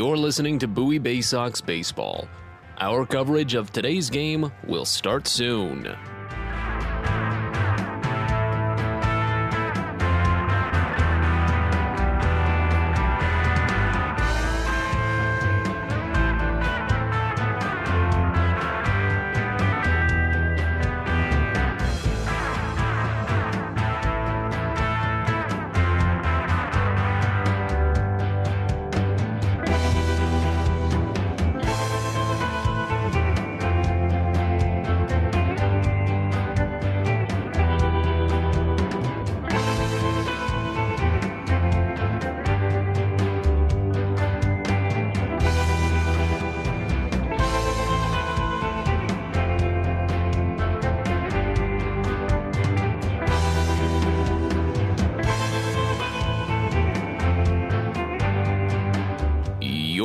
You're listening to Bowie Baysox Baseball. Our coverage of today's game will start soon.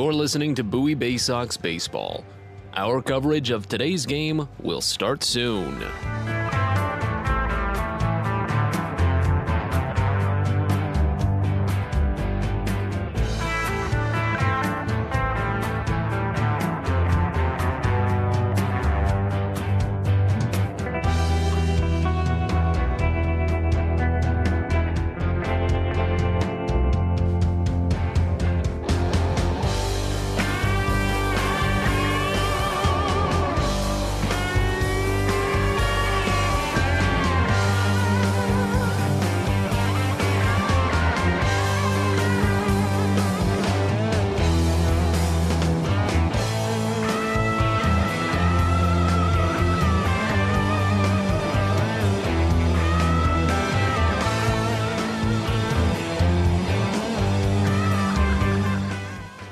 You're listening to Bowie Baysox Baseball. Our coverage of today's game will start soon.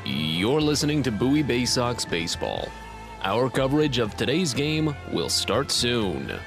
You're listening to Bowie Baysox Baseball. Our coverage of today's game will start soon.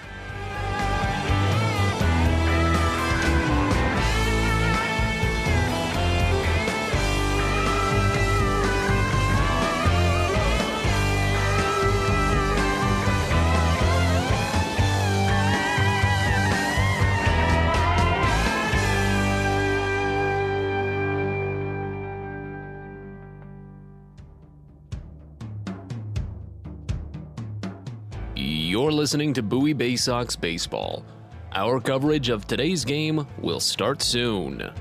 You're listening to Bowie Baysox Baseball. Our coverage of today's game will start soon.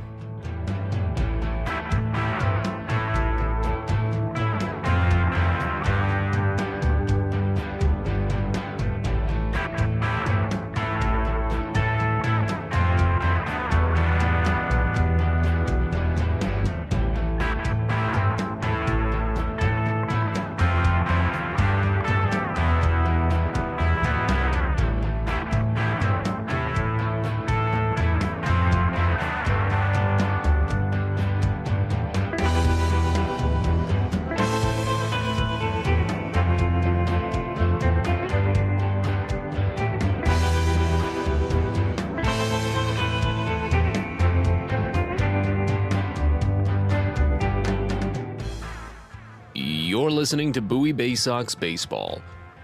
You're listening to Bowie Baysox Baseball.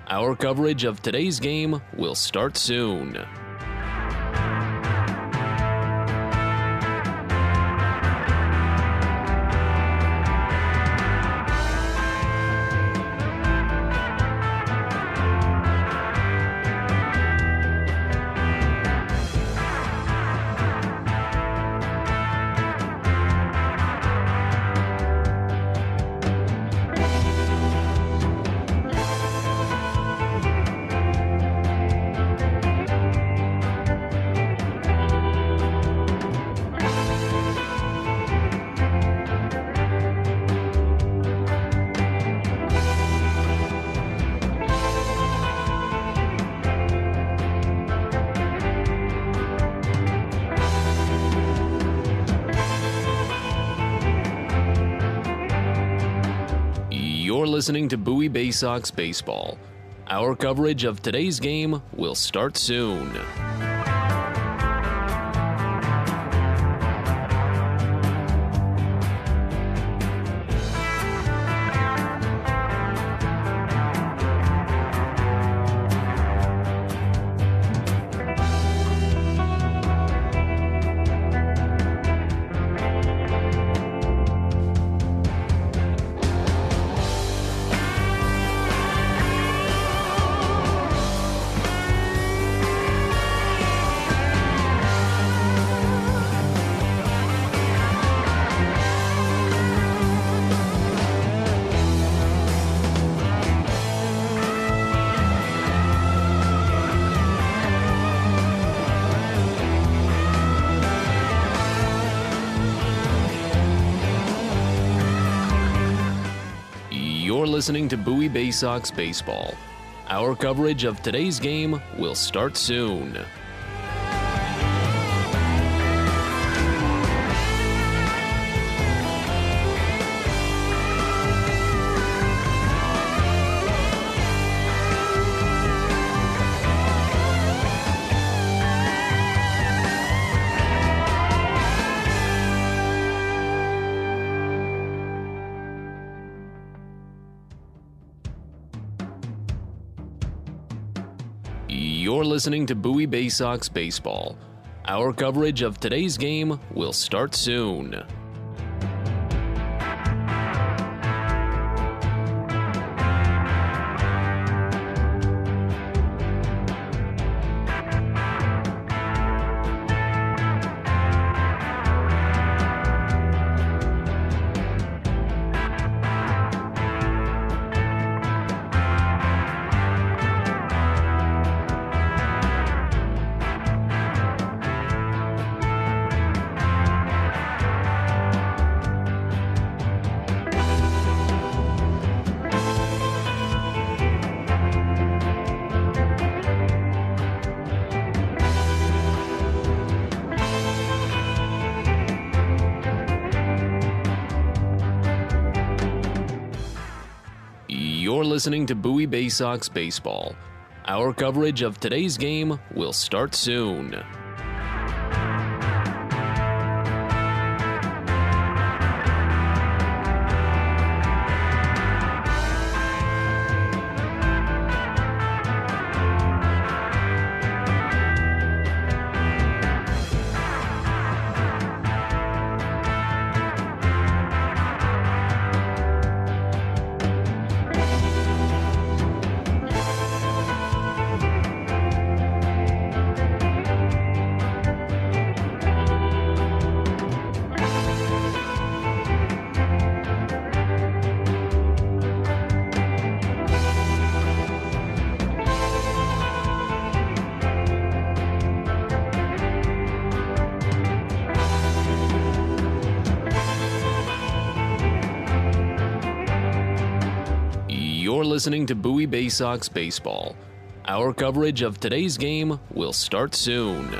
Our coverage of today's game will start soon. You're listening to Bowie Baysox Baseball. Our coverage of today's game will start soon. You're listening to Bowie Baysox Baseball. Our coverage of today's game will start soon. You're listening to Bowie Baysox Baseball. Our coverage of today's game will start soon. You're listening to Bowie Baysox Baseball. Our coverage of today's game will start soon. You're listening to Bowie Baysox Baseball. Our coverage of today's game will start soon.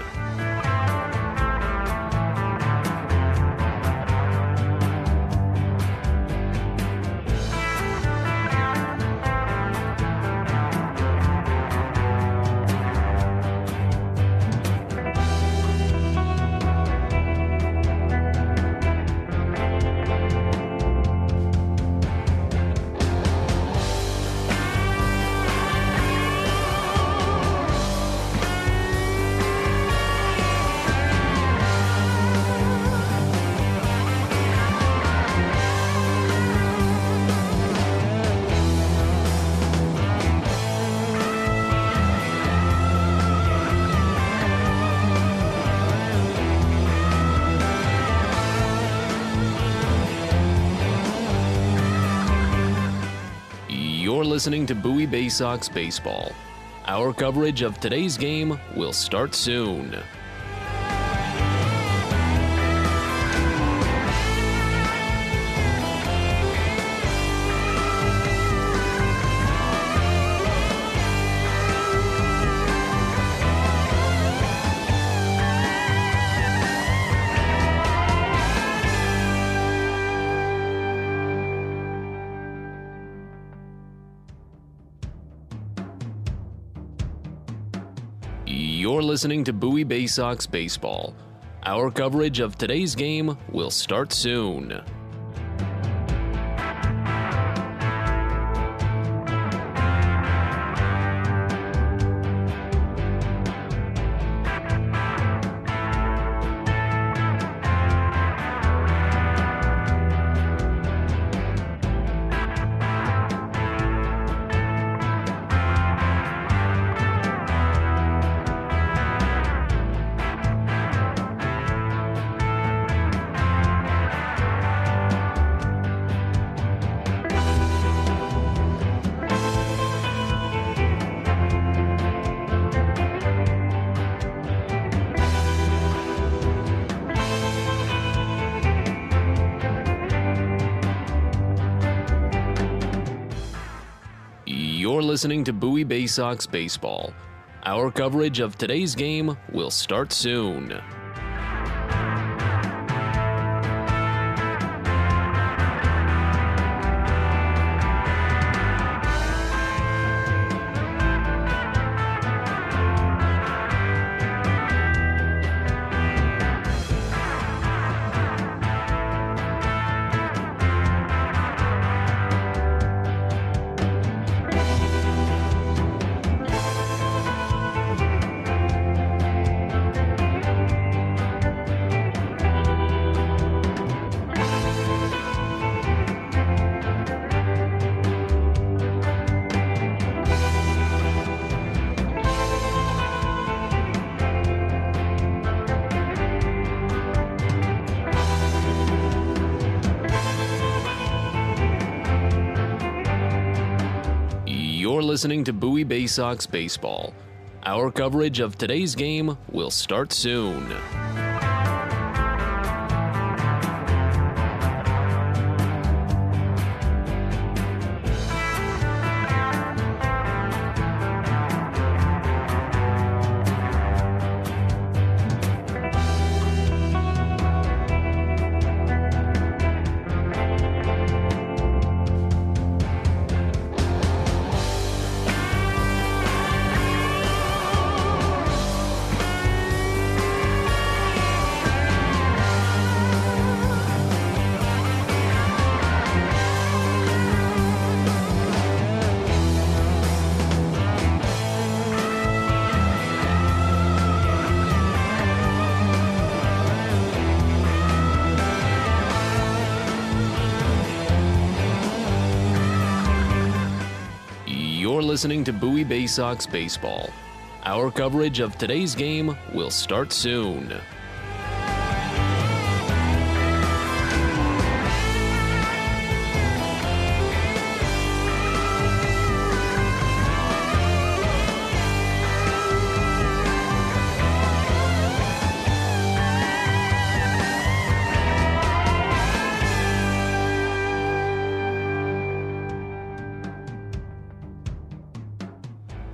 You're listening to Bowie Baysox Baseball. Our coverage of today's game will start soon. You're listening to Bowie Baysox Baseball. Our coverage of today's game will start soon. You're listening to Bowie Baysox Baseball. Our coverage of today's game will start soon. You're listening to Bowie Baysox Baseball. Our coverage of today's game will start soon. You're listening to Bowie Baysox Baseball. Our coverage of today's game will start soon.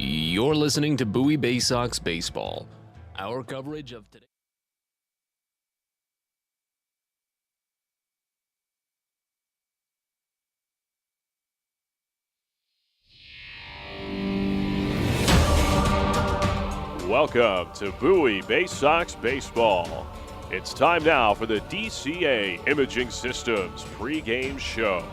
You're listening to Bowie Baysox Baseball. Our coverage of today. Welcome to Bowie Baysox Baseball. It's time now for the DCA Imaging Systems pregame show.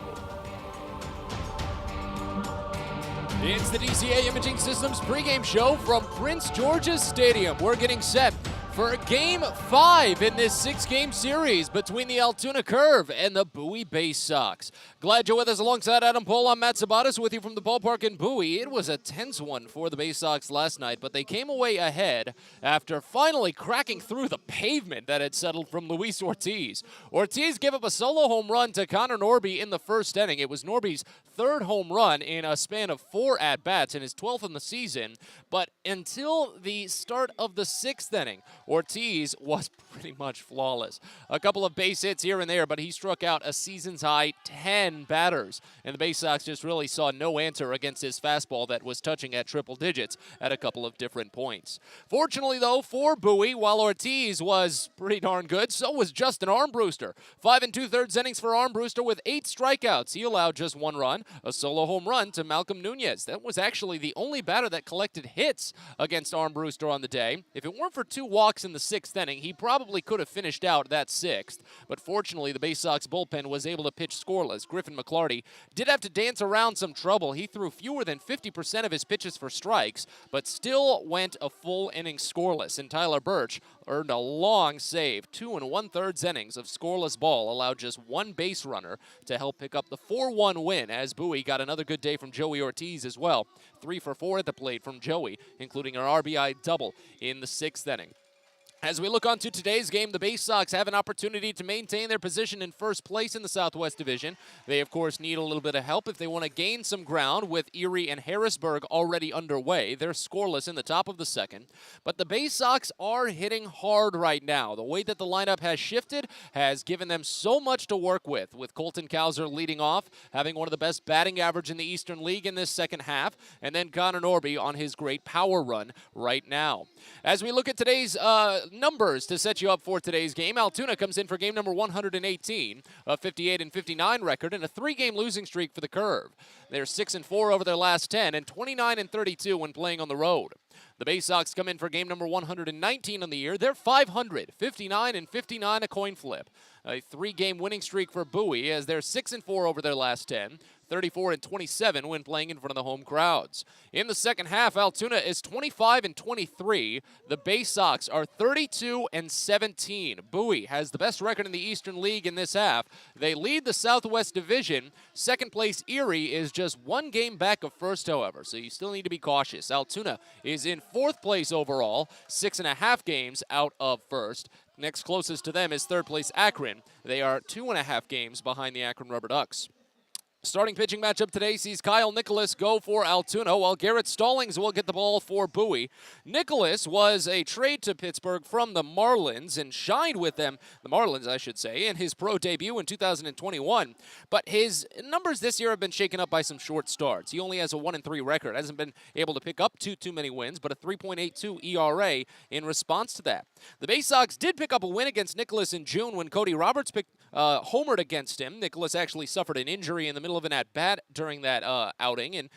It's the DCA Imaging Systems pregame show from Prince George's Stadium. We're getting set for Game 5 in this 6-game series between the Altoona Curve and the Bowie Baysox. Glad you're with us alongside Adam Pohl. I'm Matt Sabatis with you from the ballpark in Bowie. It was a tense one for the Baysox last night, but they came away ahead after finally cracking through the pavement that had settled from Luis Ortiz. Ortiz gave up a solo home run to Connor Norby in the first inning. It was Norby's third home run in a span of 4 at-bats and his 12th in the season, but until the start of the 6th inning, Ortiz was pretty much flawless. A couple of base hits here and there, but he struck out a season's high 10 batters, and the Baysox just really saw no answer against his fastball that was touching at triple digits at a couple of different points. Fortunately, though, for Bowie, while Ortiz was pretty darn good, so was Justin Armbruster. 5 2/3 innings for Armbruster with 8 strikeouts. He allowed just 1 run, a solo home run to Malcolm Nunez. That was actually the only batter that collected hits against Armbruster on the day. If it weren't for 2 walks in the 6th inning, he probably could have finished out that 6th. But fortunately, the Baysox bullpen was able to pitch scoreless. Griffin McClarty did have to dance around some trouble. He threw fewer than 50% of his pitches for strikes, but still went a full inning scoreless. And Tyler Birch earned a long save. 2 1/3 innings of scoreless ball allowed just 1 base runner to help pick up the 4-1 win, as Bowie got another good day from Joey Ortiz as well. 3 for 4 at the plate from Joey, including an RBI double in the 6th inning. As we look on to today's game, the Baysox have an opportunity to maintain their position in first place in the Southwest Division. They, of course, need a little bit of help if they want to gain some ground with Erie and Harrisburg already underway. They're scoreless in the top of the second. But the Baysox are hitting hard right now. The way that the lineup has shifted has given them so much to work with Colton Cowser leading off, having one of the best batting average in the Eastern League in this second half, and then Connor Norby on his great power run right now. As we look at today's numbers to set you up for today's game, Altoona comes in for game number 118, a 58-59 record, and a 3-game losing streak for the Curve. They're 6-4 over their last 10 and 29-32 when playing on the road. The Baysox come in for game number 119 on the year. They're 500, 59-59, a coin flip. A 3-game winning streak for Bowie as they're 6-4 over their last 10. 34-27 when playing in front of the home crowds. In the second half, Altoona is 25-23. The Baysox are 32-17. Bowie has the best record in the Eastern League in this half. They lead the Southwest Division. Second place Erie is just 1 game back of first, however, so you still need to be cautious. Altoona is in 4th place overall, 6.5 games out of first. Next closest to them is 3rd place Akron. They are 2.5 games behind the Akron Rubber Ducks. Starting pitching matchup today sees Kyle Nicholas go for Altoona, while Garrett Stallings will get the ball for Bowie. Nicholas was a trade to Pittsburgh from the Marlins and shined with them, the Marlins I should say, in his pro debut in 2021. But his numbers this year have been shaken up by some short starts. He only has a 1-3 record, hasn't been able to pick up too many wins, but a 3.82 ERA in response to that. The Baysox did pick up a win against Nicholas in June when Cody Roberts homered against him. Nicholas actually suffered an injury in the middle of an at-bat during that outing and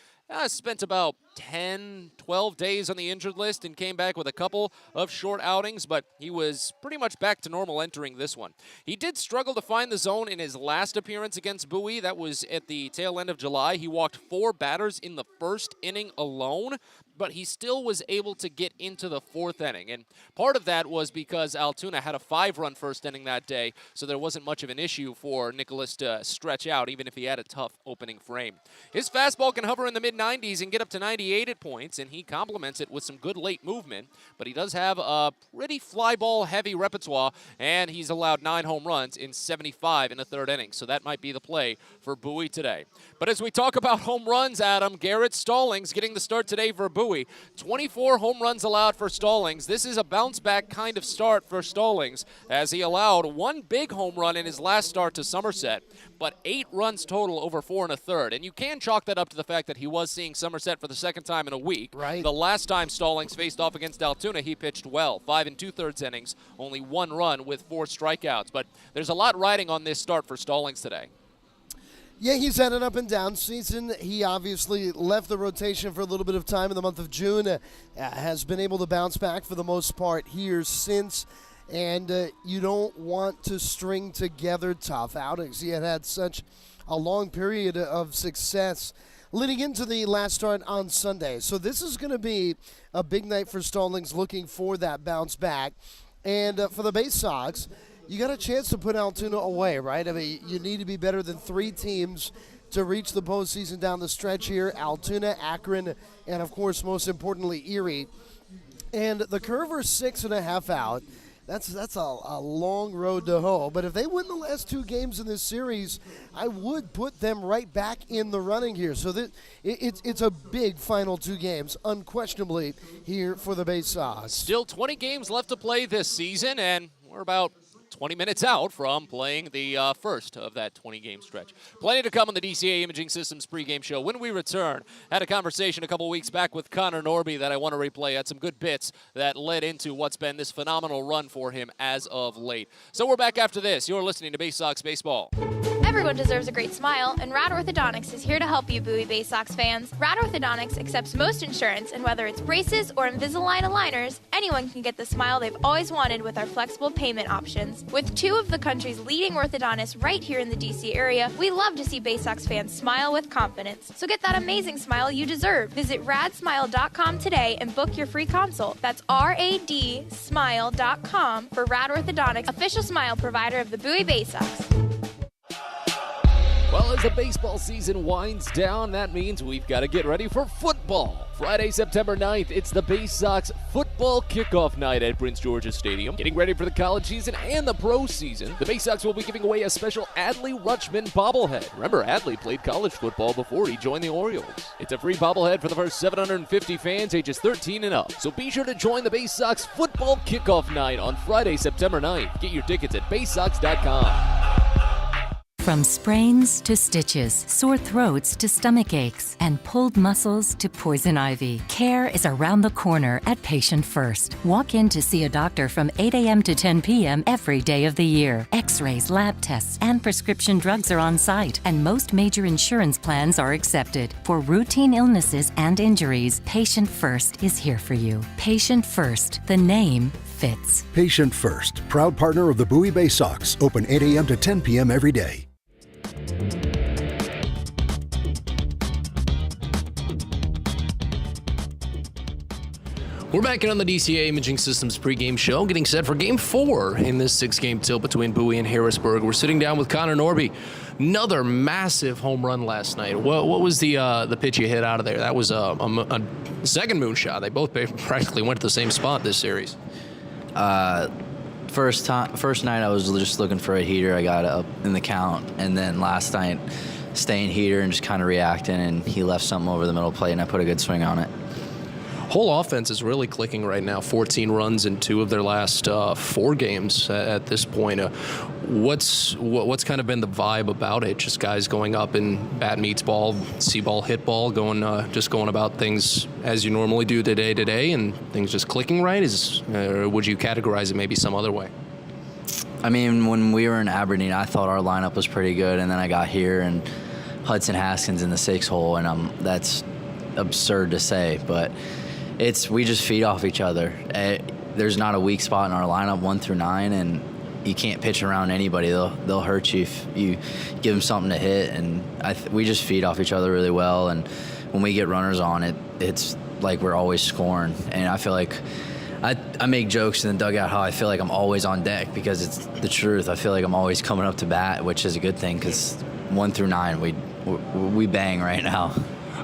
spent about 10, 12 days on the injured list and came back with a couple of short outings, but he was pretty much back to normal entering this one. He did struggle to find the zone in his last appearance against Bowie. That was at the tail end of July. He walked 4 batters in the first inning alone, but he still was able to get into the 4th inning. And part of that was because Altoona had a 5-run first inning that day, so there wasn't much of an issue for Nicholas to stretch out, even if he had a tough opening frame. His fastball can hover in the mid-90s and get up to 98 at points, and he complements it with some good late movement, but he does have a pretty fly ball heavy repertoire, and he's allowed 9 home runs in 75 in the 3rd inning, so that might be the play for Bowie today. But as we talk about home runs, Adam, Garrett Stallings getting the start today for Bowie. 24 home runs allowed for Stallings. This is a bounce-back kind of start for Stallings, as he allowed 1 big home run in his last start to Somerset, but 8 runs total over 4 1/3. And you can chalk that up to the fact that he was seeing Somerset for the second time in a week. Right. The last time Stallings faced off against Altoona, he pitched well. 5 2/3 innings, only 1 run with 4 strikeouts. But there's a lot riding on this start for Stallings today. Yeah, he's had an up-and-down season. He obviously left the rotation for a little bit of time in the month of June, has been able to bounce back for the most part here since, and you don't want to string together tough outings. He had such a long period of success leading into the last start on Sunday. So this is going to be a big night for Stallings, looking for that bounce back. And for the Baysox, you got a chance to put Altoona away, right? I mean, you need to be better than 3 teams to reach the postseason down the stretch here. Altoona, Akron, and, of course, most importantly, Erie. And the Curve are 6.5 out. That's a long road to hoe. But if they win the last 2 games in this series, I would put them right back in the running here. So it's a big final 2 games, unquestionably, here for the Baysox. Still 20 games left to play this season, and we're about 20 minutes out from playing the first of that 20-game stretch. Plenty to come on the DCA Imaging Systems pregame show. When we return, had a conversation a couple weeks back with Connor Norby that I want to replay. Had some good bits that led into what's been this phenomenal run for him as of late. So we're back after this. You're listening to Baysox Baseball. Everyone deserves a great smile, and Rad Orthodontics is here to help you, Bowie Baysox fans. Rad Orthodontics accepts most insurance, and whether it's braces or Invisalign aligners, anyone can get the smile they've always wanted with our flexible payment options. With 2 of the country's leading orthodontists right here in the DC area, we love to see Baysox fans smile with confidence. So get that amazing smile you deserve. Visit radsmile.com today and book your free consult. That's radsmile.com for Rad Orthodontics, official smile provider of the Bowie Baysox. Well, as the baseball season winds down, that means we've got to get ready for football. Friday, September 9th, it's the Baysox football kickoff night at Prince George's Stadium. Getting ready for the college season and the pro season, the Baysox will be giving away a special Adley Rutschman bobblehead. Remember, Adley played college football before he joined the Orioles. It's a free bobblehead for the first 750 fans ages 13 and up. So be sure to join the Baysox football kickoff night on Friday, September 9th. Get your tickets at baysox.com. From sprains to stitches, sore throats to stomach aches, and pulled muscles to poison ivy, care is around the corner at Patient First. Walk in to see a doctor from 8 a.m. to 10 p.m. every day of the year. X-rays, lab tests, and prescription drugs are on site, and most major insurance plans are accepted. For routine illnesses and injuries, Patient First is here for you. Patient First, the name fits. Patient First, proud partner of the Bowie Baysox, open 8 a.m. to 10 p.m. every day. We're back in on the DCA Imaging Systems pregame show, getting set for Game 4 in this 6-game tilt between Bowie and Harrisburg. We're sitting down with Connor Norby. Another massive home run last night. What was the pitch you hit out of there? That was a second moonshot. They both practically went to the same spot this series. First night I was just looking for a heater. I got up in the count, and then last night staying heater and just kind of reacting, and he left something over the middle plate, and I put a good swing on it. Whole offense is really clicking right now. 14 runs in 2 of their last 4 games at this point. What's kind of been the vibe about it? Just guys going up and bat meets ball, see ball, hit ball, going about things as you normally do today, and things just clicking right? Or would you categorize it maybe some other way? I mean, when we were in Aberdeen, I thought our lineup was pretty good, and then I got here, and Hudson Haskins in the 6 hole, and that's absurd to say, but we just feed off each other. There's not a weak spot in our lineup 1 through 9, and you can't pitch around anybody. They'll hurt you if you give them something to hit, and we just feed off each other really well. And when we get runners on it's like we're always scoring. And I feel like I make jokes in the dugout how I feel like I'm always on deck, because it's the truth. I feel like I'm always coming up to bat, which is a good thing, because 1 through 9 we bang right now.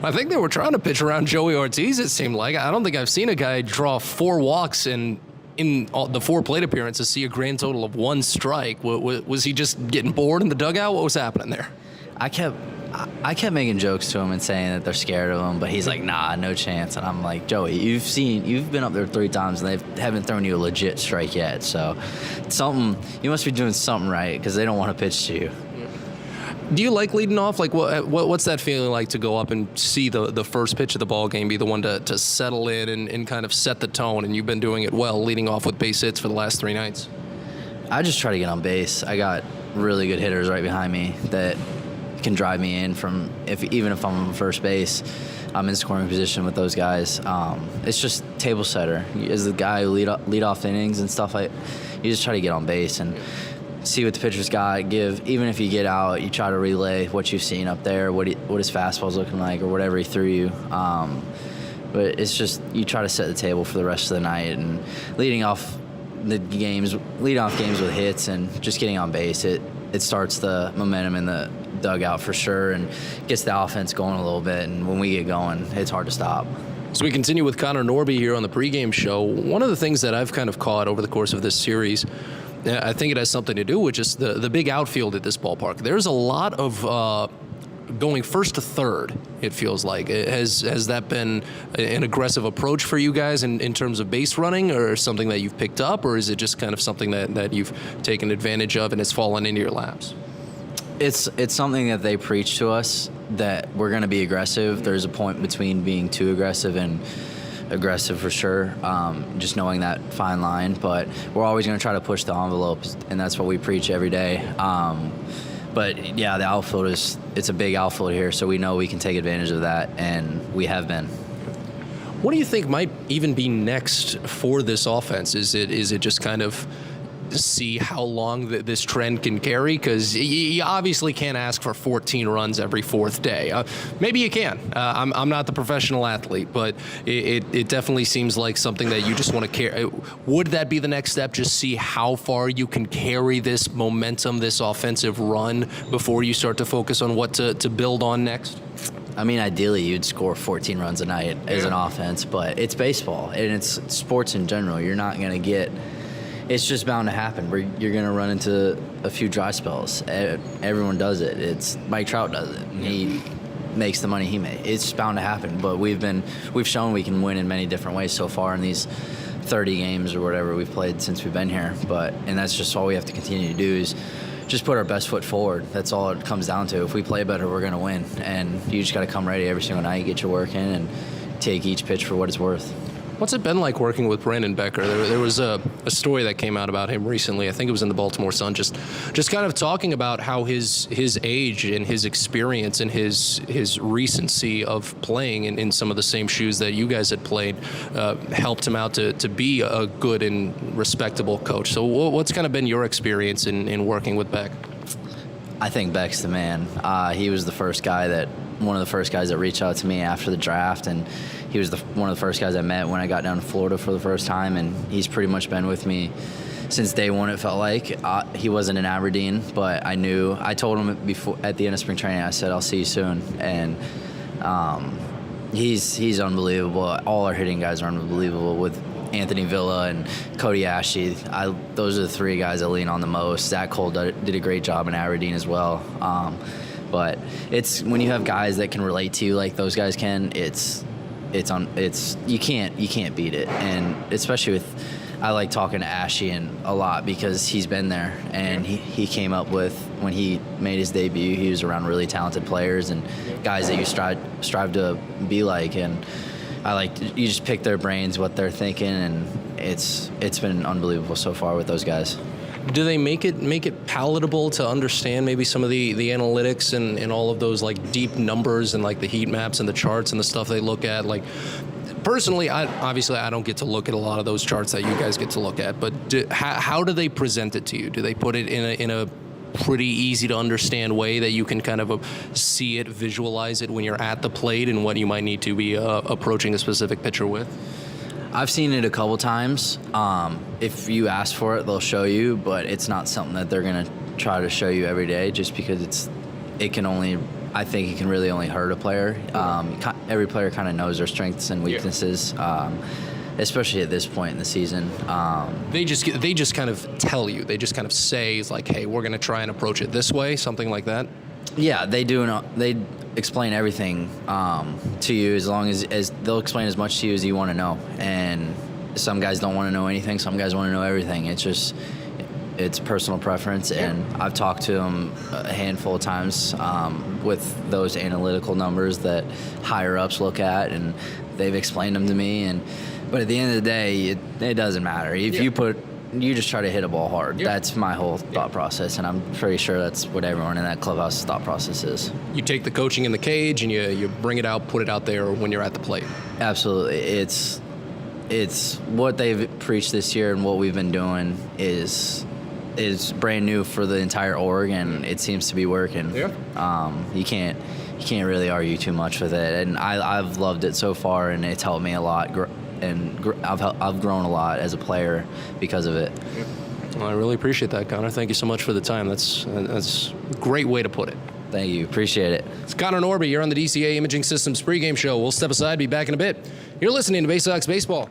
I think they were trying to pitch around Joey Ortiz, it seemed like. I don't think I've seen a guy draw 4 walks and in the 4 plate appearances see a grand total of 1 strike. Was he just getting bored in the dugout? What was happening there? I kept making jokes to him and saying that they're scared of him, but he's like, nah, no chance. And I'm like, Joey, you've been up there 3 times and they haven't thrown you a legit strike yet. So you must be doing something right, because they don't want to pitch to you. Do you like leading off? Like, what's that feeling like to go up and see the first pitch of the ball game be the one to settle in and kind of set the tone? And you've been doing it well, leading off with base hits for the last 3 nights. I just try to get on base. I got really good hitters right behind me that can drive me in even if I'm on first base. I'm in scoring position with those guys. It's just table setter. As the guy who lead off innings and stuff, you just try to get on base and see what the pitcher's got, even if you get out, you try to relay what you've seen up there, what his fastball's looking like, or whatever he threw you. But it's just, you try to set the table for the rest of the night, and leading off games with hits and just getting on base, it starts the momentum in the dugout for sure, and gets the offense going a little bit, and when we get going, it's hard to stop. So we continue with Connor Norby here on the pregame show. One of the things that I've kind of caught over the course of this series, I think it has something to do with just the big outfield at this ballpark. There's a lot of going first to third, it feels like. Has that been an aggressive approach for you guys in terms of base running, or something that you've picked up, or is it just kind of something that you've taken advantage of and it's fallen into your laps? It's something that they preach to us, that we're going to be aggressive. There's a point between being too aggressive and aggressive for sure, just knowing that fine line, but we're always going to try to push the envelope, and that's what we preach every day. But yeah, the outfield it's a big outfield here, so we know we can take advantage of that, and we have been. What do you think might even be next for this offense? Is it just kind of see how long this trend can carry? Because you obviously can't ask for 14 runs every fourth day. Maybe you can. I'm not the professional athlete, but it definitely seems like something that you just want to carry. Would that be the next step? Just see how far you can carry this momentum, this offensive run, before you start to focus on what to build on next? I mean, ideally, you'd score 14 runs a night as an offense, but it's baseball, and it's sports in general. You're not going to get – it's just bound to happen. You're going to run into a few dry spells. Everyone does it. Mike Trout does it, and he makes the money he makes. It's bound to happen, but we've shown we can win in many different ways so far in these 30 games or whatever we've played since we've been here. And that's just all we have to continue to do is – just put our best foot forward. That's all it comes down to. If we play better, we're going to win. And you just got to come ready every single night, get your work in, and take each pitch for what it's worth. What's it been like working with Brandon Becker? There was a story that came out about him recently. I think it was in the Baltimore Sun, just kind of talking about how his age and his experience and his recency of playing in some of the same shoes that you guys had played helped him out to be a good and respectable coach. So what's kind of been your experience in working with Beck? I think Beck's the man. He was one of the first guys that reached out to me after the draft, and he was one of the first guys I met when I got down to Florida for the first time, and he's pretty much been with me since day one, it felt like. He wasn't in Aberdeen, but I told him before at the end of spring training, I said, I'll see you soon. And he's unbelievable. All our hitting guys are unbelievable with Anthony Villa and Cody Ashley. Those are the three guys I lean on the most. Zach Cole did a great job in Aberdeen as well. But it's when you have guys that can relate to you like those guys can, you can't beat it. And especially with, I like talking to Ashy a lot because he's been there, and he came up with, when he made his debut, he was around really talented players and guys that you strive to be like, and you just pick their brains, what they're thinking, and it's been unbelievable so far with those guys. Do they make it palatable to understand maybe some of the analytics and all of those like deep numbers and like the heat maps and the charts and the stuff they look at? Like, personally, I don't get to look at a lot of those charts that you guys get to look at, but how do they present it to you? Do they put it in a pretty easy to understand way that you can kind of see it, visualize it when you're at the plate and what you might need to be approaching a specific pitcher with? I've seen it a couple times. If you ask for it, they'll show you, but it's not something that they're going to try to show you every day, just because I think it can really only hurt a player. Every player kind of knows their strengths and weaknesses, especially at this point in the season. They just kind of tell you. They just kind of say, like, hey, we're going to try and approach it this way, something like that. Yeah, they do. They explain everything to you, as long as they'll explain as much to you as you want to know. And some guys don't want to know anything. Some guys want to know everything. It's personal preference, and I've talked to them a handful of times with those analytical numbers that higher ups look at, and they've explained them to me. But at the end of the day, it doesn't matter. If you just try to hit a ball hard. That's my whole thought process, and I'm pretty sure that's what everyone in that clubhouse's thought process is. You take the coaching in the cage and you bring it out, put it out there when you're at the plate. Absolutely. It's what they've preached this year, and what we've been doing is brand new for the entire org, and it seems to be working. You can't really argue too much with it, and I've loved it so far, and it's helped me a lot. And I've grown a lot as a player because of it. Well, I really appreciate that, Connor. Thank you so much for the time. That's a great way to put it. Thank you. Appreciate it. It's Connor Norby. You're on the DCA Imaging Systems pregame show. We'll step aside, be back in a bit. You're listening to Baysox Baseball.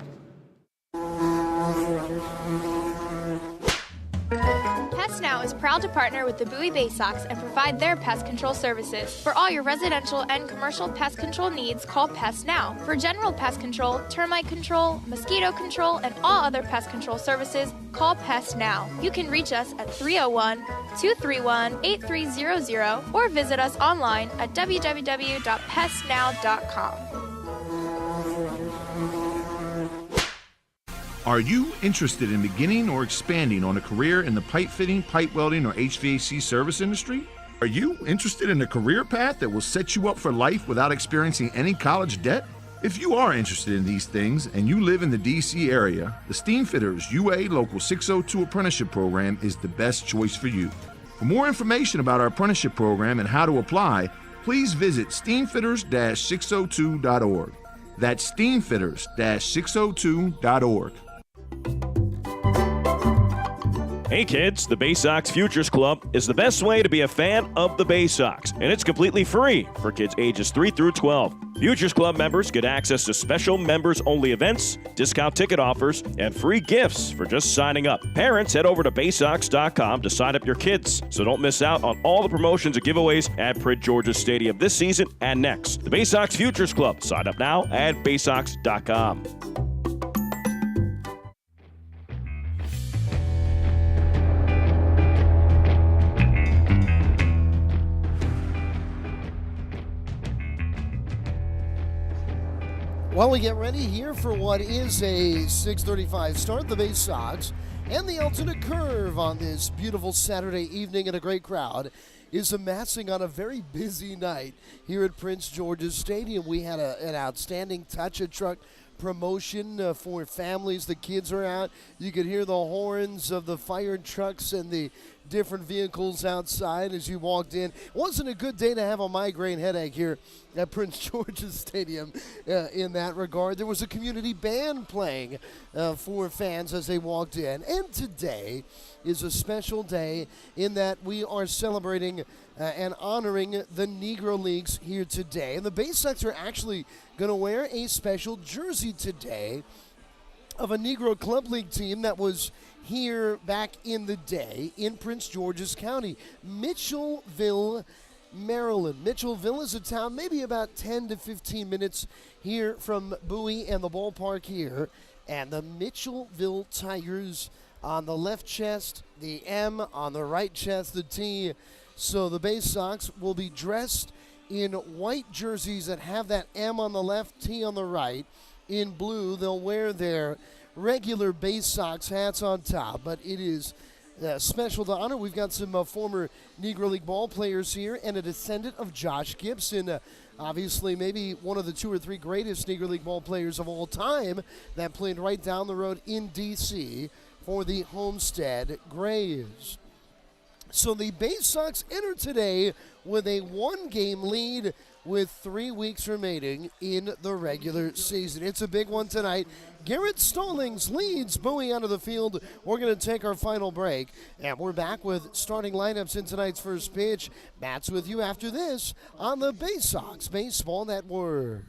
Now is proud to partner with the Bowie Baysox and provide their pest control services. For all your residential and commercial pest control needs, call Pest Now. For general pest control, termite control, mosquito control, and all other pest control services, call Pest Now. You can reach us at 301-231-8300 or visit us online at www.pestnow.com. Are you interested in beginning or expanding on a career in the pipe fitting, pipe welding, or HVAC service industry? Are you interested in a career path that will set you up for life without experiencing any college debt? If you are interested in these things and you live in the DC area, the Steamfitters UA Local 602 Apprenticeship Program is the best choice for you. For more information about our apprenticeship program and how to apply, please visit steamfitters-602.org. That's steamfitters-602.org. Hey kids, the Baysox Futures Club is the best way to be a fan of the Baysox, and it's completely free for kids ages 3 through 12. Futures Club members get access to special members-only events, discount ticket offers, and free gifts for just signing up. Parents, head over to Baysox.com to sign up your kids, so don't miss out on all the promotions and giveaways at Prince George's Stadium this season and next. The Baysox Futures Club. Sign up now at Baysox.com. While we get ready here for what is a 6:35 start, the Baysox and the alternate curve on this beautiful Saturday evening and a great crowd is amassing on a very busy night here at Prince George's Stadium. We had an outstanding touch-a-truck promotion for families. The kids are out. You could hear the horns of the fire trucks and the different vehicles outside as you walked in. It wasn't a good day to have a migraine headache here at Prince George's Stadium in that regard. There was a community band playing for fans as they walked in. And today is a special day in that we are celebrating and honoring the Negro Leagues here today. And the Baysox are actually going to wear a special jersey today of a Negro Club League team that was here back in the day in Prince George's County, Mitchellville, Maryland. Mitchellville is a town maybe about 10 to 15 minutes here from Bowie and the ballpark here. And the Mitchellville Tigers on the left chest, the M, on the right chest, the T. So the Baysox will be dressed in white jerseys that have that M on the left, T on the right. In blue, they'll wear their regular Baysox hats on top, but it is special to honor. We've got some former Negro League ball players here and a descendant of Josh Gibson, obviously maybe one of the 2 or 3 greatest Negro League ball players of all time that played right down the road in D.C. for the Homestead Grays. So the Baysox enter today with a 1-game lead with 3 weeks remaining in the regular season. It's a big one tonight. Garrett Stallings leads Bowie onto the field. We're going to take our final break, and we're back with starting lineups in tonight's first pitch. Matt's with you after this on the Baysox Baseball Network.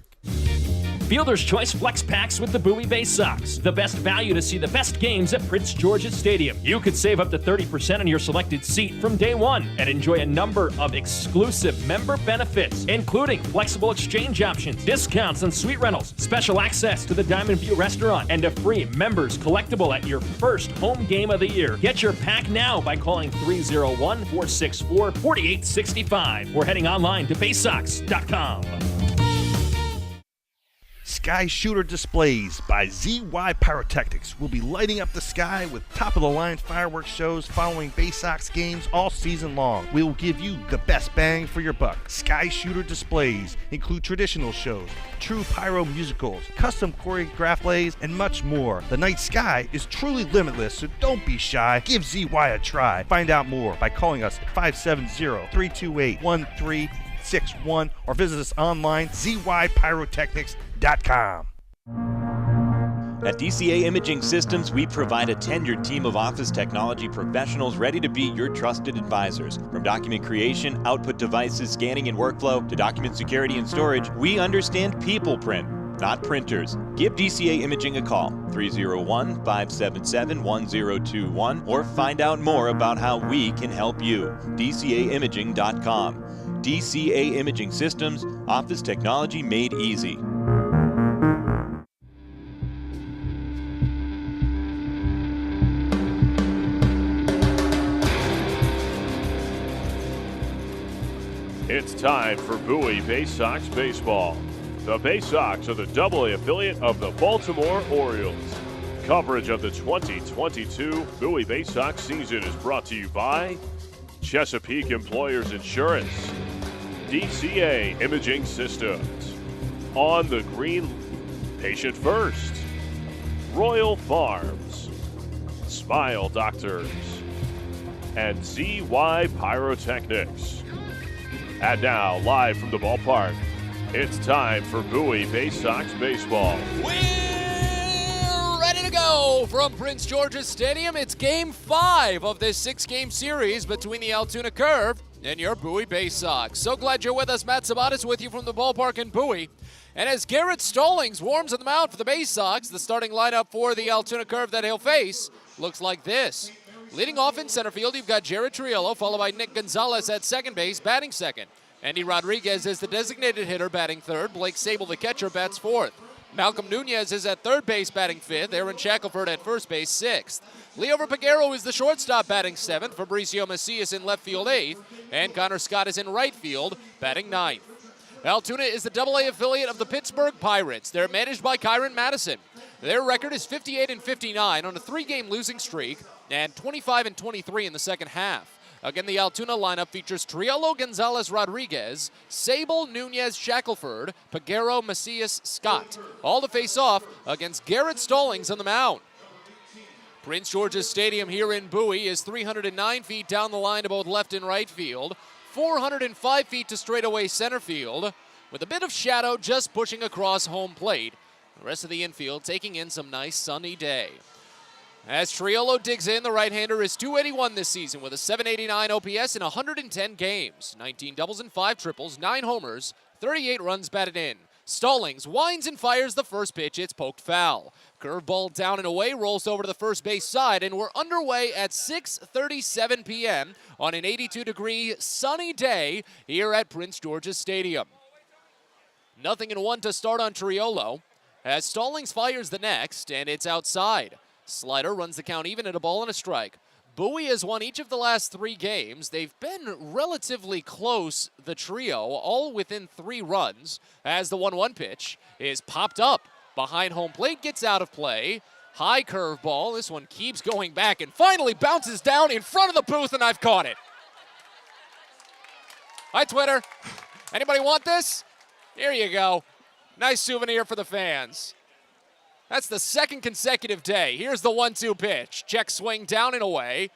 Fielder's Choice Flex Packs with the Bowie Baysox. The best value to see the best games at Prince George's Stadium. You could save up to 30% on your selected seat from day one and enjoy a number of exclusive member benefits, including flexible exchange options, discounts on suite rentals, special access to the Diamond View restaurant, and a free members collectible at your first home game of the year. Get your pack now by calling 301-464-4865 or heading online to Baysox.com. Sky Shooter Displays by ZY Pyrotechnics will be lighting up the sky with top-of-the-line fireworks shows following Baysox games all season long. We will give you the best bang for your buck. Sky Shooter Displays include traditional shows, true pyro musicals, custom choreographed plays, and much more. The night sky is truly limitless, so don't be shy. Give ZY a try. Find out more by calling us at 570-328-1361 or visit us online, zypyrotechnics.com. At DCA Imaging Systems, we provide a tenured team of office technology professionals ready to be your trusted advisors. From document creation, output devices, scanning and workflow, to document security and storage, we understand people print, not printers. Give DCA Imaging a call, 301-577-1021, or find out more about how we can help you. DCAimaging.com. DCA Imaging Systems, office technology made easy. It's time for Bowie Baysox Baseball. The Baysox are the AA affiliate of the Baltimore Orioles. Coverage of the 2022 Bowie Baysox season is brought to you by Chesapeake Employers Insurance, DCA Imaging Systems, On the green, Patient First, Royal Farms, Smile Doctors, and ZY Pyrotechnics. And now, live from the ballpark, it's time for Bowie Baysox Baseball. We're ready to go from Prince George's Stadium. It's Game 5 of this 6-game series between the Altoona Curve and your Bowie Baysox. So glad you're with us. Matt Sabatis with you from the ballpark in Bowie. And as Garrett Stallings warms on the mound for the Baysox, the starting lineup for the Altoona Curve that he'll face looks like this. Leading off in center field, you've got Jared Triolo, followed by Nick Gonzalez at second base, batting second. Andy Rodriguez is the designated hitter, batting third. Blake Sable, the catcher, bats fourth. Malcolm Nunez is at third base, batting fifth. Aaron Shackelford at first base, sixth. Leover Peguero is the shortstop, batting seventh. Fabricio Macias in left field, eighth. And Connor Scott is in right field, batting ninth. Altoona is the AA affiliate of the Pittsburgh Pirates. They're managed by Kyron Madison. Their record is 58-59 on a 3-game losing streak and 25-23 in the second half. Again, the Altoona lineup features Triolo, Gonzalez, Rodriguez, Sable, Nunez, Shackelford, Peguero, Macias, Scott. All to face off against Garrett Stallings on the mound. Prince George's Stadium here in Bowie is 309 feet down the line to both left and right field, 405 feet to straightaway center field, with a bit of shadow just pushing across home plate. The rest of the infield taking in some nice sunny day. As Triolo digs in, the right-hander is .281 this season with a .789 OPS in 110 games. 19 doubles and 5 triples, 9 homers, 38 runs batted in. Stallings winds and fires the first pitch. It's poked foul. Curveball down and away, rolls over to the first base side, and we're underway at 6:37 p.m. on an 82-degree sunny day here at Prince George's Stadium. 0-1 to start on Triolo, as Stallings fires the next, and it's outside. Slider runs the count even at a ball and a strike. Bowie has won each of the last 3 games. They've been relatively close, the trio, all within 3 runs, as the 1-1 pitch is popped up behind home plate, gets out of play. High curveball. This one keeps going back and finally bounces down in front of the booth, and I've caught it. Hi, Twitter. Anybody want this? Here you go. Nice souvenir for the fans. That's the second consecutive day. Here's the 1-2 pitch. Check swing down and away.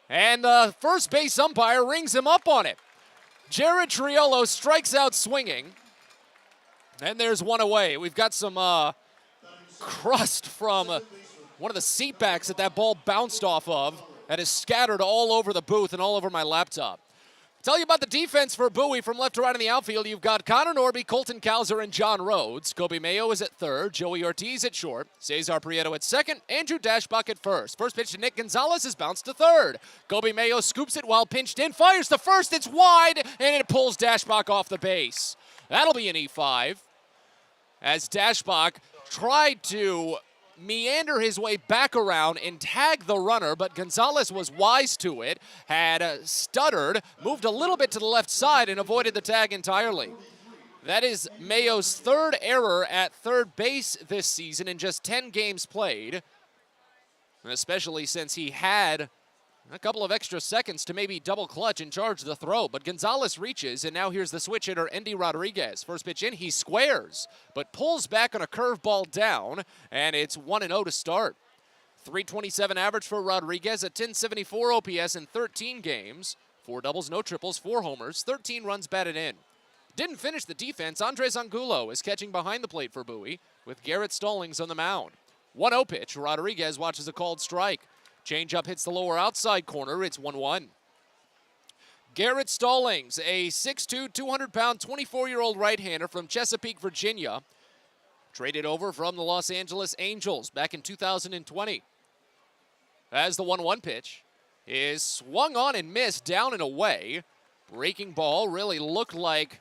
And the first base umpire rings him up on it. Jared Triolo strikes out swinging. And there's one away. We've got some crust from one of the seat backs that ball bounced off of that is scattered all over the booth and all over my laptop. Tell you about the defense for Bowie from left to right in the outfield. You've got Connor Norby, Colton Cowser, and John Rhodes. Kobe Mayo is at third. Joey Ortiz at short. Cesar Prieto at second. Andrew Dashbach at first. First pitch to Nick Gonzalez is bounced to third. Kobe Mayo scoops it while pinched in. Fires to first. It's wide, and it pulls Dashbach off the base. That'll be an E5. As Dashbach tried to meander his way back around and tag the runner, but Gonzalez was wise to it, had stuttered, moved a little bit to the left side, and avoided the tag entirely. That is Mayo's third error at third base this season in just 10 games played, especially since he had a couple of extra seconds to maybe double clutch and charge the throw. But Gonzalez reaches, and now here's the switch hitter, Andy Rodriguez. First pitch in, he squares, but pulls back on a curveball down, and it's 1-0 to start. 327 average for Rodriguez, a 1074 OPS in 13 games. 4 doubles, no triples, 4 homers, 13 runs batted in. Didn't finish the defense. Andres Angulo is catching behind the plate for Bowie, with Garrett Stallings on the mound. 1-0 pitch, Rodriguez watches a called strike. Changeup hits the lower outside corner. It's 1-1. Garrett Stallings, a 6'2", 200-pound, 24-year-old right-hander from Chesapeake, Virginia. Traded over from the Los Angeles Angels back in 2020. As the 1-1 pitch is swung on and missed down and away. Breaking ball really looked like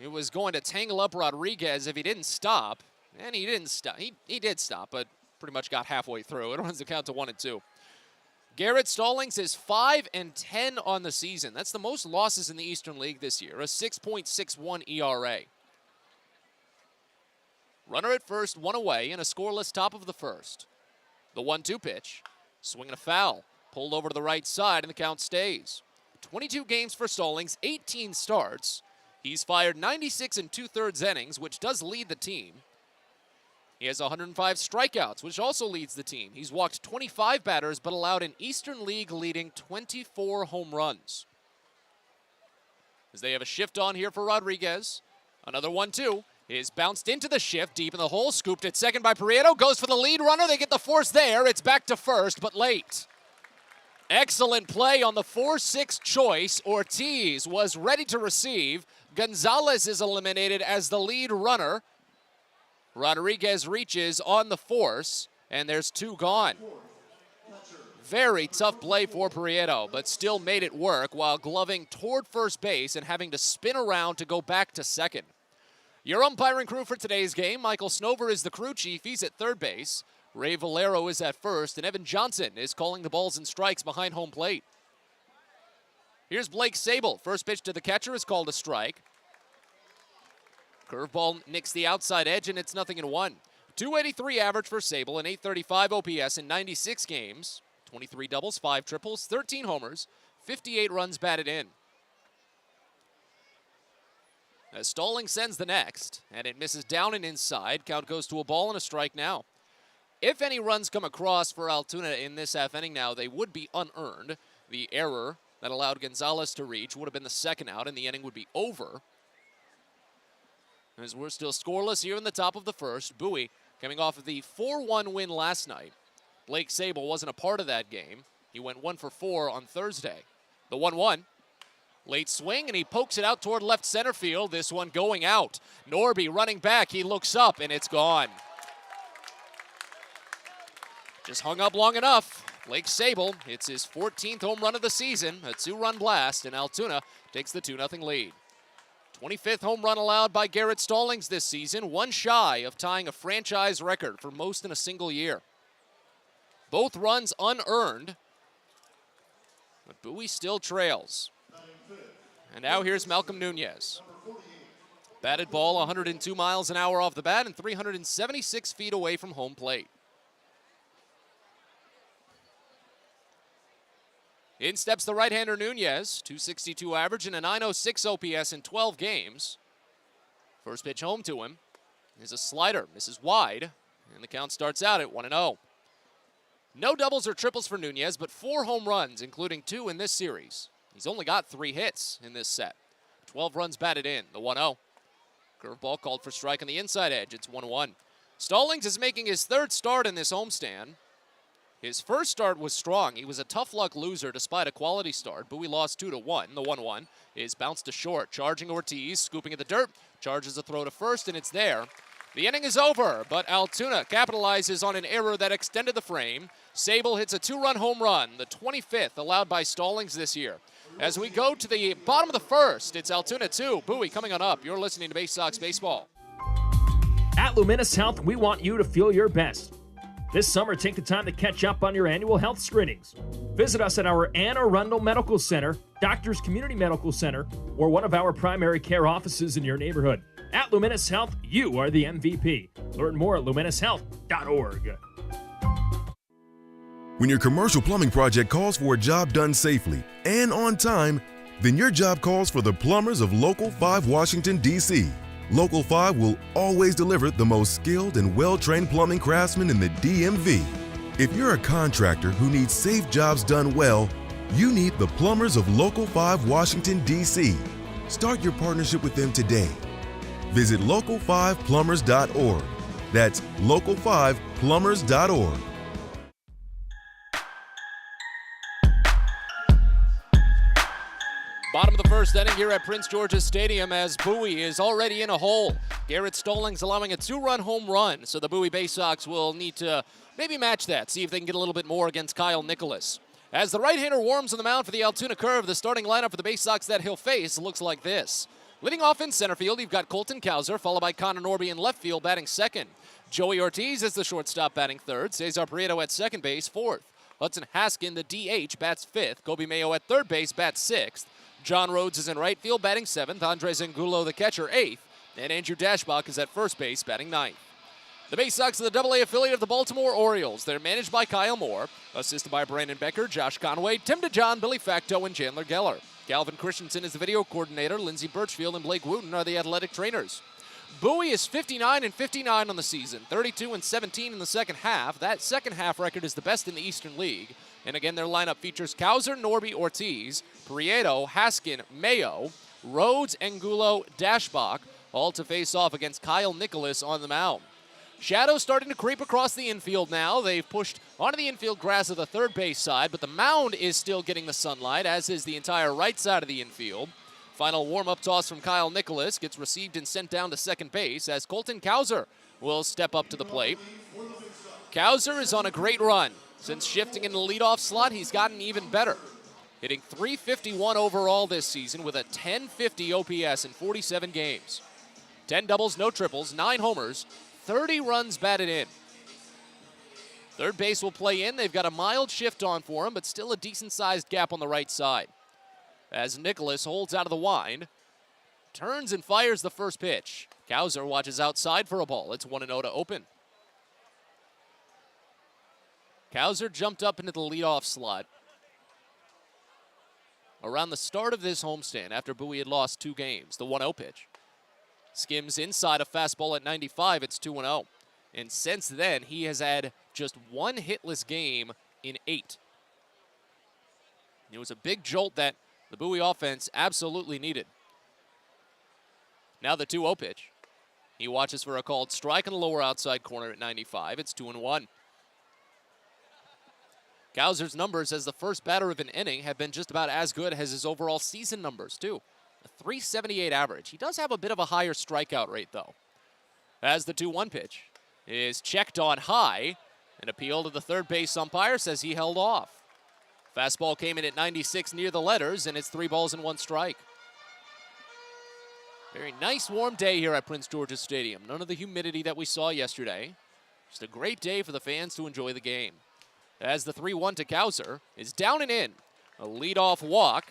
it was going to tangle up Rodriguez if he didn't stop. And he didn't stop. He did stop, but pretty much got halfway through. It runs the count to 1-2. Garrett Stallings is 5-10 on the season. That's the most losses in the Eastern League this year, a 6.61 ERA. Runner at first, 1 away, and a scoreless top of the first. The 1-2 pitch, swinging a foul, pulled over to the right side, and the count stays. 22 games for Stallings, 18 starts. He's fired 96 2/3 innings, which does lead the team. He has 105 strikeouts, which also leads the team. He's walked 25 batters, but allowed an Eastern League leading 24 home runs. As they have a shift on here for Rodriguez. Another 1-2 is bounced into the shift, deep in the hole, scooped at second by Prieto, goes for the lead runner. They get the force there. It's back to first, but late. Excellent play on the 4-6 choice. Ortiz was ready to receive. Gonzalez is eliminated as the lead runner. Rodriguez reaches on the force, and there's 2 gone. Very tough play for Prieto, but still made it work while gloving toward first base and having to spin around to go back to second. Your umpiring crew for today's game: Michael Snover is the crew chief. He's at third base. Ray Valero is at first, and Evan Johnson is calling the balls and strikes behind home plate. Here's Blake Sable. First pitch to the catcher is called a strike. Curveball nicks the outside edge, and it's 0-1. 283 average for Sable, an 835 OPS in 96 games. 23 doubles, 5 triples, 13 homers, 58 runs batted in. As Stallings sends the next, and it misses down and inside. Count goes to a ball and a strike now. If any runs come across for Altoona in this half inning now, they would be unearned. The error that allowed Gonzalez to reach would have been the second out, and the inning would be over. As we're still scoreless here in the top of the first. Bowie coming off of the 4-1 win last night. Blake Sable wasn't a part of that game. He went 1 for 4 on Thursday. The 1-1. Late swing, and he pokes it out toward left center field. This one going out. Norby running back. He looks up, and it's gone. Just hung up long enough. Blake Sable, it's his 14th home run of the season, a 2-run blast, and Altoona takes the 2-0 lead. 25th home run allowed by Garrett Stallings this season, one shy of tying a franchise record for most in a single year. Both runs unearned, but Bowie still trails. And now here's Malcolm Nunez. Batted ball 102 miles an hour off the bat and 376 feet away from home plate. In steps the right-hander Nunez, 262 average and a 906 OPS in 12 games. First pitch home to him is a slider, misses wide, and the count starts out at 1-0. No doubles or triples for Nunez, but 4 home runs, including 2 in this series. He's only got 3 hits in this set. 12 runs batted in, the 1-0. Curveball called for strike on the inside edge, it's 1-1. Stallings is making his 3rd start in this homestand. His first start was strong. He was a tough luck loser despite a quality start. Bowie lost 2-1. The 1-1 is bounced to short. Charging Ortiz, scooping at the dirt. Charges a throw to first, and it's there. The inning is over, but Altoona capitalizes on an error that extended the frame. Sable hits a 2-run home run, the 25th allowed by Stallings this year. As we go to the bottom of the first, it's Altoona 2. Bowie coming on up. You're listening to Baysox Baseball. At Luminous Health, we want you to feel your best. This summer, take the time to catch up on your annual health screenings. Visit us at our Anne Arundel Medical Center, Doctors Community Medical Center, or one of our primary care offices in your neighborhood. At Luminous Health, you are the MVP. Learn more at luminoushealth.org. When your commercial plumbing project calls for a job done safely and on time, then your job calls for the plumbers of Local 5 Washington, D.C. Local 5 will always deliver the most skilled and well-trained plumbing craftsmen in the DMV. If you're a contractor who needs safe jobs done well, you need the plumbers of Local 5 Washington, D.C. Start your partnership with them today. Visit local5plumbers.org. That's local5plumbers.org. Bottom of the first inning here at Prince George's Stadium as Bowie is already in a hole. Garrett Stallings allowing a 2-run home run, so the Bowie Baysox will need to maybe match that, see if they can get a little bit more against Kyle Nicholas. As the right-hander warms on the mound for the Altoona Curve, the starting lineup for the Baysox that he'll face looks like this. Leading off in center field, you've got Colton Cowser, followed by Connor Norby in left field, batting second. Joey Ortiz is the shortstop, batting third. Cesar Prieto at second base, fourth. Hudson Haskin, the DH, bats fifth. Kobe Mayo at third base, bats sixth. John Rhodes is in right field, batting seventh. Andres Angulo, the catcher, eighth. And Andrew Dashbach is at first base, batting ninth. The Baysox are the AA affiliate of the Baltimore Orioles. They're managed by Kyle Moore, assisted by Brandon Becker, Josh Conway, Tim DeJohn, Billy Facto, and Chandler Geller. Calvin Christensen is the video coordinator. Lindsey Birchfield and Blake Wooten are the athletic trainers. Bowie is 59-59 on the season, 32-17 in the second half. That second half record is the best in the Eastern League. And again, their lineup features Kauser, Norby, Ortiz, Prieto, Haskin, Mayo, Rhodes, Angulo, Dashbach, all to face off against Kyle Nicholas on the mound. Shadows starting to creep across the infield now. They've pushed onto the infield grass of the third base side, but the mound is still getting the sunlight, as is the entire right side of the infield. Final warm-up toss from Kyle Nicholas gets received and sent down to second base as Colton Kauser will step up to the plate. Kauser is on a great run. Since shifting into the leadoff slot, he's gotten even better. Hitting .351 overall this season with a .1050 OPS in 47 games. 10 doubles, no triples, 9 homers, 30 runs batted in. Third base will play in. They've got a mild shift on for him, but still a decent-sized gap on the right side. As Nicholas holds out of the wind, turns and fires the first pitch. Kauser watches outside for a ball. It's 1-0 to open. Kauser jumped up into the leadoff slot around the start of this homestand after Bowie had lost 2 games. The 1-0 pitch. Skims inside a fastball at 95. It's 2-0. And since then, he has had just 1 hitless game in 8. It was a big jolt that the Bowie offense absolutely needed. Now the 2-0 pitch. He watches for a called strike in the lower outside corner at 95. It's 2-1. Kauser's numbers as the first batter of an inning have been just about as good as his overall season numbers, too. A .378 average. He does have a bit of a higher strikeout rate, though. As the 2-1 pitch is checked on high, an appeal to the third base umpire says he held off. Fastball came in at 96 near the letters, and it's 3 balls and 1 strike. Very nice warm day here at Prince George's Stadium. None of the humidity that we saw yesterday. Just a great day for the fans to enjoy the game. As the 3-1 to Kauser is down and in. A leadoff walk.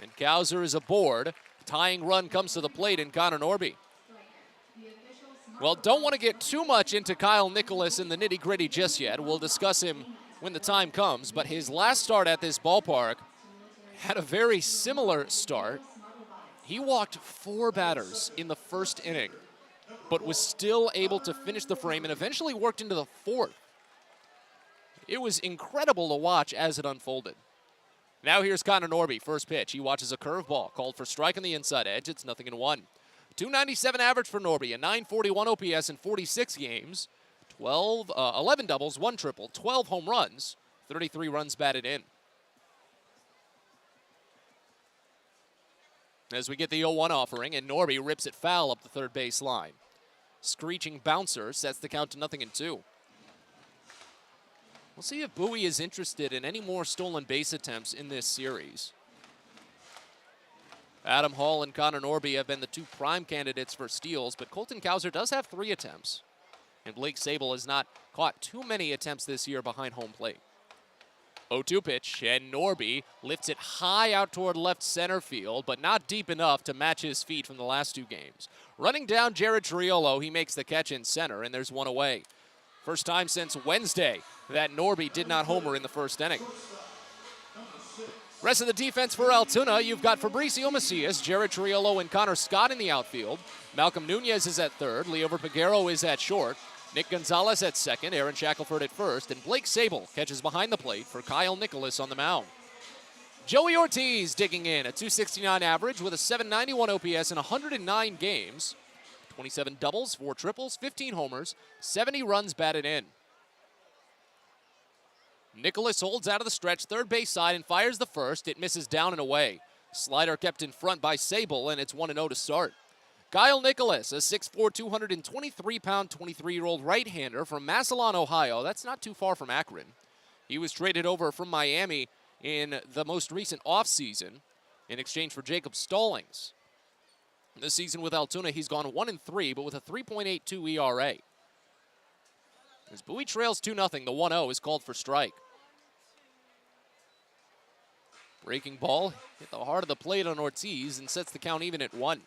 And Kauser is aboard. Tying run comes to the plate in Connor Norby. Well, don't want to get too much into Kyle Nicholas in the nitty-gritty just yet. We'll discuss him when the time comes. But his last start at this ballpark had a very similar start. He walked 4 batters in the first inning, but was still able to finish the frame and eventually worked into the 4th. It was incredible to watch as it unfolded. Now here's Connor Norby, first pitch. He watches a curveball, called for strike on the inside edge. It's 0-1. 297 average for Norby, a 941 OPS in 46 games, 11 doubles, 1 triple, 12 home runs, 33 runs batted in. As we get the 0-1 offering, and Norby rips it foul up the third base line. Screeching bouncer sets the count to 0-2. We'll see if Bowie is interested in any more stolen base attempts in this series. Adam Hall and Connor Norby have been the 2 prime candidates for steals, but Colton Kauser does have 3 attempts. And Blake Sable has not caught too many attempts this year behind home plate. 0-2 pitch, and Norby lifts it high out toward left center field, but not deep enough to match his feet from the last 2 games. Running down Jared Triolo, he makes the catch in center, and there's 1 away. First time since Wednesday that Norby did not homer in the first inning. Rest of the defense for Altoona, you've got Fabricio Macias, Jared Triolo, and Connor Scott in the outfield. Malcolm Nunez is at third. Leo Peguero is at short. Nick Gonzalez at second. Aaron Shackelford at first. And Blake Sable catches behind the plate for Kyle Nicholas on the mound. Joey Ortiz digging in, a .269 average with a .791 OPS in 109 games. 27 doubles, 4 triples, 15 homers, 70 runs batted in. Nicholas holds out of the stretch, third base side, and fires the first. It misses down and away. Slider kept in front by Sable, and it's 1-0 to start. Kyle Nicholas, a 6'4", 223-pound, 23-year-old right-hander from Massillon, Ohio. That's not too far from Akron. He was traded over from Miami in the most recent offseason in exchange for Jacob Stallings. This season with Altoona, he's gone 1-3, but with a 3.82 ERA. As Bowie trails 2-0, the 1-0 is called for strike. Breaking ball hit the heart of the plate on Ortiz and sets the count even at 1.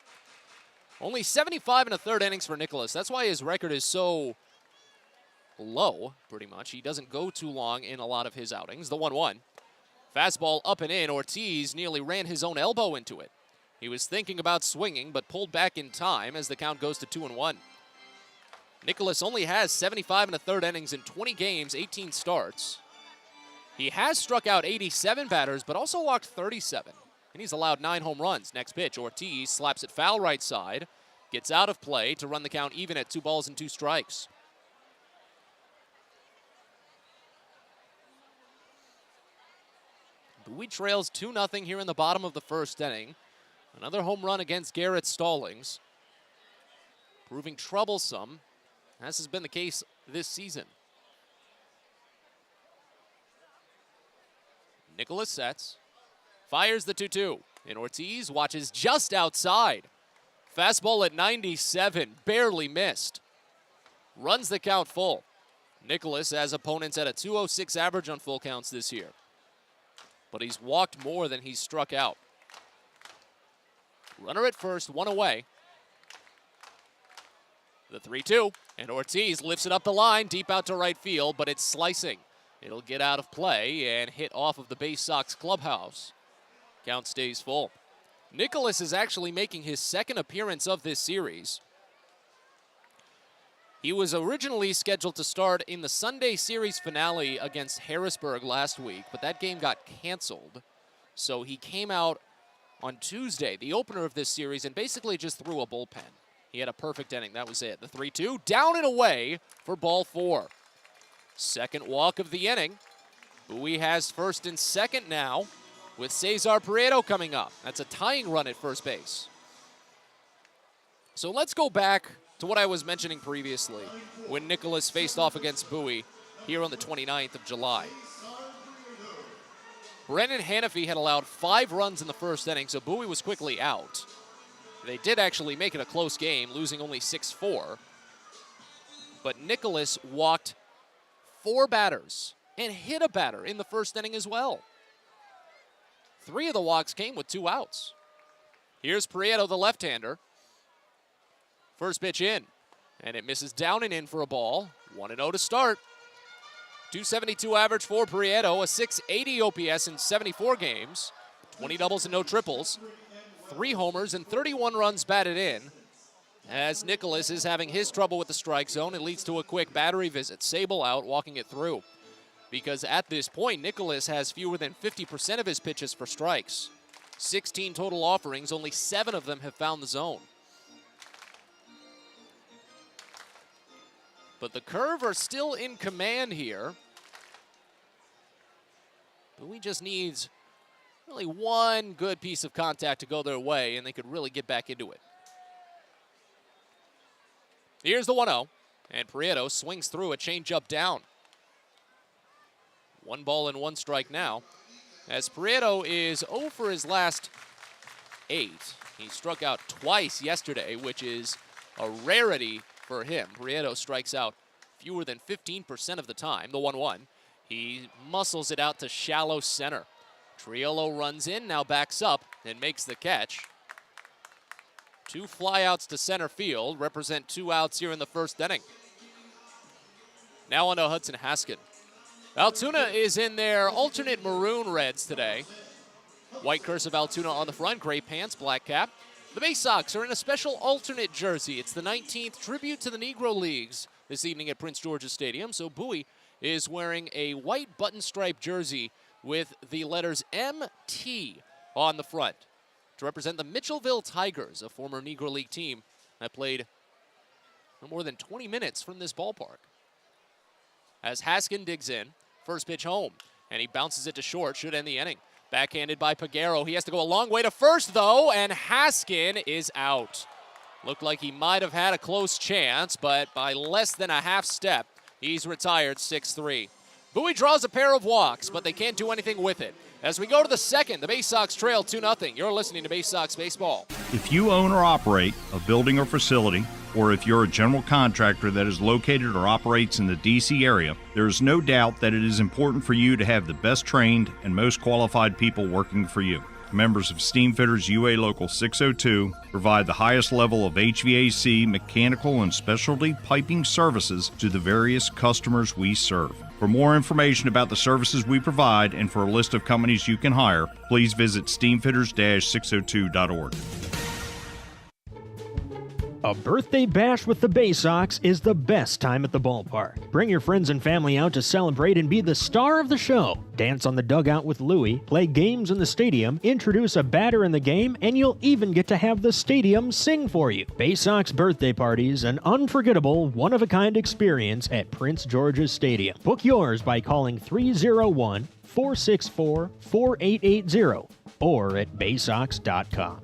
Only 75 1/3 innings for Nicholas. That's why his record is so low, pretty much. He doesn't go too long in a lot of his outings. The 1-1. Fastball up and in. Ortiz nearly ran his own elbow into it. He was thinking about swinging, but pulled back in time as the count goes to 2-1. Nicholas only has 75 1/3 innings in 20 games, 18 starts. He has struck out 87 batters, but also walked 37. And he's allowed 9 home runs. Next pitch, Ortiz slaps it foul right side. Gets out of play to run the count even at 2 balls and 2 strikes. Bowie trails 2-0 here in the bottom of the first inning. Another home run against Garrett Stallings. Proving troublesome, as has been the case this season. Nicholas sets, fires the 2-2, and Ortiz watches just outside. Fastball at 97, barely missed. Runs the count full. Nicholas has opponents at a 206 average on full counts this year. But he's walked more than he's struck out. Runner at first, 1 away. The 3-2, and Ortiz lifts it up the line, deep out to right field, but it's slicing. It'll get out of play and hit off of the Baysox clubhouse. Count stays full. Nicholas is actually making his second appearance of this series. He was originally scheduled to start in the Sunday series finale against Harrisburg last week, but that game got canceled. So he came out on Tuesday, the opener of this series, and basically just threw a bullpen. He had a perfect inning. That was it. The 3-2, down and away for ball 4. Second walk of the inning. Bowie has first and second now with Cesar Prieto coming up. That's a tying run at first base. So let's go back to what I was mentioning previously when Nicholas faced off against Bowie here on the 29th of July. Brennan Hanafy had allowed 5 runs in the first inning, so Bowie was quickly out. They did actually make it a close game, losing only 6-4. But Nicholas walked 4 batters and hit a batter in the first inning as well. 3 of the walks came with 2 outs. Here's Prieto, the left-hander. First pitch in, and it misses down and in for a ball. 1-0 to start. 272 average for Prieto, a 680 OPS in 74 games, 20 doubles and no triples, 3 homers and 31 runs batted in. As Nicholas is having his trouble with the strike zone, it leads to a quick battery visit. Sable out, walking it through. Because at this point, Nicholas has fewer than 50% of his pitches for strikes. 16 total offerings, only 7 of them have found the zone. But the Curve are still in command here. Bowie just needs really one good piece of contact to go their way, and they could really get back into it. Here's the 1-0, and Prieto swings through a changeup down. 1 ball and 1 strike now, as Prieto is 0 for his last 8. He struck out twice yesterday, which is a rarity for him. Prieto strikes out fewer than 15% of the time. The 1-1. He muscles it out to shallow center. Triolo runs in, now backs up and makes the catch. 2 flyouts to center field represent 2 outs here in the first inning. Now on to Hudson Haskin. Altoona is in their alternate maroon reds today. White cursive Altoona on the front, gray pants, black cap. The Baysox are in a special alternate jersey. It's the 19th tribute to the Negro Leagues this evening at Prince George's Stadium. So Bowie is wearing a white button-striped jersey with the letters MT on the front to represent the Mitchellville Tigers, a former Negro League team that played for more than 20 minutes from this ballpark. As Haskin digs in, first pitch home, and he bounces it to short, should end the inning. Backhanded by Peguero. He has to go a long way to first, though, and Haskin is out. Looked like he might have had a close chance, but by less than a half step, he's retired 6-3. Bowie draws a pair of walks, but they can't do anything with it. As we go to the second, the Baysox trail 2-0. You're listening to Baysox Baseball. If you own or operate a building or facility, or if you're a general contractor that is located or operates in the D.C. area, there is no doubt that it is important for you to have the best trained and most qualified people working for you. Members of Steamfitters UA Local 602 provide the highest level of HVAC, mechanical, and specialty piping services to the various customers we serve. For more information about the services we provide and for a list of companies you can hire, please visit steamfitters-602.org. A birthday bash with the Baysox is the best time at the ballpark. Bring your friends and family out to celebrate and be the star of the show. Dance on the dugout with Louie, play games in the stadium, introduce a batter in the game, and you'll even get to have the stadium sing for you. Baysox birthday parties, an unforgettable, one-of-a-kind experience at Prince George's Stadium. Book yours by calling 301-464-4880 or at baysox.com.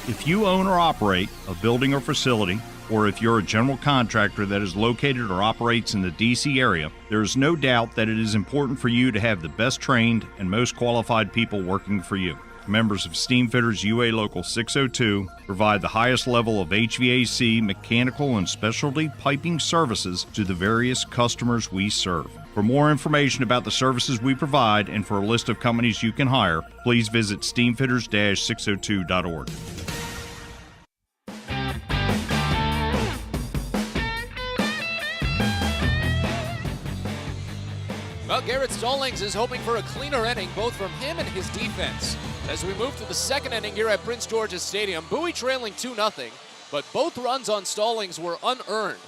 If you own or operate a building or facility, or if you're a general contractor that is located or operates in the D.C. area, there is no doubt that it is important for you to have the best trained and most qualified people working for you. Members of Steamfitters UA Local 602 provide the highest level of HVAC, mechanical, and specialty piping services to the various customers we serve. For more information about the services we provide and for a list of companies you can hire, please visit steamfitters-602.org. Well, Garrett Stallings is hoping for a cleaner inning, both from him and his defense. As we move to the second inning here at Prince George's Stadium, Bowie trailing 2-0, but both runs on Stallings were unearned.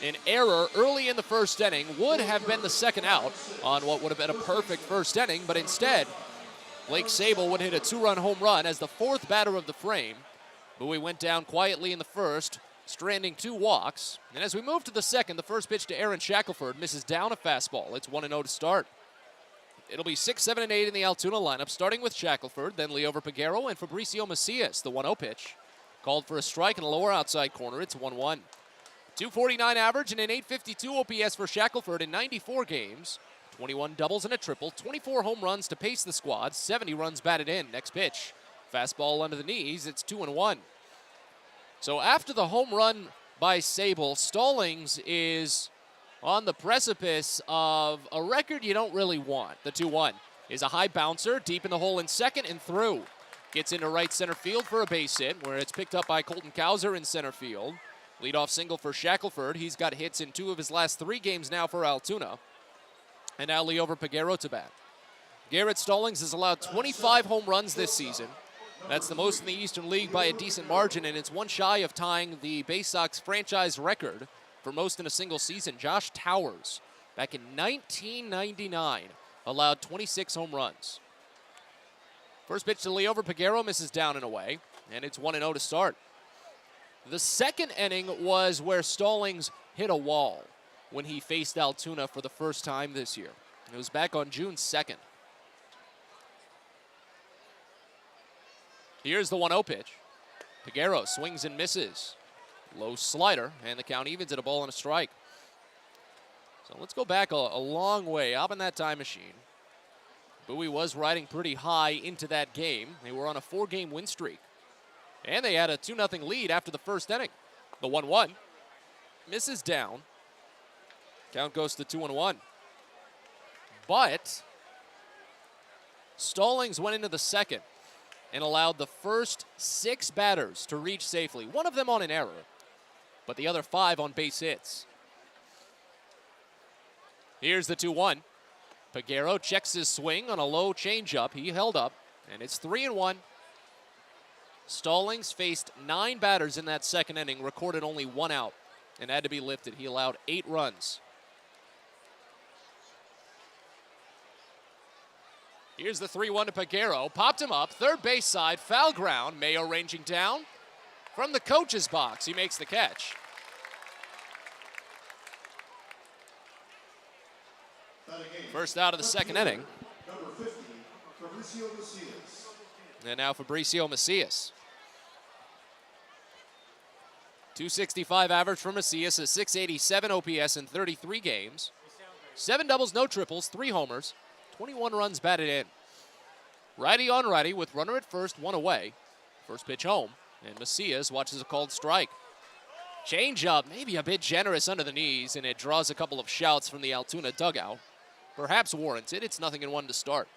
An error early in the first inning would have been the second out on what would have been a perfect first inning, but instead, Blake Sable would hit a 2-run home run as the fourth batter of the frame. Bowie went down quietly in the first, stranding 2 walks. And as we move to the second, the first pitch to Aaron Shackelford misses down a fastball. It's 1-0 to start. It'll be 6, 7, and 8 in the Altoona lineup, starting with Shackelford, then Leover Peguero and Fabricio Macias. The 1-0 pitch called for a strike in the lower outside corner. It's 1-1. 249 average and an 852 OPS for Shackelford in 94 games. 21 doubles and a triple, 24 home runs to pace the squad, 70 runs batted in. Next pitch, fastball under the knees. It's 2-1. So after the home run by Sable, Stallings is on the precipice of a record you don't really want. The 2-1 is a high bouncer, deep in the hole in second and through. Gets into right center field for a base hit, where it's picked up by Colton Cowser in center field. Leadoff single for Shackelford. He's got hits in 2 of his last 3 games now for Altoona. And now Leover Peguero to bat. Garrett Stallings has allowed 25 home runs this season. That's the most in the Eastern League by a decent margin, and it's one shy of tying the Baysox franchise record for most in a single season. Josh Towers, back in 1999, allowed 26 home runs. First pitch to Leover Peguero misses down and away, and it's 1-0 to start. The second inning was where Stallings hit a wall when he faced Altoona for the first time this year. It was back on June 2nd. Here's the 1-0 pitch. Peguero swings and misses. Low slider, and the count evens at a ball and a strike. So let's go back a long way. Up in that time machine. Bowie was riding pretty high into that game. They were on a 4-game win streak. And they had a 2-0 lead after the first inning. The 1-1 misses down. Count goes to 2-1. But Stallings went into the second and allowed the first 6 batters to reach safely. One of them on an error, but the other 5 on base hits. Here's the 2-1. Peguero checks his swing on a low changeup. He held up, and it's 3-1. Stallings faced 9 batters in that second inning, recorded only 1 out, and had to be lifted. He allowed 8 runs. Here's the 3-1 to Peguero. Popped him up, third base side, foul ground. Mayo ranging down from the coach's box. He makes the catch. First out of the second inning. And now Fabricio Macias. 265 average for Macias, a 687 OPS in 33 games. 7 doubles, no triples, 3 homers. 21 runs batted in. Righty on righty with runner at first, 1 away. First pitch home, and Macias watches a called strike. Change up, maybe a bit generous under the knees, and it draws a couple of shouts from the Altoona dugout. Perhaps warranted. It's 0-1 to start.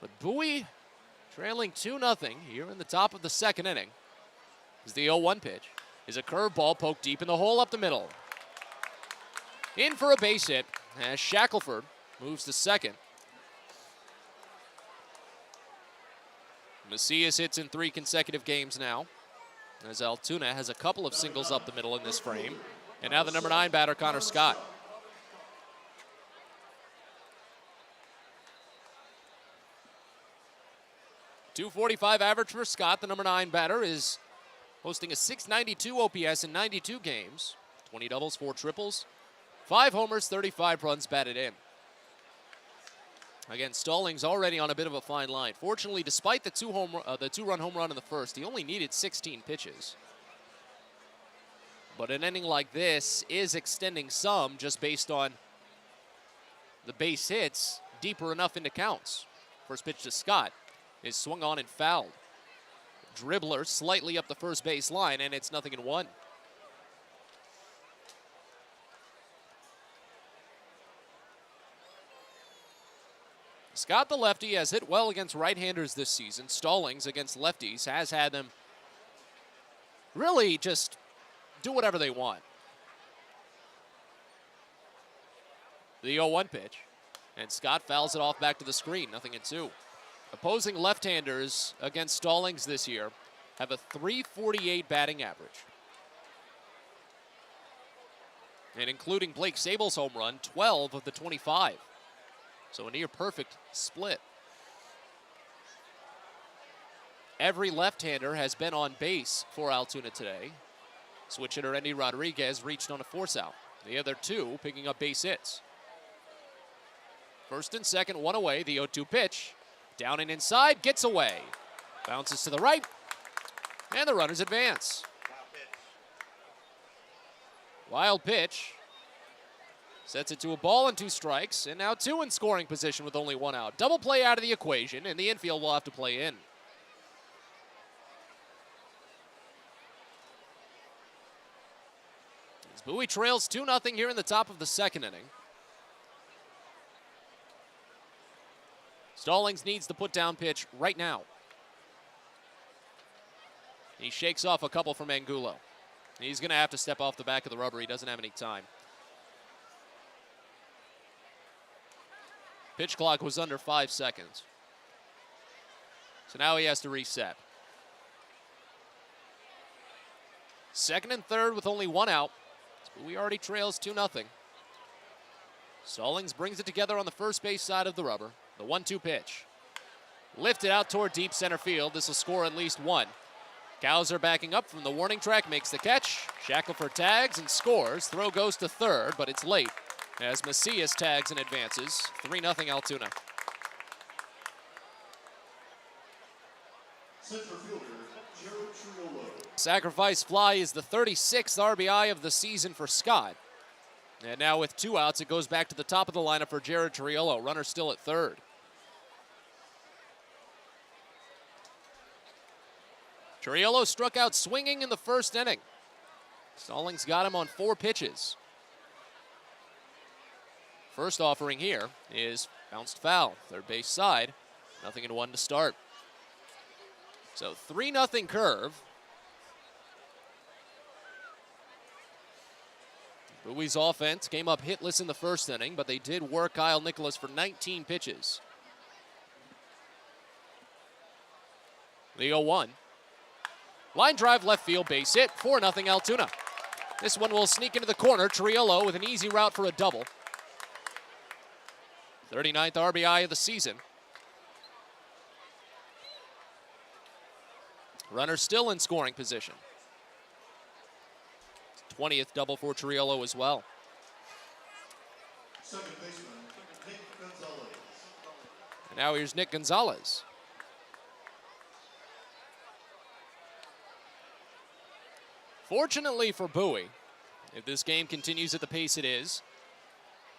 But Bowie trailing 2-0 here in the top of the second inning. Is the 0-1 pitch. Is a curveball poked deep in the hole up the middle. In for a base hit as Shackelford moves to second. Macias hits in 3 consecutive games now, as Altoona has a couple of singles up the middle in this frame. And now the number 9 batter, Connor Scott. .245 average for Scott. The number 9 batter is posting a .692 OPS in 92 games. 20 doubles, 4 triples, 5 homers, 35 runs batted in. Again, Stallings already on a bit of a fine line. Fortunately, despite the 2-run home run in the first, he only needed 16 pitches. But an inning like this is extending some just based on the base hits deeper enough into counts. First pitch to Scott is swung on and fouled. Dribbler slightly up the first base line, and it's 0-1. Scott, the lefty, has hit well against right-handers this season. Stallings against lefties has had them really just do whatever they want. The 0-1 pitch, and Scott fouls it off back to the screen, 0-2. Opposing left-handers against Stallings this year have a .348 batting average. And including Blake Sable's home run, 12 of the 25. So a near perfect split. Every left-hander has been on base for Altoona today. Switch hitter Andy Rodriguez reached on a force out. The other 2 picking up base hits. First and second, 1 away. The 0-2 pitch. Down and inside, gets away. Bounces to the right, and the runners advance. Wild pitch. Sets it to a ball and 2 strikes, and now 2 in scoring position with only 1 out. Double play out of the equation, and the infield will have to play in. As Bowie trails 2-0 here in the top of the second inning. Stallings needs the put-down pitch right now. He shakes off a couple from Angulo. He's going to have to step off the back of the rubber. He doesn't have any time. Pitch clock was under 5 seconds. So now he has to reset. Second and third with only 1 out. We already trails 2-0. Stallings brings it together on the first base side of the rubber. The 1-2 pitch. Lifted out toward deep center field. This will score at least 1. Cowser backing up from the warning track makes the catch. Shackelford tags and scores. Throw goes to third, but it's late as Macias tags and advances. 3-0 Altoona. Sacrifice fly is the 36th RBI of the season for Scott. And now with 2 outs, it goes back to the top of the lineup for Jared Triolo. Runner still at third. Triolo struck out swinging in the first inning. Stallings got him on 4 pitches. First offering here is bounced foul. Third base side. 0-1 to start. So 3-0 curve. Bowie's offense came up hitless in the first inning, but they did work Kyle Nicholas for 19 pitches. The 0-1. Line drive left field, base hit, 4-0 Altoona. This one will sneak into the corner. Triolo with an easy route for a double. 39th RBI of the season. Runner still in scoring position. 20th double for Triolo as well. And now here's Nick Gonzalez. Fortunately for Bowie, if this game continues at the pace it is,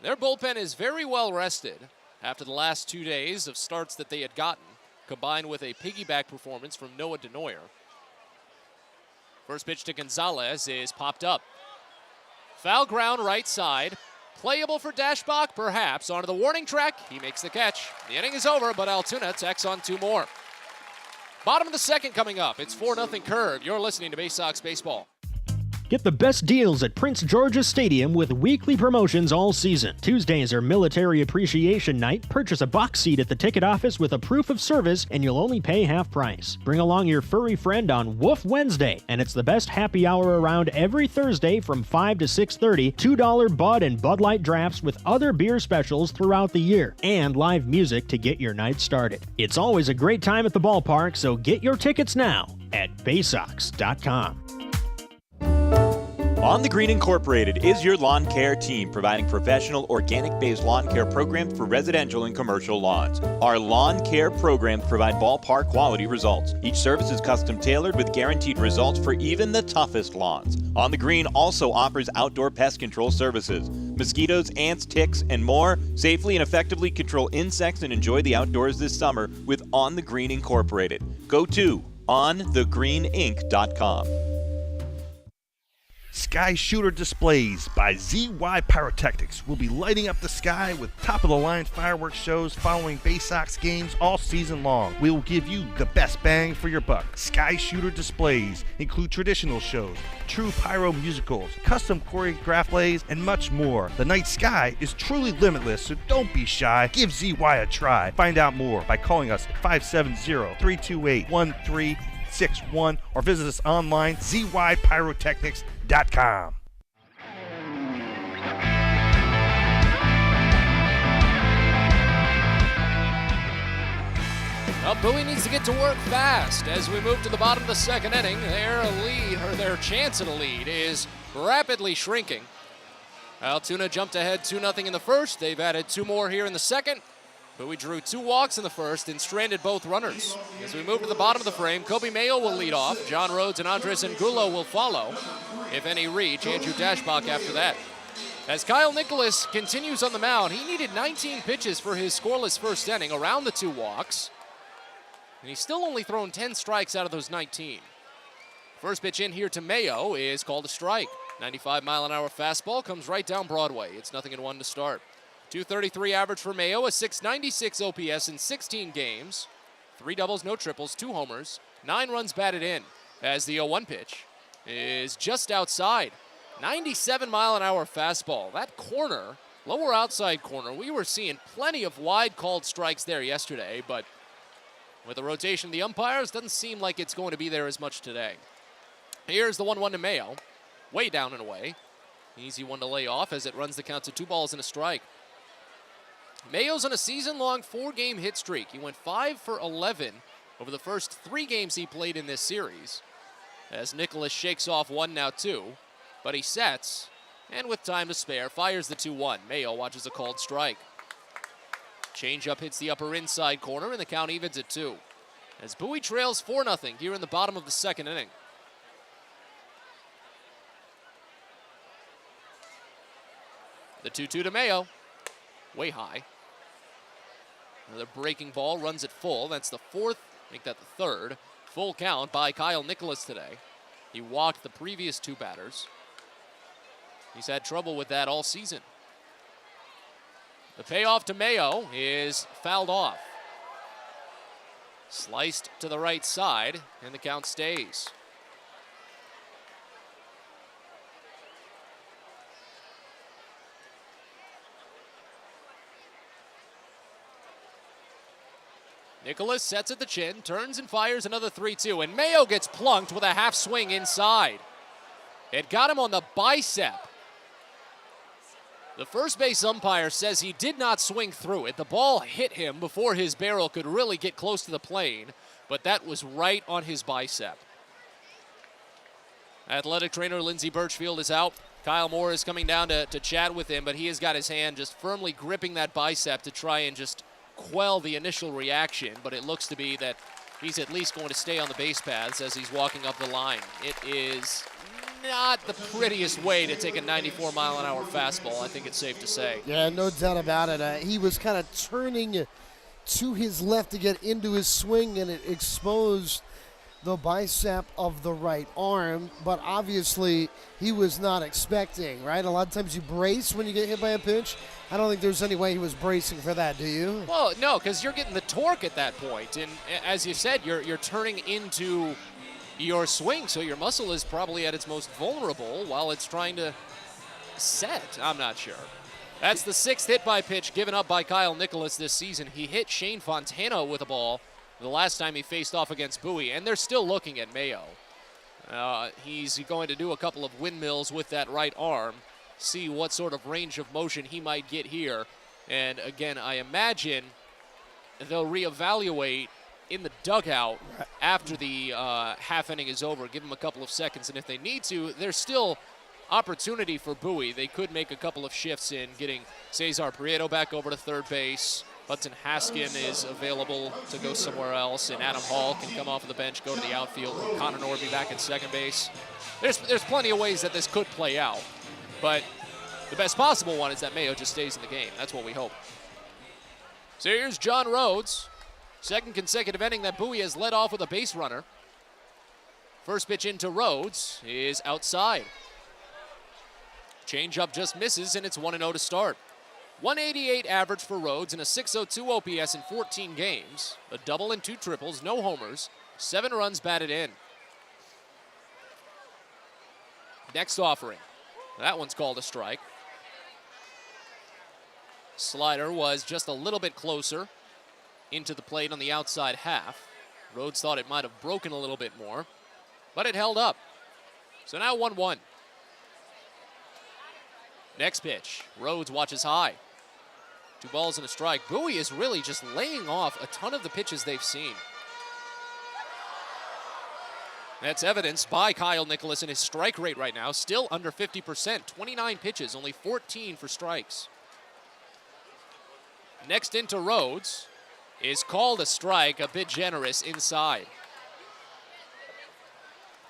their bullpen is very well rested after the last 2 days of starts that they had gotten, combined with a piggyback performance from Noah Denoyer. First pitch to Gonzalez is popped up. Foul ground right side. Playable for Dashbach? Perhaps. Onto the warning track. He makes the catch. The inning is over, but Altoona tacks on 2 more. Bottom of the second coming up. It's 4-0 Curve. You're listening to Baysox Baseball. Get the best deals at Prince George's Stadium with weekly promotions all season. Tuesdays are Military Appreciation Night. Purchase a box seat at the ticket office with a proof of service and you'll only pay half price. Bring along your furry friend on Woof Wednesday, and it's the best happy hour around every Thursday from 5 to 6:30. $2 Bud and Bud Light drafts with other beer specials throughout the year, and live music to get your night started. It's always a great time at the ballpark, so get your tickets now at Baysox.com. On the Green Incorporated is your lawn care team, providing professional organic-based lawn care programs for residential and commercial lawns. Our lawn care programs provide ballpark quality results. Each service is custom tailored with guaranteed results for even the toughest lawns. On the Green also offers outdoor pest control services. Mosquitoes, ants, ticks, and more. Safely and effectively control insects and enjoy the outdoors this summer with On the Green Incorporated. Go to onthegreeninc.com. Sky Shooter Displays by ZY Pyrotechnics will be lighting up the sky with top-of-the-line fireworks shows following Baysox games all season long. We will give you the best bang for your buck. Sky Shooter Displays include traditional shows, true pyro musicals, custom choreographed plays, and much more. The night sky is truly limitless, so don't be shy. Give ZY a try. Find out more by calling us at 570-328-1361 or visit us online, zypyrotechnics.com. Well, Bowie needs to get to work fast as we move to the bottom of the second inning. Their chance at a lead is rapidly shrinking. Altoona jumped ahead 2-0 in the first. They've added 2 more here in the second. Bowie drew 2 walks in the first and stranded both runners. As we move to the bottom of the frame, Kobe Mayo will lead off. John Rhodes and Andres Angulo will follow. If any reach, Andrew Dashbach after that. As Kyle Nicholas continues on the mound, he needed 19 pitches for his scoreless first inning, around the 2 walks. And he's still only thrown 10 strikes out of those 19. First pitch in here to Mayo is called a strike. 95-mile-an-hour fastball comes right down Broadway. It's 0-1 to start. 233 average for Mayo, a 696 OPS in 16 games. 3 doubles, no triples, 2 homers, 9 runs batted in. As the 0-1 pitch is just outside. 97-mile-an-hour fastball. That corner, lower outside corner, we were seeing plenty of wide called strikes there yesterday, but with the rotation of the umpires, doesn't seem like it's going to be there as much today. Here's the 1-1 to Mayo. Way down and away. Easy one to lay off as it runs the count to 2 balls and a strike. Mayo's on a season-long 4-game hit streak. He went 5 for 11 over the first 3 games he played in this series. As Nicholas shakes off 1, now 2, but he sets, and with time to spare, fires the 2-1. Mayo watches a called strike. Changeup hits the upper inside corner, and the count evens at 2. As Bowie trails 4-0 here in the bottom of the second inning. The 2-2 to Mayo, way high. Another breaking ball, runs it full. That's the 4th, make that the 3rd. Full count by Kyle Nicholas today. He walked the previous 2 batters. He's had trouble with that all season. The payoff to Mayo is fouled off. Sliced to the right side, and the count stays. Nicholas sets at the chin, turns and fires another 3-2, and Mayo gets plunked with a half swing inside. It got him on the bicep. The first base umpire says he did not swing through it. The ball hit him before his barrel could really get close to the plane, but that was right on his bicep. Athletic trainer Lindsey Birchfield is out. Kyle Moore is coming down to chat with him, but he has got his hand just firmly gripping that bicep to try and just quell the initial reaction, but it looks to be that he's at least going to stay on the base paths as he's walking up the line. It is not the prettiest way to take a 94-mile-an-hour fastball, I think it's safe to say. Yeah, no doubt about it. He was kind of turning to his left to get into his swing, and it exposed the bicep of the right arm, but obviously he was not expecting, right? A lot of times you brace when you get hit by a pitch. I don't think there's any way he was bracing for that, do you? Well, no, because you're getting the torque at that point. And as you said, you're turning into your swing, so your muscle is probably at its most vulnerable while it's trying to set. I'm not sure. That's the 6th hit by pitch given up by Kyle Nicholas this season. He hit Shane Fontana with a ball the last time he faced off against Bowie, and they're still looking at Mayo. He's going to do a couple of windmills with that right arm, see what sort of range of motion he might get here. And again, I imagine they'll reevaluate in the dugout after the half inning is over, give him a couple of seconds, and if they need to, there's still opportunity for Bowie. They could make a couple of shifts in getting Cesar Prieto back over to third base. Hudson Haskin is available to go somewhere else, and Adam Hall can come off of the bench, go to the outfield, put Connor Norby back at second base. There's plenty of ways that this could play out, but the best possible one is that Mayo just stays in the game. That's what we hope. So here's John Rhodes. Second consecutive inning that Bowie has led off with a base runner. First pitch into Rhodes is outside. Changeup just misses, and it's 1-0 to start. 188 average for Rhodes and a 602 OPS in 14 games. A double and 2 triples, no homers, 7 runs batted in. Next offering. That one's called a strike. Slider was just a little bit closer into the plate on the outside half. Rhodes thought it might have broken a little bit more, but it held up. So now 1-1. Next pitch. Rhodes watches high. 2 balls and a strike. Bowie is really just laying off a ton of the pitches they've seen. That's evidenced by Kyle Nicholas in his strike rate right now, still under 50%. 29 pitches, only 14 for strikes. Next into Rhodes is called a strike, a bit generous inside.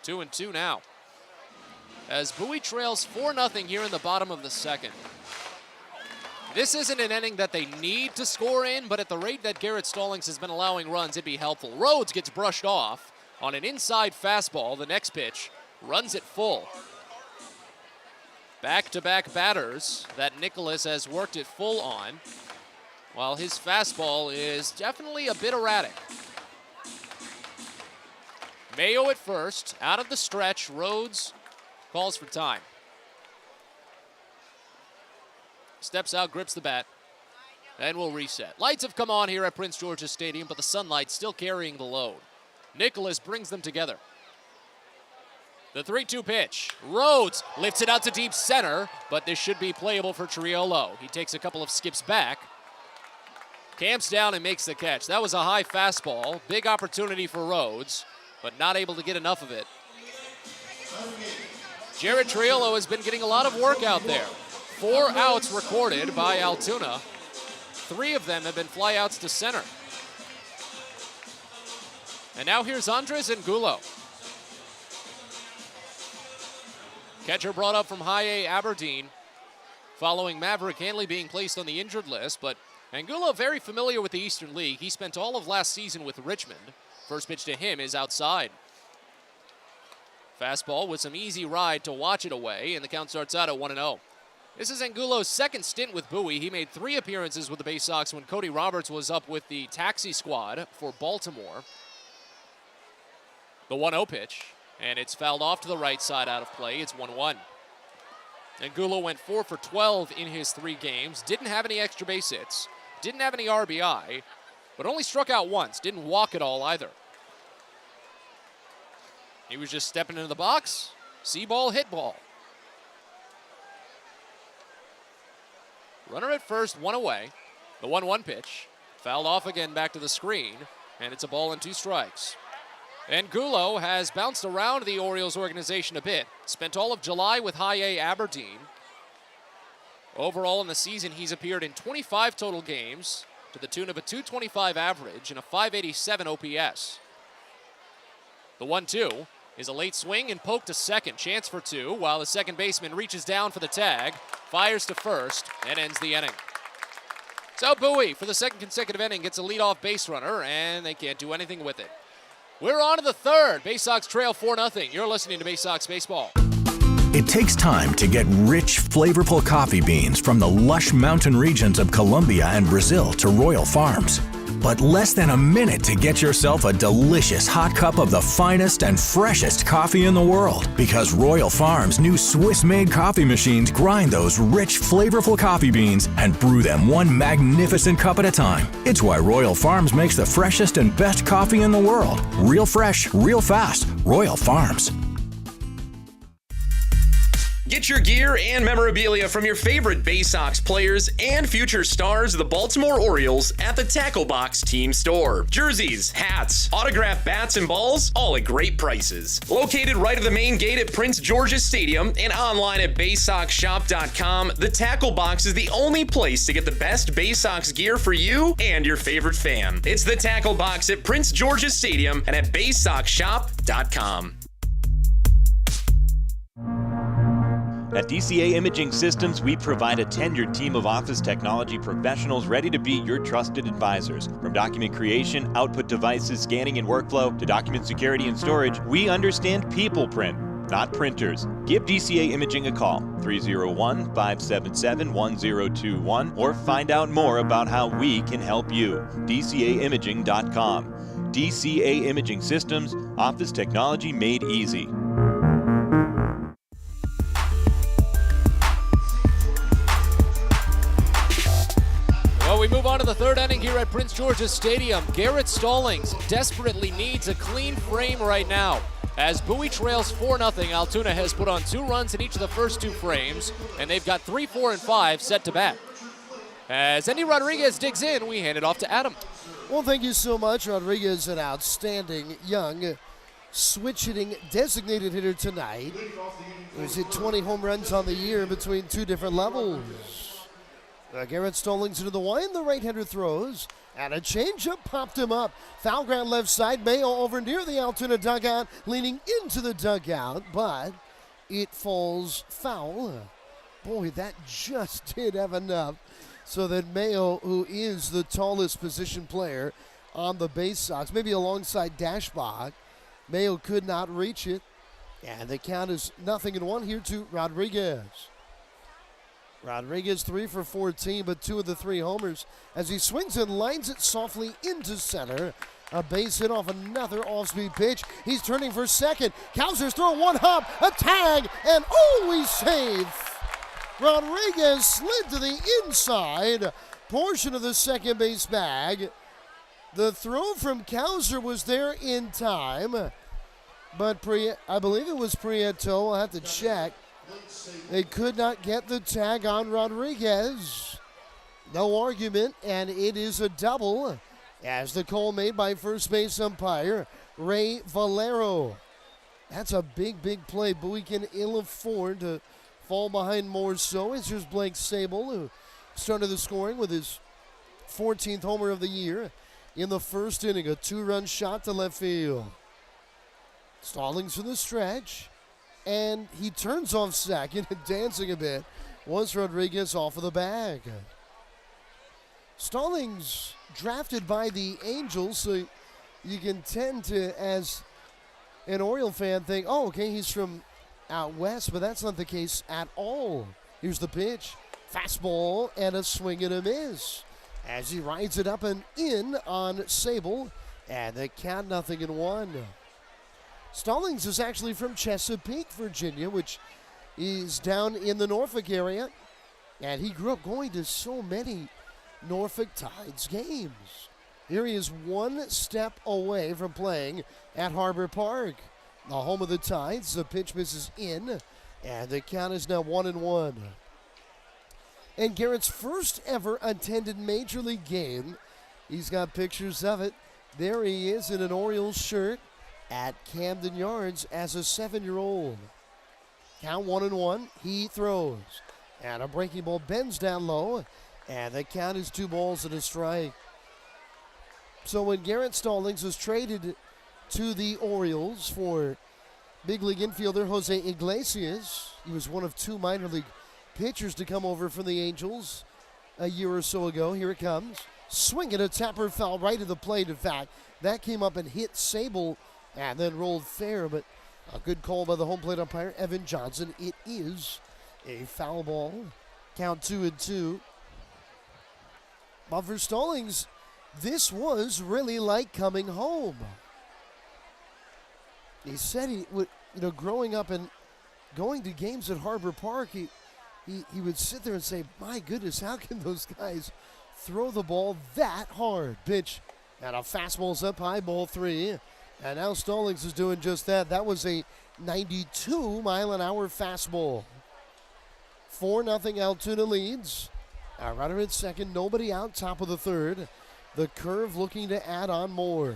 2-2 now, as Bowie trails 4-0 here in the bottom of the second. This isn't an inning that they need to score in, but at the rate that Garrett Stallings has been allowing runs, it'd be helpful. Rhodes gets brushed off on an inside fastball. The next pitch runs it full. Back-to-back batters that Nicholas has worked it full on, while his fastball is definitely a bit erratic. Mayo at first, out of the stretch. Rhodes calls for time. Steps out, grips the bat, and will reset. Lights have come on here at Prince George's Stadium, but the sunlight still carrying the load. Nicholas brings them together. The 3-2 pitch. Rhodes lifts it out to deep center, but this should be playable for Triolo. He takes a couple of skips back, camps down and makes the catch. That was a high fastball. Big opportunity for Rhodes, but not able to get enough of it. Jared Triolo has been getting a lot of work out there. 4 outs recorded by Altoona. 3 of them have been flyouts to center. And now here's Andres Angulo. Catcher brought up from High A Aberdeen following Maverick Hanley being placed on the injured list, but Angulo very familiar with the Eastern League. He spent all of last season with Richmond. First pitch to him is outside. Fastball with some easy ride to watch it away, and the count starts out at 1-0. This is Angulo's second stint with Bowie. He made 3 appearances with the Baysox when Cody Roberts was up with the taxi squad for Baltimore. The 1-0 pitch, and it's fouled off to the right side out of play. It's 1-1. Angulo went 4 for 12 in his 3 games. Didn't have any extra base hits. Didn't have any RBI, but only struck out once. Didn't walk at all either. He was just stepping into the box. See ball, hit ball. Runner at first, 1 away. The 1-1 pitch. Fouled off again back to the screen, and it's a ball and 2 strikes. Angulo has bounced around the Orioles organization a bit. Spent all of July with High A Aberdeen. Overall in the season, he's appeared in 25 total games to the tune of a .225 average and a .587 OPS. The 1-2 is a late swing and poke to second. Chance for 2, while the second baseman reaches down for the tag, fires to first, and ends the inning. So Bowie, for the second consecutive inning, gets a leadoff base runner, and they can't do anything with it. We're on to the third. Baysox trail 4-0. You're listening to Baysox Baseball. It takes time to get rich, flavorful coffee beans from the lush mountain regions of Colombia and Brazil to Royal Farms. But less than a minute to get yourself a delicious hot cup of the finest and freshest coffee in the world. Because Royal Farms' new Swiss-made coffee machines grind those rich, flavorful coffee beans and brew them one magnificent cup at a time. It's why Royal Farms makes the freshest and best coffee in the world. Real fresh, real fast. Royal Farms. Get your gear and memorabilia from your favorite Baysox players and future stars of the Baltimore Orioles at the Tackle Box Team Store. Jerseys, hats, autographed bats and balls, all at great prices. Located right at the main gate at Prince George's Stadium and online at BaysoxShop.com, the Tackle Box is the only place to get the best Baysox gear for you and your favorite fan. It's the Tackle Box at Prince George's Stadium and at BaysoxShop.com. At DCA Imaging Systems, we provide a tenured team of office technology professionals ready to be your trusted advisors. From document creation, output devices, scanning and workflow, to document security and storage, we understand people print, not printers. Give DCA Imaging a call, 301-577-1021, or find out more about how we can help you. DCAimaging.com. DCA Imaging Systems, office technology made easy. Well, we move on to the third inning here at Prince George's Stadium. Garrett Stallings desperately needs a clean frame right now. As Bowie trails 4-0, Altoona has put on 2 runs in each of the first 2 frames, and they've got 3, 4, and 5 set to bat. As Andy Rodriguez digs in, we hand it off to Adam. Well, thank you so much. Rodriguez, an outstanding young switch-hitting designated hitter tonight. He's hit 20 home runs on the year between 2 different levels. Garrett Stallings into the wind, the right-hander throws, and a changeup popped him up. Foul ground left side, Mayo over near the Altoona dugout, leaning into the dugout, but it falls foul. Boy, that just did have enough so that Mayo, who is the tallest position player on the Baysox, maybe alongside Dashbach, Mayo could not reach it, and the count is 0-1 here to Rodriguez. Rodriguez 3 for 14, but 2 of the 3 homers as he swings and lines it softly into center. A base hit off another off-speed pitch. He's turning for second. Kauser's throwing one hop, a tag, and he's safe. Rodriguez slid to the inside portion of the second base bag. The throw from Kauser was there in time, but I believe it was Prieto. I'll have to check. They could not get the tag on Rodriguez. No argument, and it is a double as the call made by first base umpire Ray Valero. That's a big, big play. Bowie can ill afford to fall behind more so. As here's Blake Sable, who started the scoring with his 14th homer of the year in the first inning. A 2-run shot to left field. Stallings for the stretch. And he turns off second and dancing a bit once Rodriguez off of the bag. Stallings drafted by the Angels, so you can tend to, as an Oriole fan, think, oh, okay, he's from out west, but that's not the case at all. Here's the pitch. Fastball and a swing and a miss as he rides it up and in on Sable, and the count 0-1. Stallings is actually from Chesapeake, Virginia, which is down in the Norfolk area. And he grew up going to so many Norfolk Tides games. Here he is 1 step away from playing at Harbor Park, the home of the Tides. The pitch misses in, and the count is now 1-1. And Garrett's first ever attended Major League game. He's got pictures of it. There he is in an Orioles shirt at Camden Yards as a 7-year-old. Count 1-1. He throws. And a breaking ball bends down low. And the count is 2 balls and a strike. So when Garrett Stallings was traded to the Orioles for big league infielder Jose Iglesias, he was one of 2 minor league pitchers to come over from the Angels a year or so ago. Here it comes. Swing at a tapper foul right to the plate. In fact, That came up and hit Sable and then rolled fair, but a good call by the home plate umpire, Evan Johnson. It is a foul ball. Count 2-2. But for Stallings, this was really like coming home. He said he would, growing up and going to games at Harbor Park, he would sit there and say, my goodness, how can those guys throw the ball that hard? Pitch, and a fastball's up high, ball 3. And now Stallings is doing just that. That was a 92-mile-an-hour fastball. 4-0 Altoona leads. Our runner at second, nobody out, top of the third. The curve looking to add on more.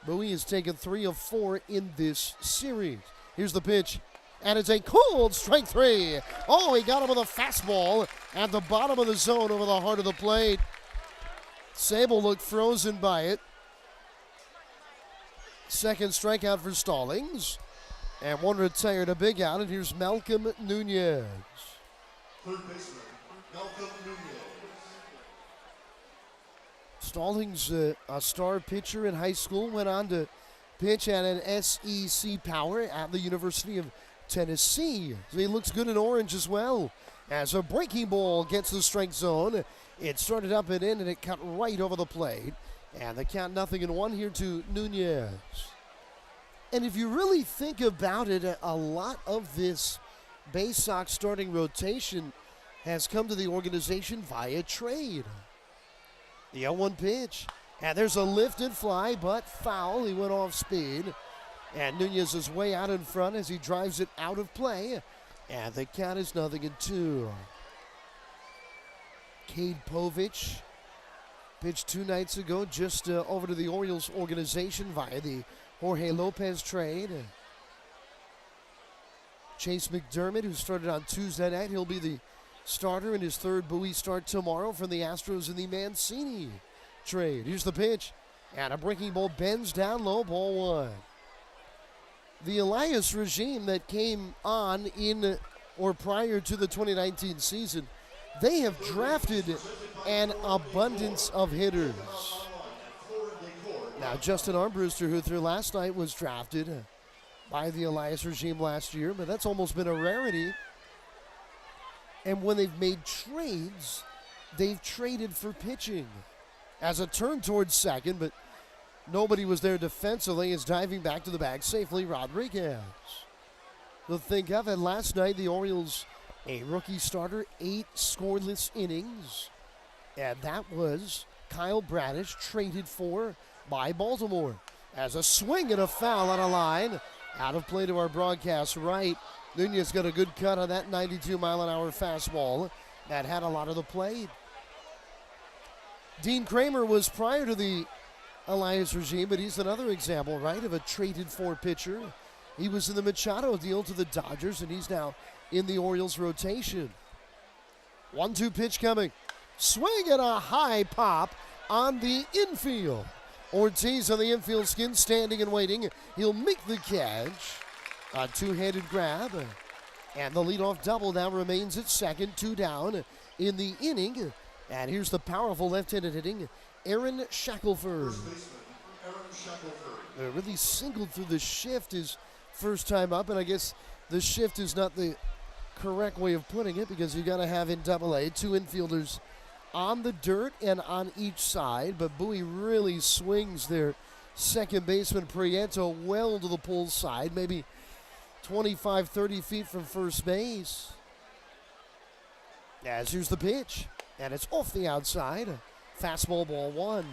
Bowie has taken 3 of 4 in this series. Here's the pitch, and it's a cold strike 3. Oh, he got him with a fastball at the bottom of the zone over the heart of the plate. Sable looked frozen by it. Second strikeout for Stallings. And one retired, a big out, and here's Malcolm Nunez. Third baseman, Malcolm Nunez. Stallings, a star pitcher in high school, went on to pitch at an SEC Power at the University of Tennessee. So he looks good in orange as well. As a breaking ball gets the strike zone, it started up and in, and it cut right over the plate. And the count 0-1 here to Nunez. And if you really think about it, a lot of this Baysox starting rotation has come to the organization via trade. The 0-1 pitch. And there's a lifted fly, but foul. He went off speed. And Nunez is way out in front as he drives it out of play. And the count is 0-2. Cade Povich pitched 2 nights ago just over to the Orioles organization via the Jorge Lopez trade. Chase McDermott, who started on Tuesday night, he'll be the starter in his third Bowie start tomorrow from the Astros in the Mancini trade. Here's the pitch, and a breaking ball bends down low, ball 1. The Elias regime that came on in or prior to the 2019 season, they have drafted an abundance of hitters. Now, Justin Armbruster, who threw last night, was drafted by the Elias regime last year, but that's almost been a rarity. And when they've made trades, they've traded for pitching. As a turn towards second, but nobody was there defensively, is diving back to the bag safely, Rodriguez. To think of it, last night the Orioles, a rookie starter, 8 scoreless innings. And that was Kyle Bradish, traded for by Baltimore. As a swing and a foul on a line. Out of play to our broadcast right. Nunez got a good cut on that 92-mile-an-hour fastball that had a lot of the plate. Dean Kramer was prior to the Elias regime, but he's another example, right, of a traded-for pitcher. He was in the Machado deal to the Dodgers, and he's now in the Orioles rotation. 1-2 pitch coming. Swing and a high pop on the infield. Ortiz on the infield skin, standing and waiting. He'll make the catch. A two-handed grab. And the leadoff double now remains at second, 2 down in the inning. And here's the powerful left-handed hitting, Aaron Shackelford. Really singled through the shift his first time up, and I guess the shift is not the correct way of putting it because you got to have in Double-A 2 infielders on the dirt and on each side, but Bowie really swings their second baseman Prieto well to the pull side, maybe 25, 30 feet from first base. As here's the pitch, and it's off the outside. Fastball, ball 1.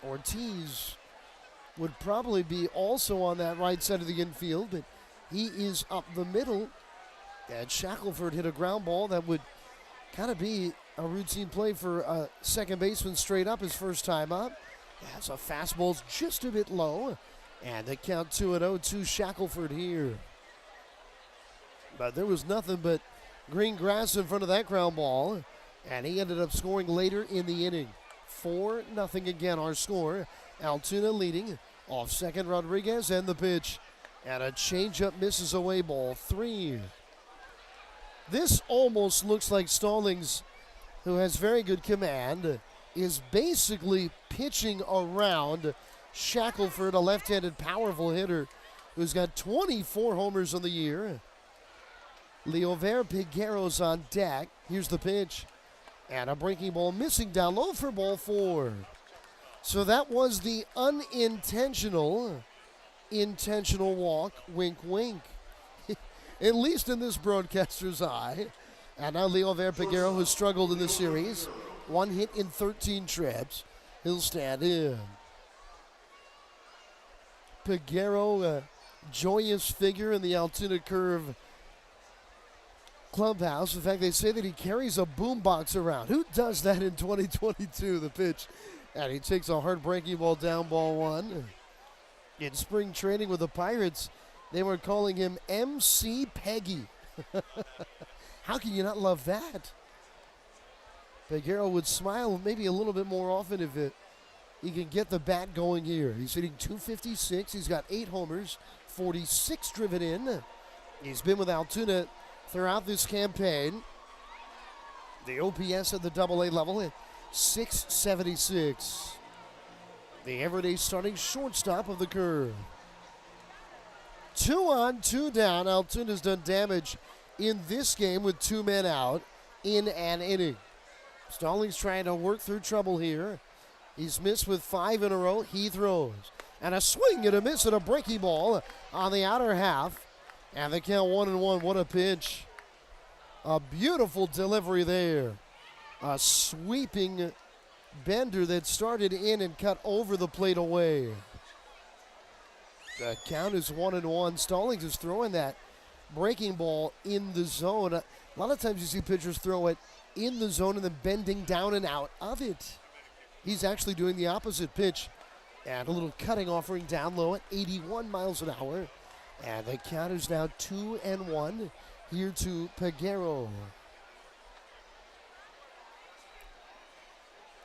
Ortiz would probably be also on that right side of the infield, but he is up the middle. And Shackelford hit a ground ball that would kind of be a routine play for a second baseman straight up his first time up. That's a fastball's just a bit low. And they count 2-0 to Shackelford here. But there was nothing but green grass in front of that ground ball. And he ended up scoring later in the inning. 4-0 again, our score. Altoona leading off second, Rodriguez, and the pitch. And a changeup misses away, ball 3. This almost looks like Stallings, who has very good command, is basically pitching around Shackelford, a left-handed powerful hitter who's got 24 homers on the year. Leover Piguero's on deck. Here's the pitch. And a breaking ball missing down low for ball 4. So that was the intentional walk. Wink, wink. At least in this broadcaster's eye. And now Leover Piguero, who struggled in the series. 1 hit in 13 trips. He'll stand in. Piguero, a joyous figure in the Altoona Curve clubhouse. In fact, they say that he carries a boombox around. Who does that in 2022? The pitch. And he takes a hard breaking ball down, ball 1. In spring training with the Pirates, they were calling him MC Peggy. How can you not love that? Piguero would smile maybe a little bit more often if he can get the bat going here. He's hitting .256. He's got 8 homers, 46 driven in. He's been with Altoona throughout this campaign. The OPS at the AA level at .676. The everyday starting shortstop of the Curve. 2 on, 2 down. Altoona's done damage in this game with 2 men out in an inning. Stallings trying to work through trouble here. He's missed with 5 in a row. He throws. And a swing and a miss and a breaking ball on the outer half. And the count 1-1. What a pitch. A beautiful delivery there. A sweeping bender that started in and cut over the plate away. The count is 1-1. Stallings is throwing that breaking ball in the zone. A lot of times you see pitchers throw it in the zone and then bending down and out of it. He's actually doing the opposite pitch. And a little cutting offering down low at 81 miles an hour. And the count is now 2-1 here to Piguero.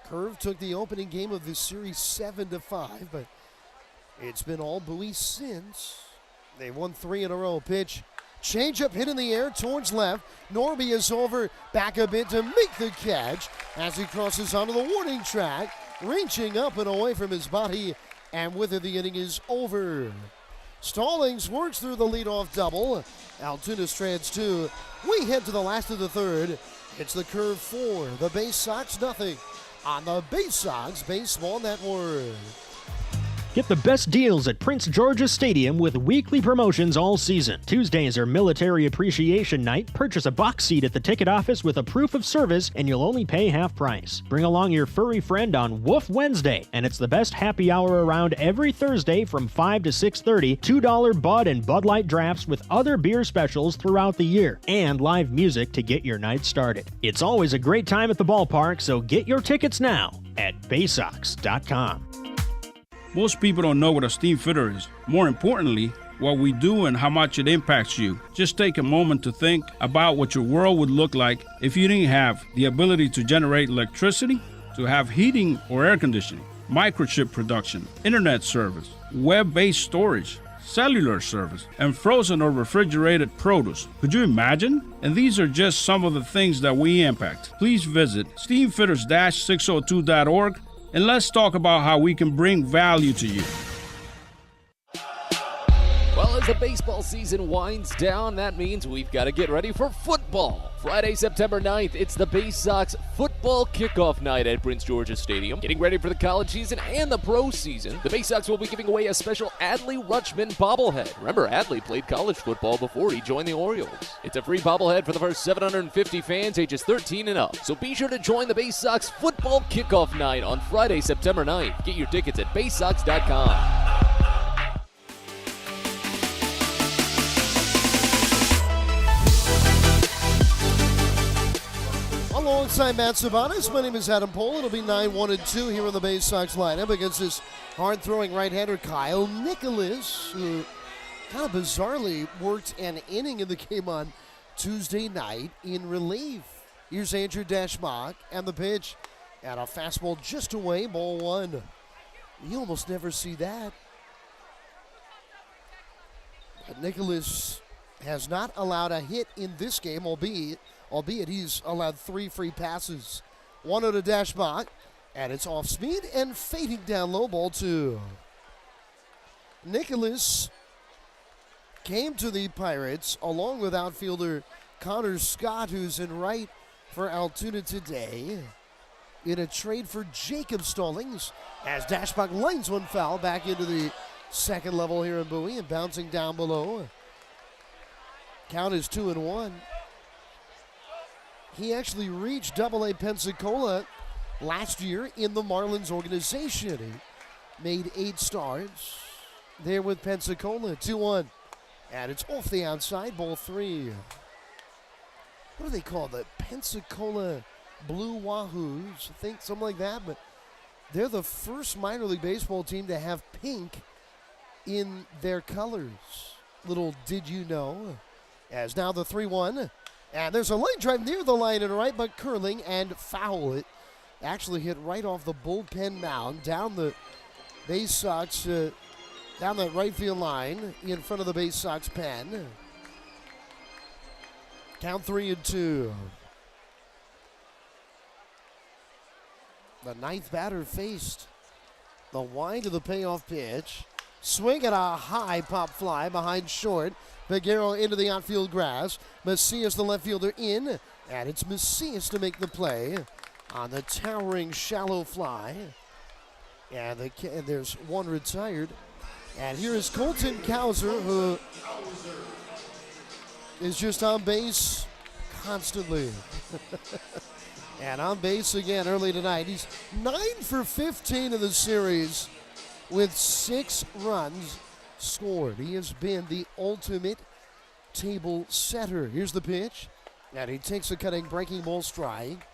Curve took the opening game of this series 7-5, but it's been all Bowie since. They won 3 in a row. Pitch. Changeup hit in the air towards left. Norby is over, back a bit to make the catch as he crosses onto the warning track, reaching up and away from his body, and with it the inning is over. Stallings works through the leadoff double. Altoona strands 2. We head to the last of the third. It's the Curve 4, the Baysox nothing on the Baysox Baseball Network. Get the best deals at Prince George's Stadium with weekly promotions all season. Tuesdays are Military Appreciation Night. Purchase a box seat at the ticket office with a proof of service and you'll only pay half price. Bring along your furry friend on Woof Wednesday, and it's the best happy hour around every Thursday from 5 to 6:30. $2 Bud and Bud Light drafts with other beer specials throughout the year, and live music to get your night started. It's always a great time at the ballpark, so get your tickets now at Baysox.com. Most people don't know what a steam fitter is. More importantly, what we do and how much it impacts you. Just take a moment to think about what your world would look like if you didn't have the ability to generate electricity, to have heating or air conditioning, microchip production, internet service, web-based storage, cellular service, and frozen or refrigerated produce. Could you imagine? And these are just some of the things that we impact. Please visit steamfitters-602.org and let's talk about how we can bring value to you. Well, as the baseball season winds down, that means we've got to get ready for football. Friday, September 9th, it's the Baysox football kickoff night at Prince George's Stadium. Getting ready for the college season and the pro season, the Baysox will be giving away a special Adley Rutschman bobblehead. Remember, Adley played college football before he joined the Orioles. It's a free bobblehead for the first 750 fans ages 13 and up. So be sure to join the Baysox football kickoff night on Friday, September 9th. Get your tickets at Baysox.com. Alongside Matt Sabanis, my name is Adam Pohl. It'll be 9-1-2 here on the Baysox lineup against this hard-throwing right-hander Kyle Nicholas, who kind of bizarrely worked an inning in the game on Tuesday night in relief. Here's Andrew Dashmach and the pitch, and a fastball just away, ball 1. You almost never see that. But Nicholas has not allowed a hit in this game, albeit he's allowed 3 free passes. 1-0 to Dashmach. And it's off speed and fading down low, ball 2. Nicholas came to the Pirates along with outfielder Connor Scott, who's in right for Altoona today, in a trade for Jacob Stallings, as Dashbach lines one foul back into the second level here in Bowie and bouncing down below. Count is 2-1. He actually reached AA Pensacola last year in the Marlins organization. He made 8 starts there with Pensacola. 2-1. And it's off the outside, ball 3. What do they call the Pensacola Blue Wahoos? I think something like that, but they're the first minor league baseball team to have pink in their colors. Little did you know. As now the 3-1. And there's a line drive near the line and right, but curling and foul. It actually hit right off the bullpen mound, down the Baysox, down that right field line in front of the Baysox pen. Count 3-2. The ninth batter faced the wind of the payoff pitch. Swing at a high pop fly behind short. Peguero into the outfield grass. Macias, the left fielder, in. And it's Macias to make the play on the towering shallow fly. And there's one retired. And here is Colton Kauser, who is just on base constantly. And on base again early tonight. He's 9 for 15 in the series with 6 runs scored. He has been the ultimate table setter. Here's the pitch. And he takes a cutting breaking ball strike.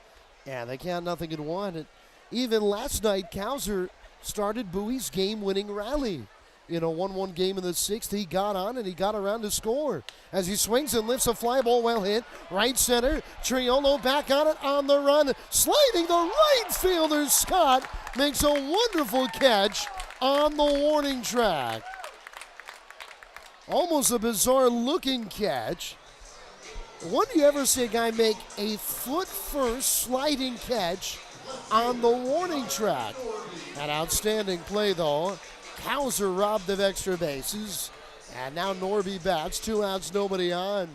And they count 0-1. And even last night, Kauser started Bowie's game-winning rally. In a 1-1 game in the 6th, he got on and he got around to score. As he swings and lifts a fly ball well hit. Right center, Triolo back on it on the run. Sliding the right fielder, Scott, makes a wonderful catch on the warning track. Almost a bizarre looking catch. When do you ever see a guy make a foot-first sliding catch on the warning track? An outstanding play, though. Kauser robbed of extra bases. And now Norby bats. 2 outs, nobody on.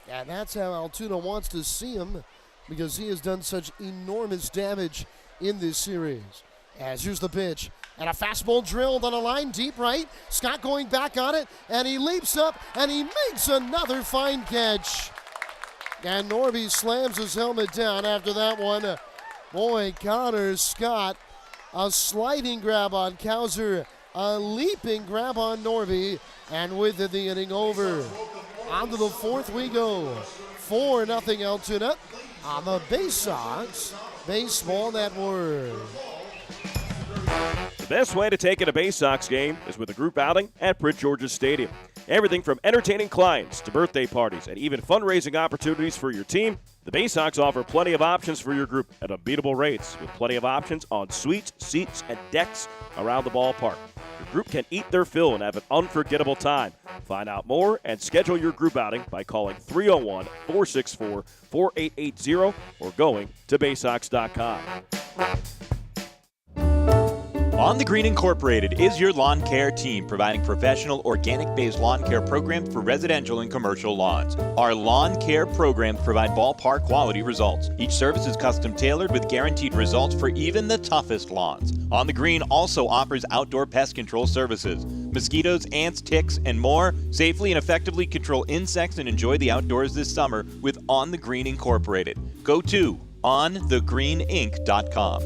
And that's how Altoona wants to see him, because he has done such enormous damage in this series. As here's the pitch. And a fastball drilled on a line deep right. Scott going back on it. And he leaps up and he makes another fine catch. And Norby slams his helmet down after that one. Boy, Connor Scott, a sliding grab on Kauser, a leaping grab on Norby, and with it the inning over. On to the 4th we go. 4-0 Altoona on the Baysox Baseball Network. The best way to take in a Baysox game is with a group outing at Prince George's Stadium. Everything from entertaining clients to birthday parties and even fundraising opportunities for your team, the Baysox offer plenty of options for your group at unbeatable rates, with plenty of options on suites, seats, and decks around the ballpark. Your group can eat their fill and have an unforgettable time. Find out more and schedule your group outing by calling 301-464-4880 or going to baysox.com. On the Green Incorporated is your lawn care team, providing professional organic-based lawn care programs for residential and commercial lawns. Our lawn care programs provide ballpark quality results. Each service is custom tailored with guaranteed results for even the toughest lawns. On the Green also offers outdoor pest control services. Mosquitoes, ants, ticks, and more. Safely and effectively control insects and enjoy the outdoors this summer with On the Green Incorporated. Go to onthegreeninc.com.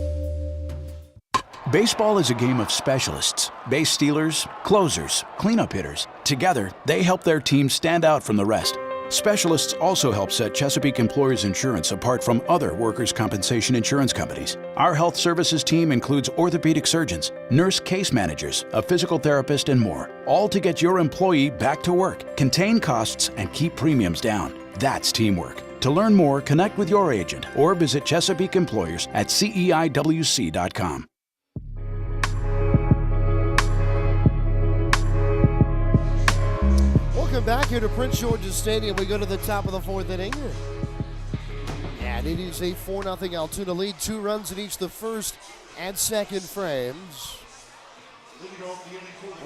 Baseball is a game of specialists. Base stealers, closers, cleanup hitters. Together, they help their team stand out from the rest. Specialists also help set Chesapeake Employers Insurance apart from other workers' compensation insurance companies. Our health services team includes orthopedic surgeons, nurse case managers, a physical therapist, and more, all to get your employee back to work, contain costs, and keep premiums down. That's teamwork. To learn more, connect with your agent or visit Chesapeake Employers at CEIWC.com. Welcome back here to Prince George's Stadium. We go to the top of the 4th inning. And it is a 4-0 Altoona lead. 2 runs in each the first and second frames.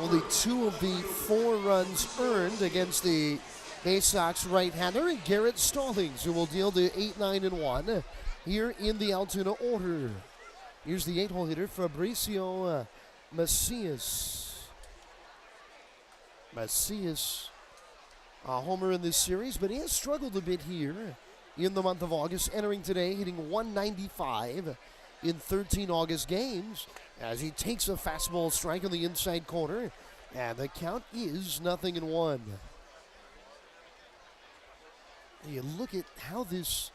Only 2 of the 4 runs earned against the Baysox right-hander, and Garrett Stallings, who will deal the 8-9-1 here in the Altoona order. Here's the 8-hole hitter, Fabricio Macias. Macias, a homer in this series, but he has struggled a bit here in the month of August, entering today, hitting 195 in 13 August games as he takes a fastball strike on the inside corner, and the count is 0-1. You look at how this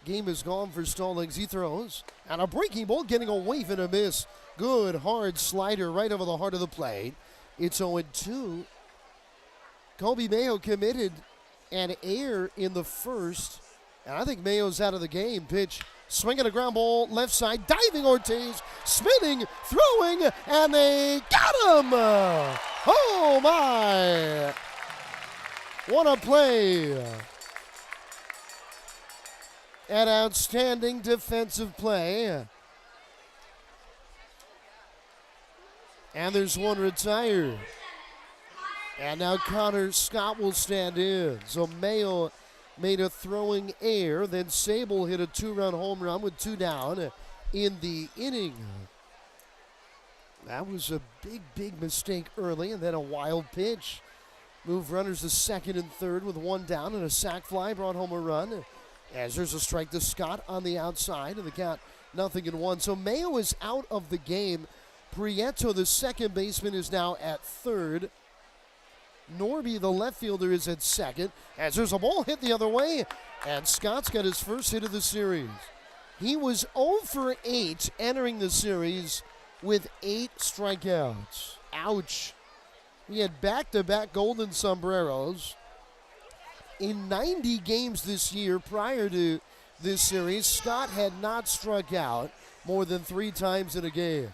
game has gone for Stallings. He throws, and a breaking ball getting a wave and a miss. Good hard slider right over the heart of the plate. It's 0-2. Kobe Mayo committed an error in the first, and I think Mayo's out of the game. Pitch, swinging a ground ball left side, diving Ortiz, spinning, throwing, and they got him! Oh my! What a play! An outstanding defensive play. And there's one retired. And now Connor Scott will stand in. So Mayo made a throwing error. Then Sable hit a 2-run home run with 2 down in the inning. That was a big mistake early, and then a wild pitch. Moved runners to second and third with 1 down, and a sac fly brought home a run. As there's a strike to Scott on the outside, and the count 0-1. So Mayo is out of the game. Prieto, the second baseman, is now at third. Norby, the left fielder, is at second. As there's a ball hit the other way, and Scott's got his first hit of the series. He was 0 for 8 entering the series with 8 strikeouts. Ouch. He had back-to-back golden sombreros. In 90 games this year prior to this series, Scott had not struck out more than 3 times in a game.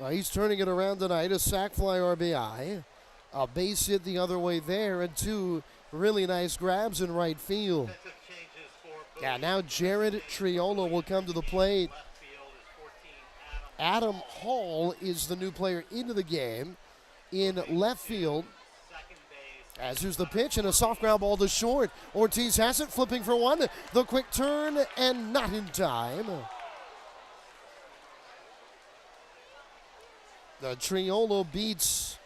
He's turning it around tonight. A sac fly RBI, a base hit the other way there, and 2 really nice grabs in right field. Yeah, now Jared Triolo will come to the plate. Adam Hall is the new player into the game in left field. As there's the pitch and a soft ground ball to short. Ortiz has it, flipping for one. The quick turn, and not in time. The Triolo beats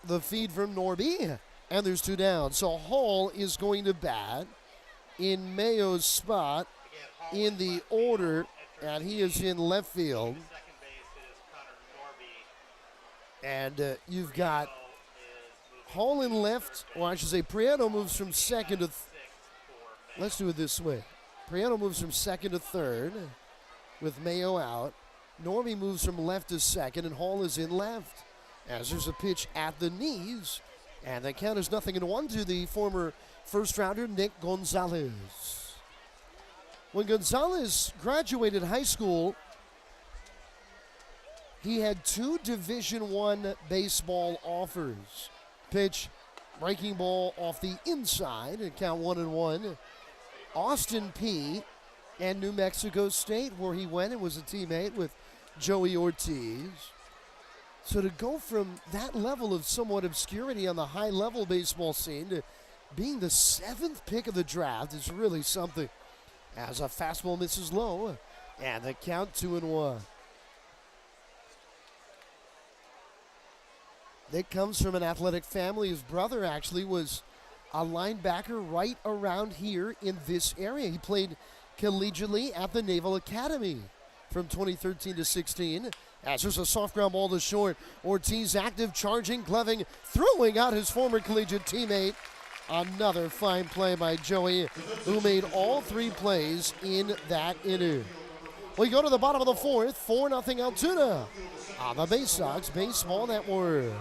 the feed from Norby, and there's 2 down. So Hall is going to bat in Mayo's spot in the order, and he is in left field. And you've got Hall in left, or I should say Prieto moves from second to let's do it this way. Prieto moves from second to third with Mayo out. Norby moves from left to second, and Hall is in left. As there's a pitch at the knees, and the count is 0-1 to the former first-rounder Nick Gonzalez. When Gonzalez graduated high school, he had 2 Division I baseball offers. Pitch, breaking ball off the inside, and count 1-1. Austin Peay and New Mexico State, where he went and was a teammate with Joey Ortiz. So to go from that level of somewhat obscurity on the high-level baseball scene to being the 7th pick of the draft is really something. As a fastball misses low, and the count 2-1. Nick comes from an athletic family. His brother actually was a linebacker right around here in this area. He played collegiately at the Naval Academy from 2013 to 16. As there's a soft ground ball to short. Ortiz active, charging, gloving, throwing out his former collegiate teammate. Another fine play by Joey, who made all 3 plays in that inning. We go to the bottom of the 4th, 4-0 Altoona on the Baysox Baseball Network.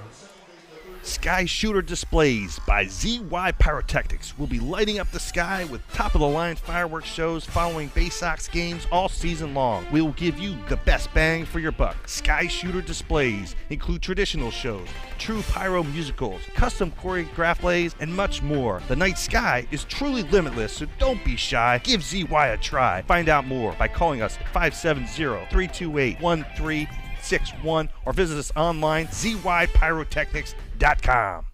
Sky Shooter Displays by ZY Pyrotechnics will be lighting up the sky with top-of-the-line fireworks shows following Baysox games all season long. We will give you the best bang for your buck. Sky Shooter Displays include traditional shows, true pyro musicals, custom choreographed plays, and much more. The night sky is truly limitless, so don't be shy. Give ZY a try. Find out more by calling us at 570-328-1361 or visit us online, zypyrotechnics.com.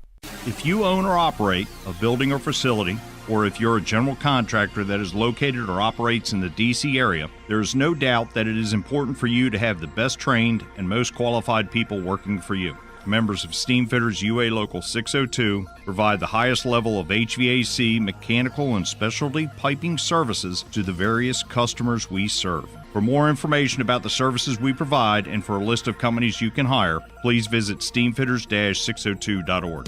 If you own or operate a building or facility, or if you're a general contractor that is located or operates in the D.C. area, there is no doubt that it is important for you to have the best trained and most qualified people working for you. Members of Steamfitters UA Local 602 provide the highest level of HVAC, mechanical, and specialty piping services to the various customers we serve. For more information about the services we provide and for a list of companies you can hire, please visit steamfitters-602.org.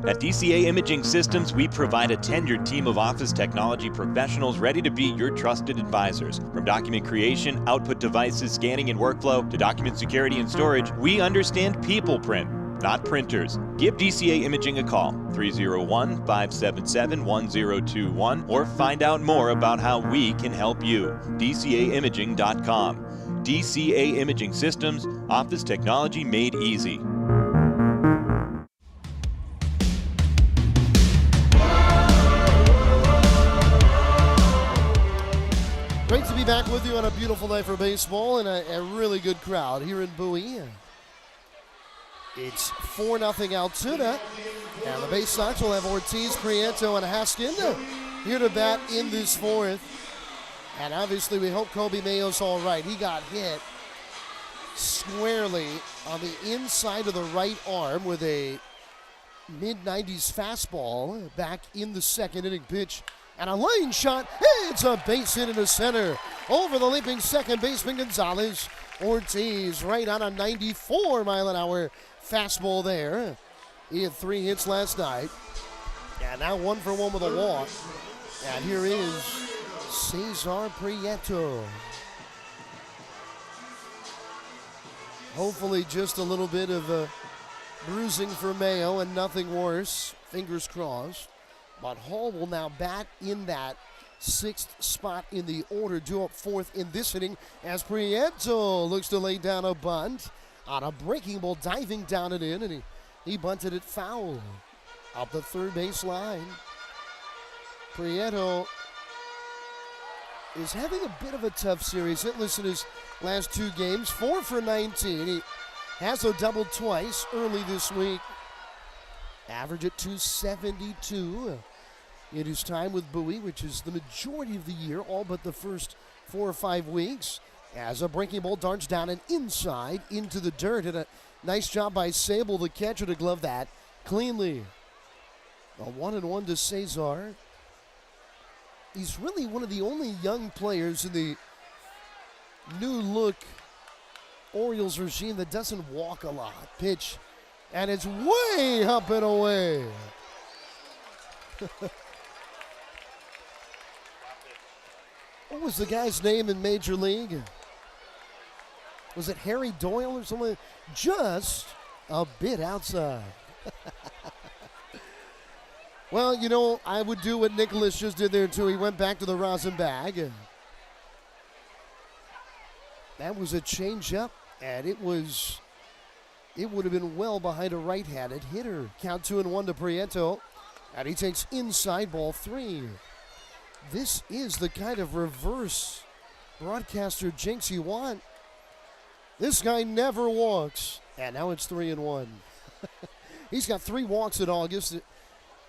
At DCA Imaging Systems, we provide a tenured team of office technology professionals ready to be your trusted advisors. From document creation, output devices, scanning and workflow, to document security and storage, we understand people print, not printers. Give DCA Imaging a call, 301-577-1021, or find out more about how we can help you. DCAimaging.com. DCA Imaging Systems, office technology made easy. Great to be back with you on a beautiful night for baseball and a really good crowd here in Bowie. It's 4-0 Altoona, and the Baysox will have Ortiz, Prieto, and Haskin here to bat in this fourth. And obviously we hope Kobe Mayo's all right. He got hit squarely on the inside of the right arm with a mid-90s fastball back in the second inning pitch. And a line shot, it's a base hit into center. Over the leaping second baseman Gonzalez. Ortiz right on a 94-mile-an-hour fastball there. He had 3 hits last night. And now 1 for 1 with a walk. And here is Cesar Prieto. Hopefully just a little bit of bruising for Mayo and nothing worse. Fingers crossed. But Hall will now bat in that 6th spot in the order, due up 4th in this inning as Prieto looks to lay down a bunt on a breaking ball, diving down and in, and he bunted it foul up the third base line. Prieto is having a bit of a tough series. Hitless in his last 2 games, 4 for 19. He has a double twice early this week. Average at 272 in his time with Bowie, which is the majority of the year, all but the first 4 or 5 weeks. As a breaking ball darts down and inside into the dirt. And a nice job by Sable, the catcher, to glove that cleanly. A 1-1 to Cesar. He's really one of the only young players in the new look Orioles regime that doesn't walk a lot. Pitch. And it's way up and away. What was the guy's name in Major League? Was it Harry Doyle or something? Just a bit outside. Well, you know, I would do what Nicholas just did there too. He went back to the rosin bag. That was a changeup, and it would have been well behind a right-handed hitter. Count 2-1 to Prieto, and he takes inside ball 3. This is the kind of reverse broadcaster jinx you want. This guy never walks, and now it's 3-1. He's got 3 walks in August,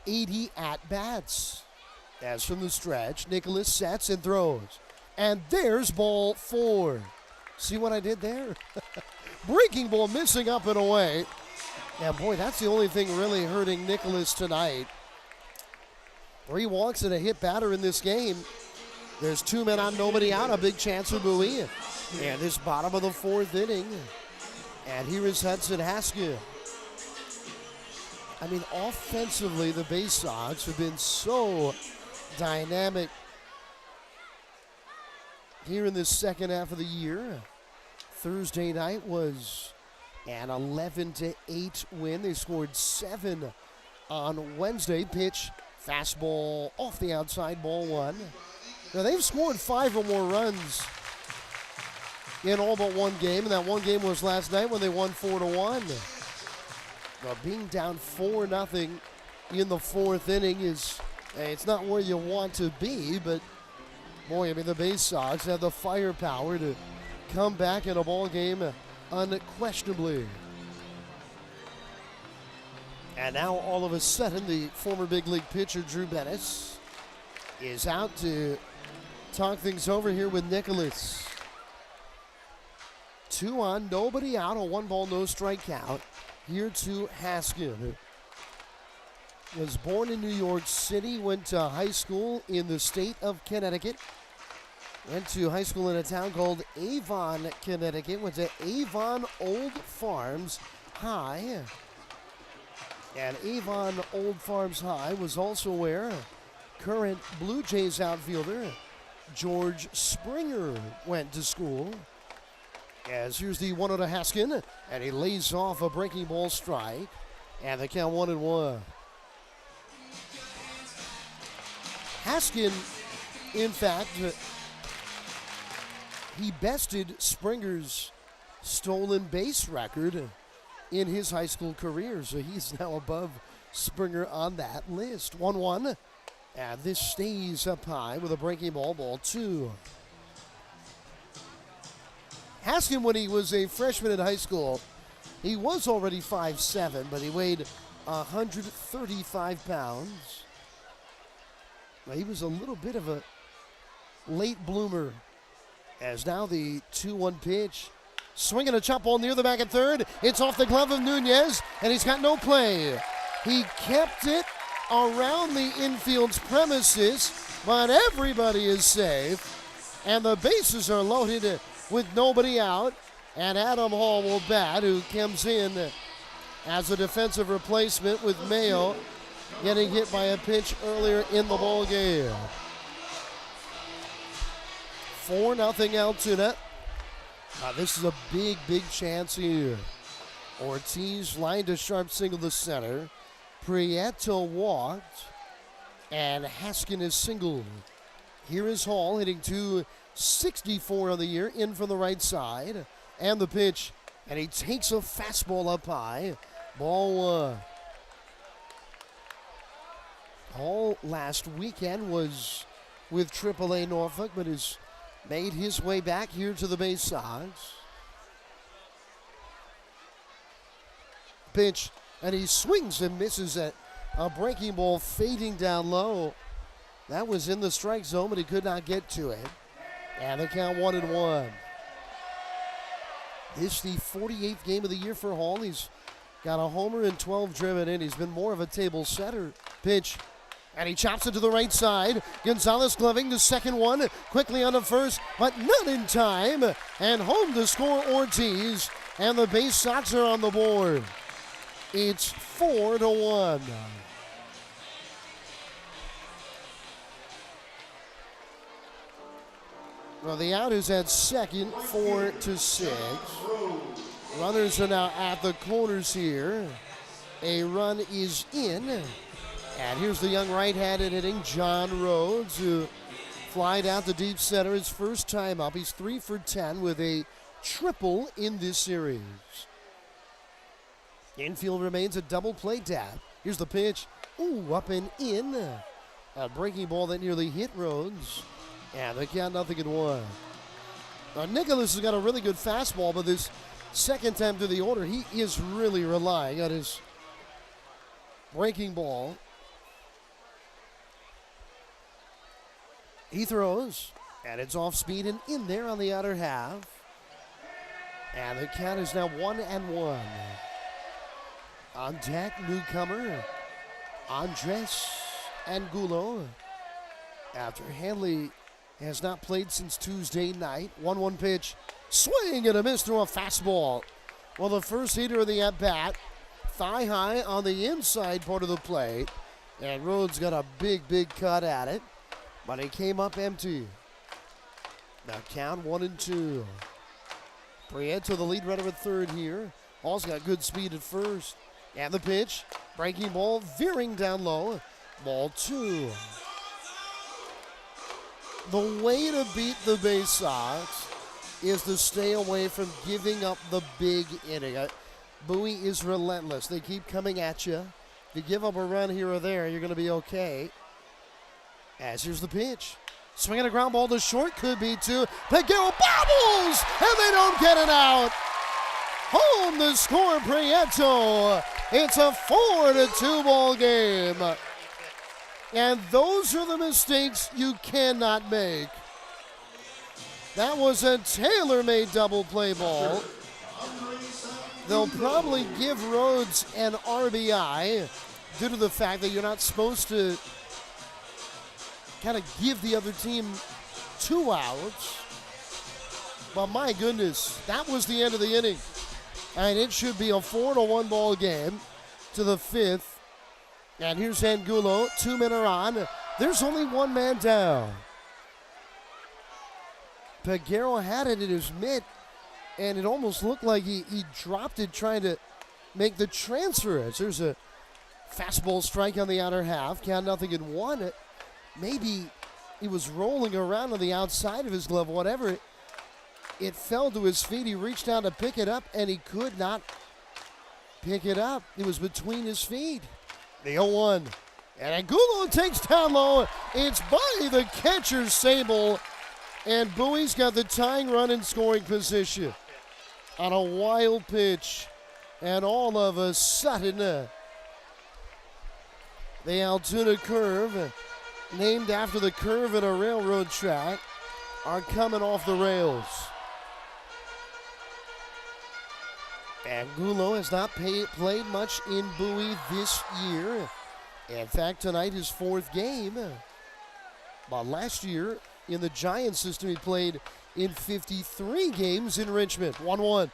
80 at-bats. As from the stretch, Nicholas sets and throws. And there's ball 4. See what I did there? Breaking ball missing up and away. And boy, that's the only thing really hurting Nicholas tonight. 3 walks and a hit batter in this game. There's 2 men on, nobody out. A big chance for Bowie. And this bottom of the 4th inning. And here is Hudson Haskell. I mean, offensively, the Baysox have been so dynamic here in this second half of the year. Thursday night was An 11-8 win. They scored 7 on Wednesday. Pitch, fastball off the outside, ball 1. Now they've scored 5 or more runs in all but one game, and that one game was last night when they won 4-1. Now being down 4-0 in the 4th inning it's not where you want to be, but boy, I mean, the Baysox have the firepower to come back in a ball game unquestionably. And now all of a sudden, the former big league pitcher Drew Bettis is out to talk things over here with Nicholas. 2 on, nobody out, a 1-ball, no strike count. Here to Haskin. Was born in New York City, went to high school in the state of Connecticut. Went to high school in a town called Avon, Connecticut. Went to Avon Old Farms High. And Avon Old Farms High was also where current Blue Jays outfielder George Springer went to school. As here's the 1-0 to Haskin, and he lays off a breaking ball strike. And the count 1-1. Haskin, in fact, he bested Springer's stolen base record in his high school career, so he's now above Springer on that list. 1-1, and this stays up high with a breaking ball, ball 2. Haskin, when he was a freshman in high school, he was already 5'7", but he weighed 135 pounds. Well, he was a little bit of a late bloomer, as now the 2-1 pitch. Swinging a chop ball near the back at third. It's off the glove of Nunez, and he's got no play. He kept it around the infield's premises, but everybody is safe, and the bases are loaded with nobody out, and Adam Hall will bat, who comes in as a defensive replacement with Mayo getting hit by a pitch earlier in the ball game. 4-0 Altoona. This is a big, big chance here. Ortiz lined a sharp single to center. Prieto walked, and Haskin is singled. Here is Hall hitting .264 on the year, in from the right side. And the pitch, and he takes a fastball up high. Ball 1. Hall last weekend was with AAA Norfolk, but has made his way back here to the Baysox. Pitch, and he swings and misses at a breaking ball fading down low. That was in the strike zone, but he could not get to it. And the count 1-1. This is the 48th game of the year for Hall. He's got a homer and 12 driven in. He's been more of a table setter. Pitch, and he chops it to the right side. Gonzalez gloving the second one. Quickly on the first, but not in time. And home to score Ortiz. And the Baysox are on the board. It's 4-1. Well, the out is at second, 4-6. Runners are now at the corners here. A run is in. And here's the young right-handed hitting John Rhodes, who flied out to deep center his first time up. He's 3 for 10 with a triple in this series. Infield remains a double play tap. Here's the pitch. Ooh, up and in. A breaking ball that nearly hit Rhodes. And they count 0-1. Now, Nicholas has got a really good fastball, but this second time through the order, he is really relying on his breaking ball. He throws, and it's off speed and in there on the outer half. And the count is now 1-1. On deck, newcomer Andres Angulo. After Hanley has not played since Tuesday night. 1-1 pitch. Swing and a miss through a fastball. Well, the first hitter of the at-bat, thigh high on the inside part of the plate. And Rhodes got a big, big cut at it. But he came up empty. Now count 1-2. Prieto, the lead runner at third here. Hall's got good speed at first. And the pitch. Breaking ball, veering down low. Ball 2. The way to beat the Baysox is to stay away from giving up the big inning. Bowie is relentless. They keep coming at you. If you give up a run here or there, you're going to be okay. As here's the pitch. Swinging a ground ball to short, could be 2. Peguero bobbles, and they don't get it out. Home to score, Prieto. It's a 4-2 ball game. And those are the mistakes you cannot make. That was a tailor-made double play ball. They'll probably give Rhodes an RBI due to the fact that you're not supposed to kind of give the other team 2 outs. But my goodness, that was the end of the inning. And it should be a 4-1 ball game to the 5th. And here's Angulo. 2 men are on. There's only 1 man down. Peguero had it in his mitt, and it almost looked like he dropped it trying to make the transfer. As there's a fastball strike on the outer half. Count 0-1. Maybe he was rolling around on the outside of his glove, whatever. It fell to his feet. He reached down to pick it up, and he could not pick it up. It was between his feet. The 0-1. And Angulo takes down low. It's by the catcher, Sable. And Bowie's got the tying run in scoring position on a wild pitch. And all of a sudden, the Altoona curve, named after the curve in a railroad track, are coming off the rails. Angulo has not played much in Bowie this year. In fact, tonight his 4th game. But last year, in the Giants system, he played in 53 games in Richmond. 1-1.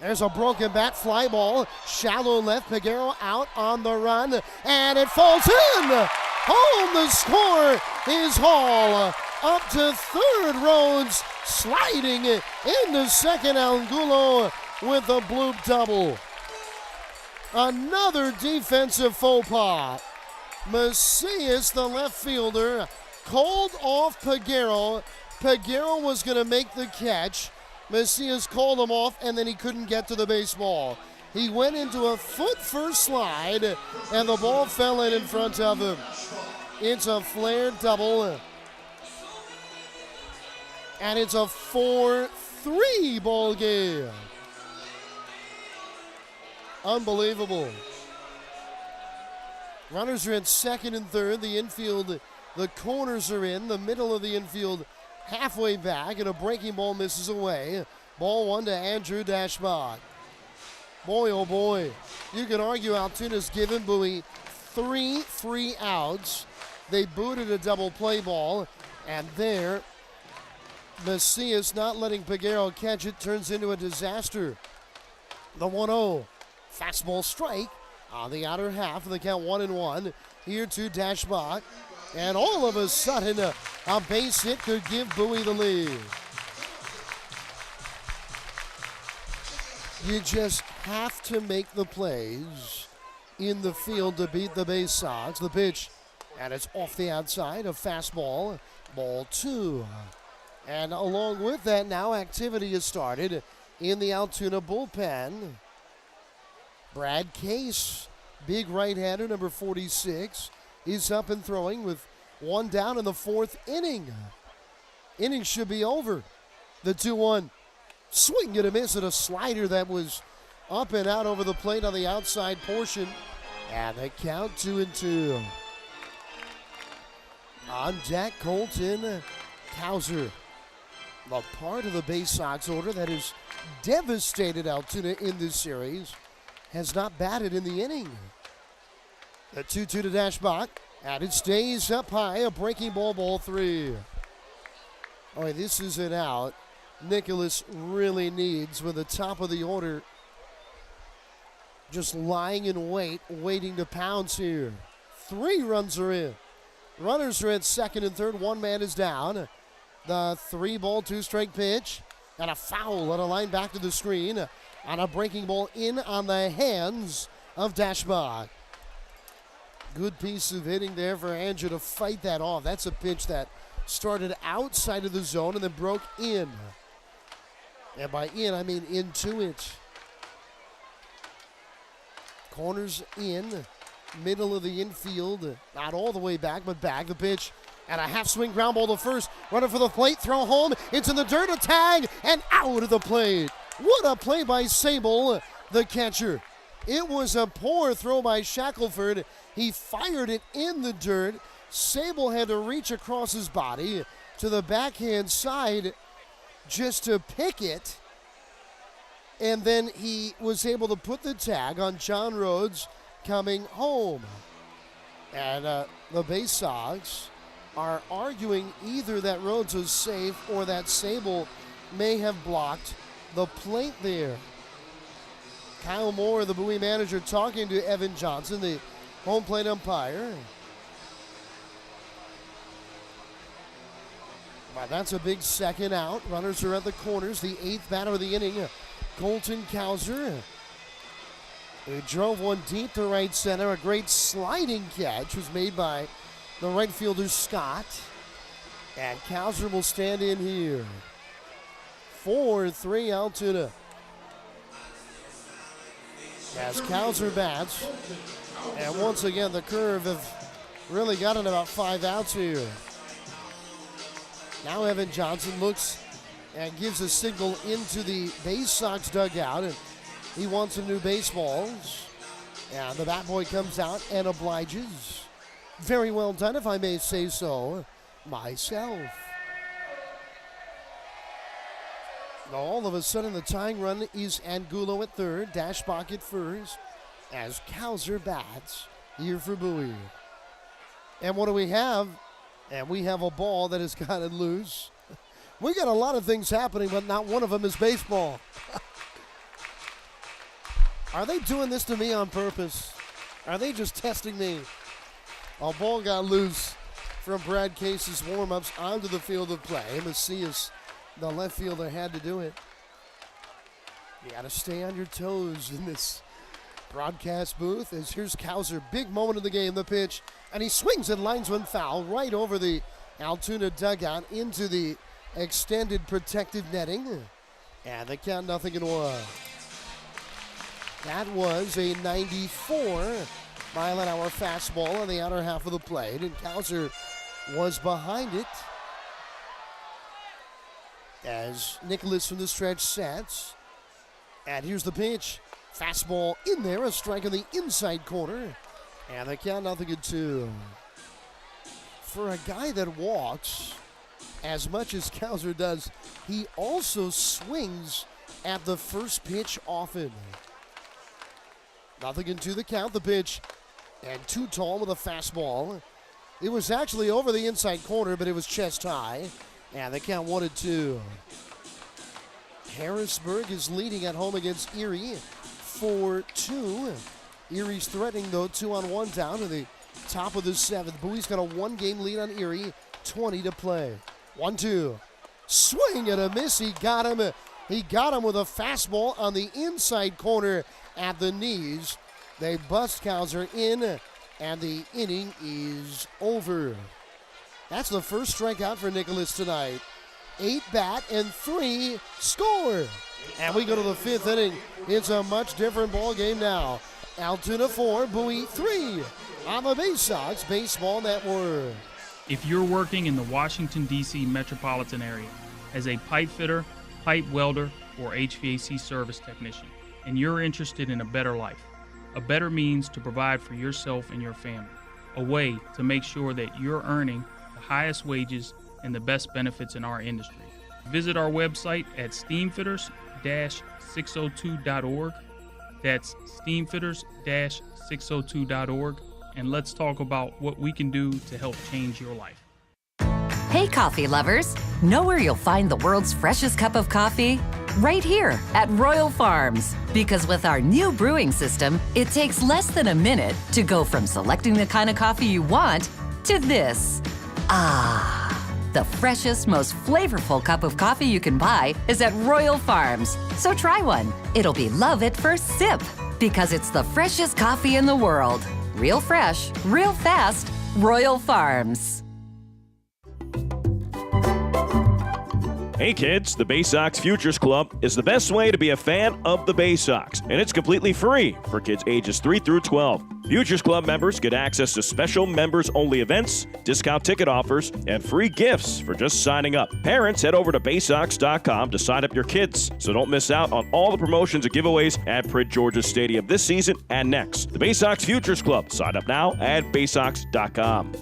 There's a broken bat, fly ball, shallow left, Peguero out on the run, and it falls in! Home, the score is Hall. Up to 3rd, Rhodes, sliding into 2nd, Angulo with a bloop double. Another defensive faux pas. Macias, the left fielder, called off Peguero. Peguero was going to make the catch. Macias called him off, and then he couldn't get to the baseball. He went into a foot-first slide, and the ball fell in front of him. It's a flared double. And it's a 4-3 ball game. Unbelievable. Runners are in 2nd and 3rd. The infield, the corners are in. The middle of the infield halfway back, and a breaking ball misses away. Ball 1 to Andrew Dashbach. Boy, oh boy. You can argue Altoona's given Bowie 3 free outs. They booted a double play ball, and there, Macias not letting Peguero catch it turns into a disaster. The 1-0. Fastball strike on the outer half of the count 1-1. Here to Dashbach. And all of a sudden, a base hit could give Bowie the lead. You just have to make the plays in the field to beat the Baysox. The pitch, and it's off the outside, a fastball, ball 2. And along with that, now activity has started in the Altoona bullpen. Brad Case, big right-hander, number 46, is up and throwing with 1 down in the 4th inning. Inning should be over. The 2-1. Swing and a miss at a slider that was up and out over the plate on the outside portion. And the count 2-2. On deck, Colton Cowser. A part of the Baysox order that has devastated Altoona in this series has not batted in the inning. The 2-2 to Dashbach, and it stays up high, a breaking ball, ball 3. All right, this is an out Nicholas really needs with the top of the order just lying in wait, waiting to pounce here. 3 runs are in. Runners are at 2nd and 3rd. 1 man is down. The 3-ball, 2-strike pitch. And a foul on a line back to the screen. on a breaking ball in on the hands of Dashbach. Good piece of hitting there for Andrew to fight that off. That's a pitch that started outside of the zone and then broke in. And by in, I mean into it. Corners in, middle of the infield, not all the way back, but back. The pitch and a half-swing ground ball to first. Running for the plate, throw home. It's in the dirt, a tag, and out of the plate. What a play by Sable, the catcher. It was a poor throw by Shackelford. He fired it in the dirt. Sable had to reach across his body to the backhand side just to pick it. And then he was able to put the tag on John Rhodes coming home. And the Baysox are arguing either that Rhodes was safe or that Sable may have blocked the plate there. Kyle Moore, the Bowie manager, talking to Evan Johnson, the home plate umpire. Well, that's a big second out. Runners are at the corners. The 8th batter of the inning, Colton Kauser. He drove one deep to right center. A great sliding catch was made by the right fielder, Scott. And Kauser will stand in here. 4-3 Altoona. As Kauser bats. And once again, the Curve have really gotten about 5 outs here. Now Evan Johnson looks and gives a signal into the Baysox dugout. And he wants some new baseballs. And the bat boy comes out and obliges. Very well done, if I may say so myself. Now all of a sudden the tying run is Angulo at third, Dashbach at first, as Kauser bats here for Bowie. And what do we have? And we have a ball that has gotten loose. We got a lot of things happening, but not one of them is baseball. Are they doing this to me on purpose? Are they just testing me? A ball got loose from Brad Case's warm-ups onto the field of play. Macias, the left fielder, had to do it. You got to stay on your toes in this broadcast booth. As here's Kauser, big moment of the game, the pitch, and he swings and lines one foul right over the Altoona dugout into the extended protective netting. And the count 0-1. That was a 94-mile-an-hour fastball on the outer half of the plate, and Kauser was behind it as Nicholas from the stretch sets. And here's the pitch. Fastball in there, a strike in the inside corner. And the count 0-2. For a guy that walks as much as Kauser does, he also swings at the first pitch often. 0-2 the count, the pitch. And too tall with a fastball. It was actually over the inside corner, but it was chest high. And the count 1-2. Harrisburg is leading at home against Erie 4-2. Erie's threatening, though, 2-on-1 down to the top of the 7th. Bowie's got a 1-game lead on Erie, 20 to play. 1-2. Swing and a miss. He got him. He got him with a fastball on the inside corner at the knees. They bust Kauser in, and the inning is over. That's the first strikeout for Nicholas tonight. 8 bat and 3 score. And we go to the 5th inning. It's a much different ball game now. Altoona 4, Bowie 3 on the Baysox Baseball Network. If you're working in the Washington, D.C. metropolitan area as a pipe fitter, pipe welder, or HVAC service technician, and you're interested in a better life, a better means to provide for yourself and your family, a way to make sure that you're earning the highest wages and the best benefits in our industry. Visit our website at steamfitters-602.org. That's steamfitters-602.org. And let's talk about what we can do to help change your life. Hey, coffee lovers. Know where you'll find the world's freshest cup of coffee? Right here at Royal Farms. Because with our new brewing system, it takes less than a minute to go from selecting the kind of coffee you want to this. Ah, The freshest, most flavorful cup of coffee you can buy is at Royal Farms. So try one. It'll be love at first sip because it's the freshest coffee in the world. Real fresh, real fast. Royal Farms. Hey kids, the Baysox Futures Club is the best way to be a fan of the Baysox, and it's completely free for kids ages 3 through 12. Futures Club members get access to special members-only events, discount ticket offers, and free gifts for just signing up. Parents, head over to Baysox.com to sign up your kids, so don't miss out on all the promotions and giveaways at Prince George's Stadium this season and next. The Baysox Futures Club. Sign up now at Baysox.com.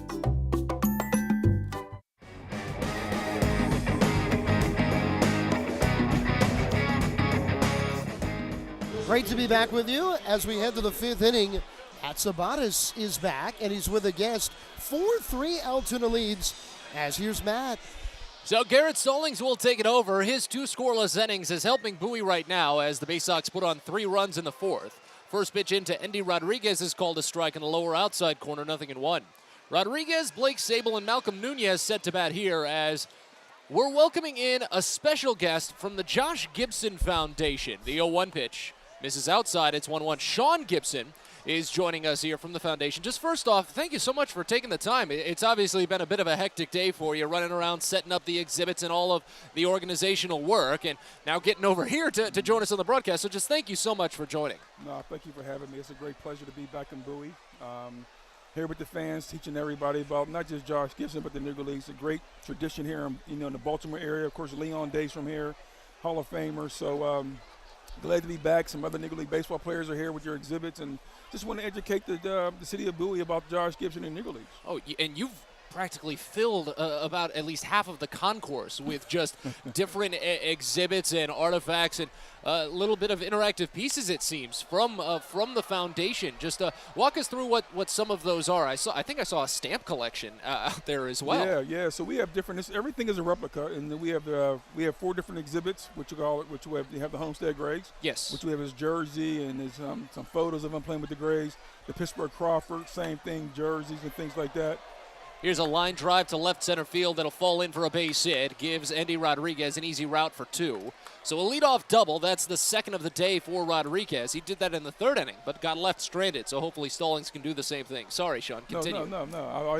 Great to be back with you as we head to the 5th inning. Matt Sabatis is back, and he's with a guest. 4-3 Altoona leads, as here's Matt. So Garrett Stallings will take it over. His 2 scoreless innings is helping Bowie right now as the Baysox put on 3 runs in the 4th. First pitch into Endy Rodriguez is called a strike in the lower outside corner, 0-1. Rodriguez, Blake Sable, and Malcolm Nunez set to bat here as we're welcoming in a special guest from the Josh Gibson Foundation. The 0-1 pitch misses outside. It's 1-1. Sean Gibson is joining us here from the foundation. Just first off, thank you so much for taking the time. It's obviously been a bit of a hectic day for you, running around setting up the exhibits and all of the organizational work, and now getting over here to join us on the broadcast. So just thank you so much for joining. No, thank you for having me. It's a great pleasure to be back in Bowie. Here with the fans, teaching everybody about not just Josh Gibson, but the Negro League. It's a great tradition here in the Baltimore area. Of course, Leon Day's from here, Hall of Famer. So glad to be back. Some other Negro League baseball players are here with your exhibits, and just want to educate the city of Bowie about Josh Gibson and Negro Leagues. Oh, and you've practically filled about at least half of the concourse with just different exhibits and artifacts and a little bit of interactive pieces, it seems, from the foundation. Just walk us through what some of those are. I think I saw a stamp collection out there as well. Yeah. So we have different. Everything is a replica, and we have 4 different exhibits, which we have the Homestead Grays. Yes. Which we have his jersey and his some photos of him playing with the Grays. The Pittsburgh Crawford, same thing, jerseys and things like that. Here's a line drive to left center field that'll fall in for a base hit. Gives Endy Rodriguez an easy route for 2. So a leadoff double. That's the second of the day for Rodriguez. He did that in the 3rd inning, but got left stranded. So hopefully Stallings can do the same thing. Sorry, Sean. Continue. No.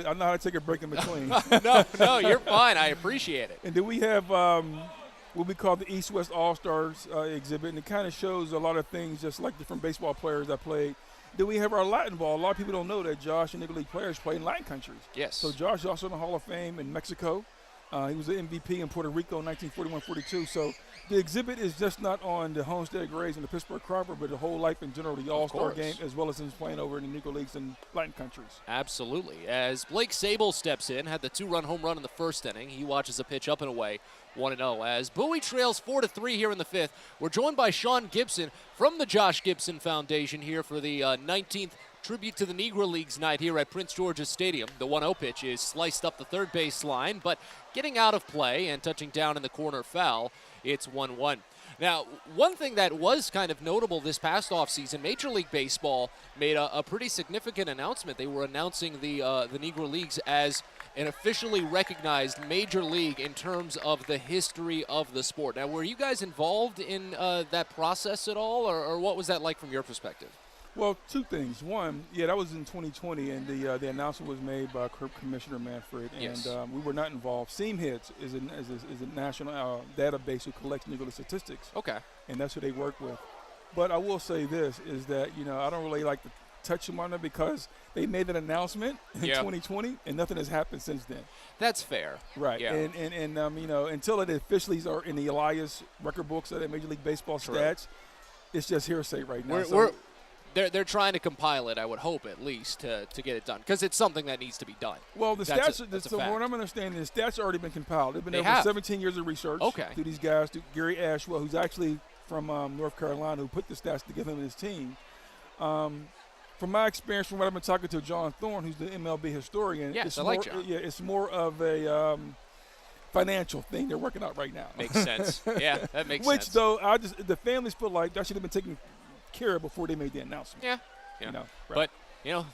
I know how to take a break in between. No, you're fine. I appreciate it. And then we have what we call the East-West All-Stars exhibit, and it kind of shows a lot of things, just like different baseball players that played. Then we have our Latin ball. A lot of people don't know that Josh and Negro League players play in Latin countries. Yes. So Josh is also in the Hall of Fame in Mexico. He was the MVP in Puerto Rico in 1941-42. So the exhibit is just not on the Homestead Grays and the Pittsburgh Crawford, but the whole life in general, the All-Star game, as well as him playing over in the Negro Leagues in Latin countries. Absolutely. As Blake Sable steps in, had the 2-run home run in the 1st inning. He watches a pitch up and away, 1-0. As Bowie trails 4-3 here in the 5th, we're joined by Sean Gibson from the Josh Gibson Foundation here for the 19th tribute to the Negro Leagues night here at Prince George's Stadium. The 1-0 pitch is sliced up the third base line, but getting out of play and touching down in the corner foul. It's 1-1. Now, one thing that was kind of notable this past offseason, Major League Baseball made a pretty significant announcement. They were announcing the Negro Leagues as an officially recognized major league in terms of the history of the sport. Now, were you guys involved in that process at all, or what was that like from your perspective? Well, 2 things. One, that was in 2020, and the announcement was made by Commissioner Manfred, yes. And we were not involved. SEAMHITS is a national database who collects Negro League statistics. Okay. And that's who they work with. But I will say this, is that, I don't really like to touch them on it because they made an announcement in 2020, and nothing has happened since then. That's fair. Right. Yeah. And until it officially are in the Elias record books of the Major League Baseball stats, it's just hearsay right now. They're trying to compile it, I would hope, at least, to get it done, because it's something that needs to be done. Well, the stats, from what I'm understanding, the stats have already been compiled. They've been over 17 years of research through these guys, through Gary Ashwell, who's actually from North Carolina, who put the stats together with his team. From my experience, from what I've been talking to John Thorne, who's the MLB historian, yes, I like John. Yeah, it's more of a financial thing they're working out right now. Makes sense. Yeah, that makes sense. Which, though, the families feel like that should have been taken care of before they made the announcement. Yeah. Right. But You know,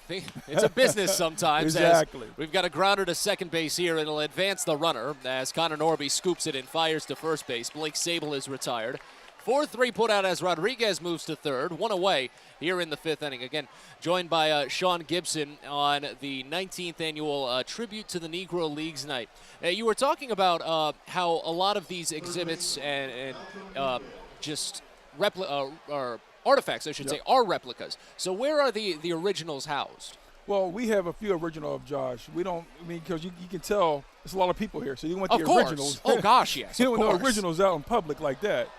it's a business sometimes. Exactly. We've got a grounder to second base here. It'll advance the runner as Connor Norby scoops it and fires to first base. Blake Sable is retired. 4-3 put out as Rodriguez moves to third. One away here in the fifth inning. Again, joined by Sean Gibson on the 19th annual Tribute to the Negro Leagues night. You were talking about how a lot of these exhibits and just or artifacts, I should say, are replicas. So where are the originals housed? Well, we have a few original of Josh. We don't, because you can tell there's a lot of people here, so you want the originals. Oh, gosh, yes. You don't want the originals out in public like that.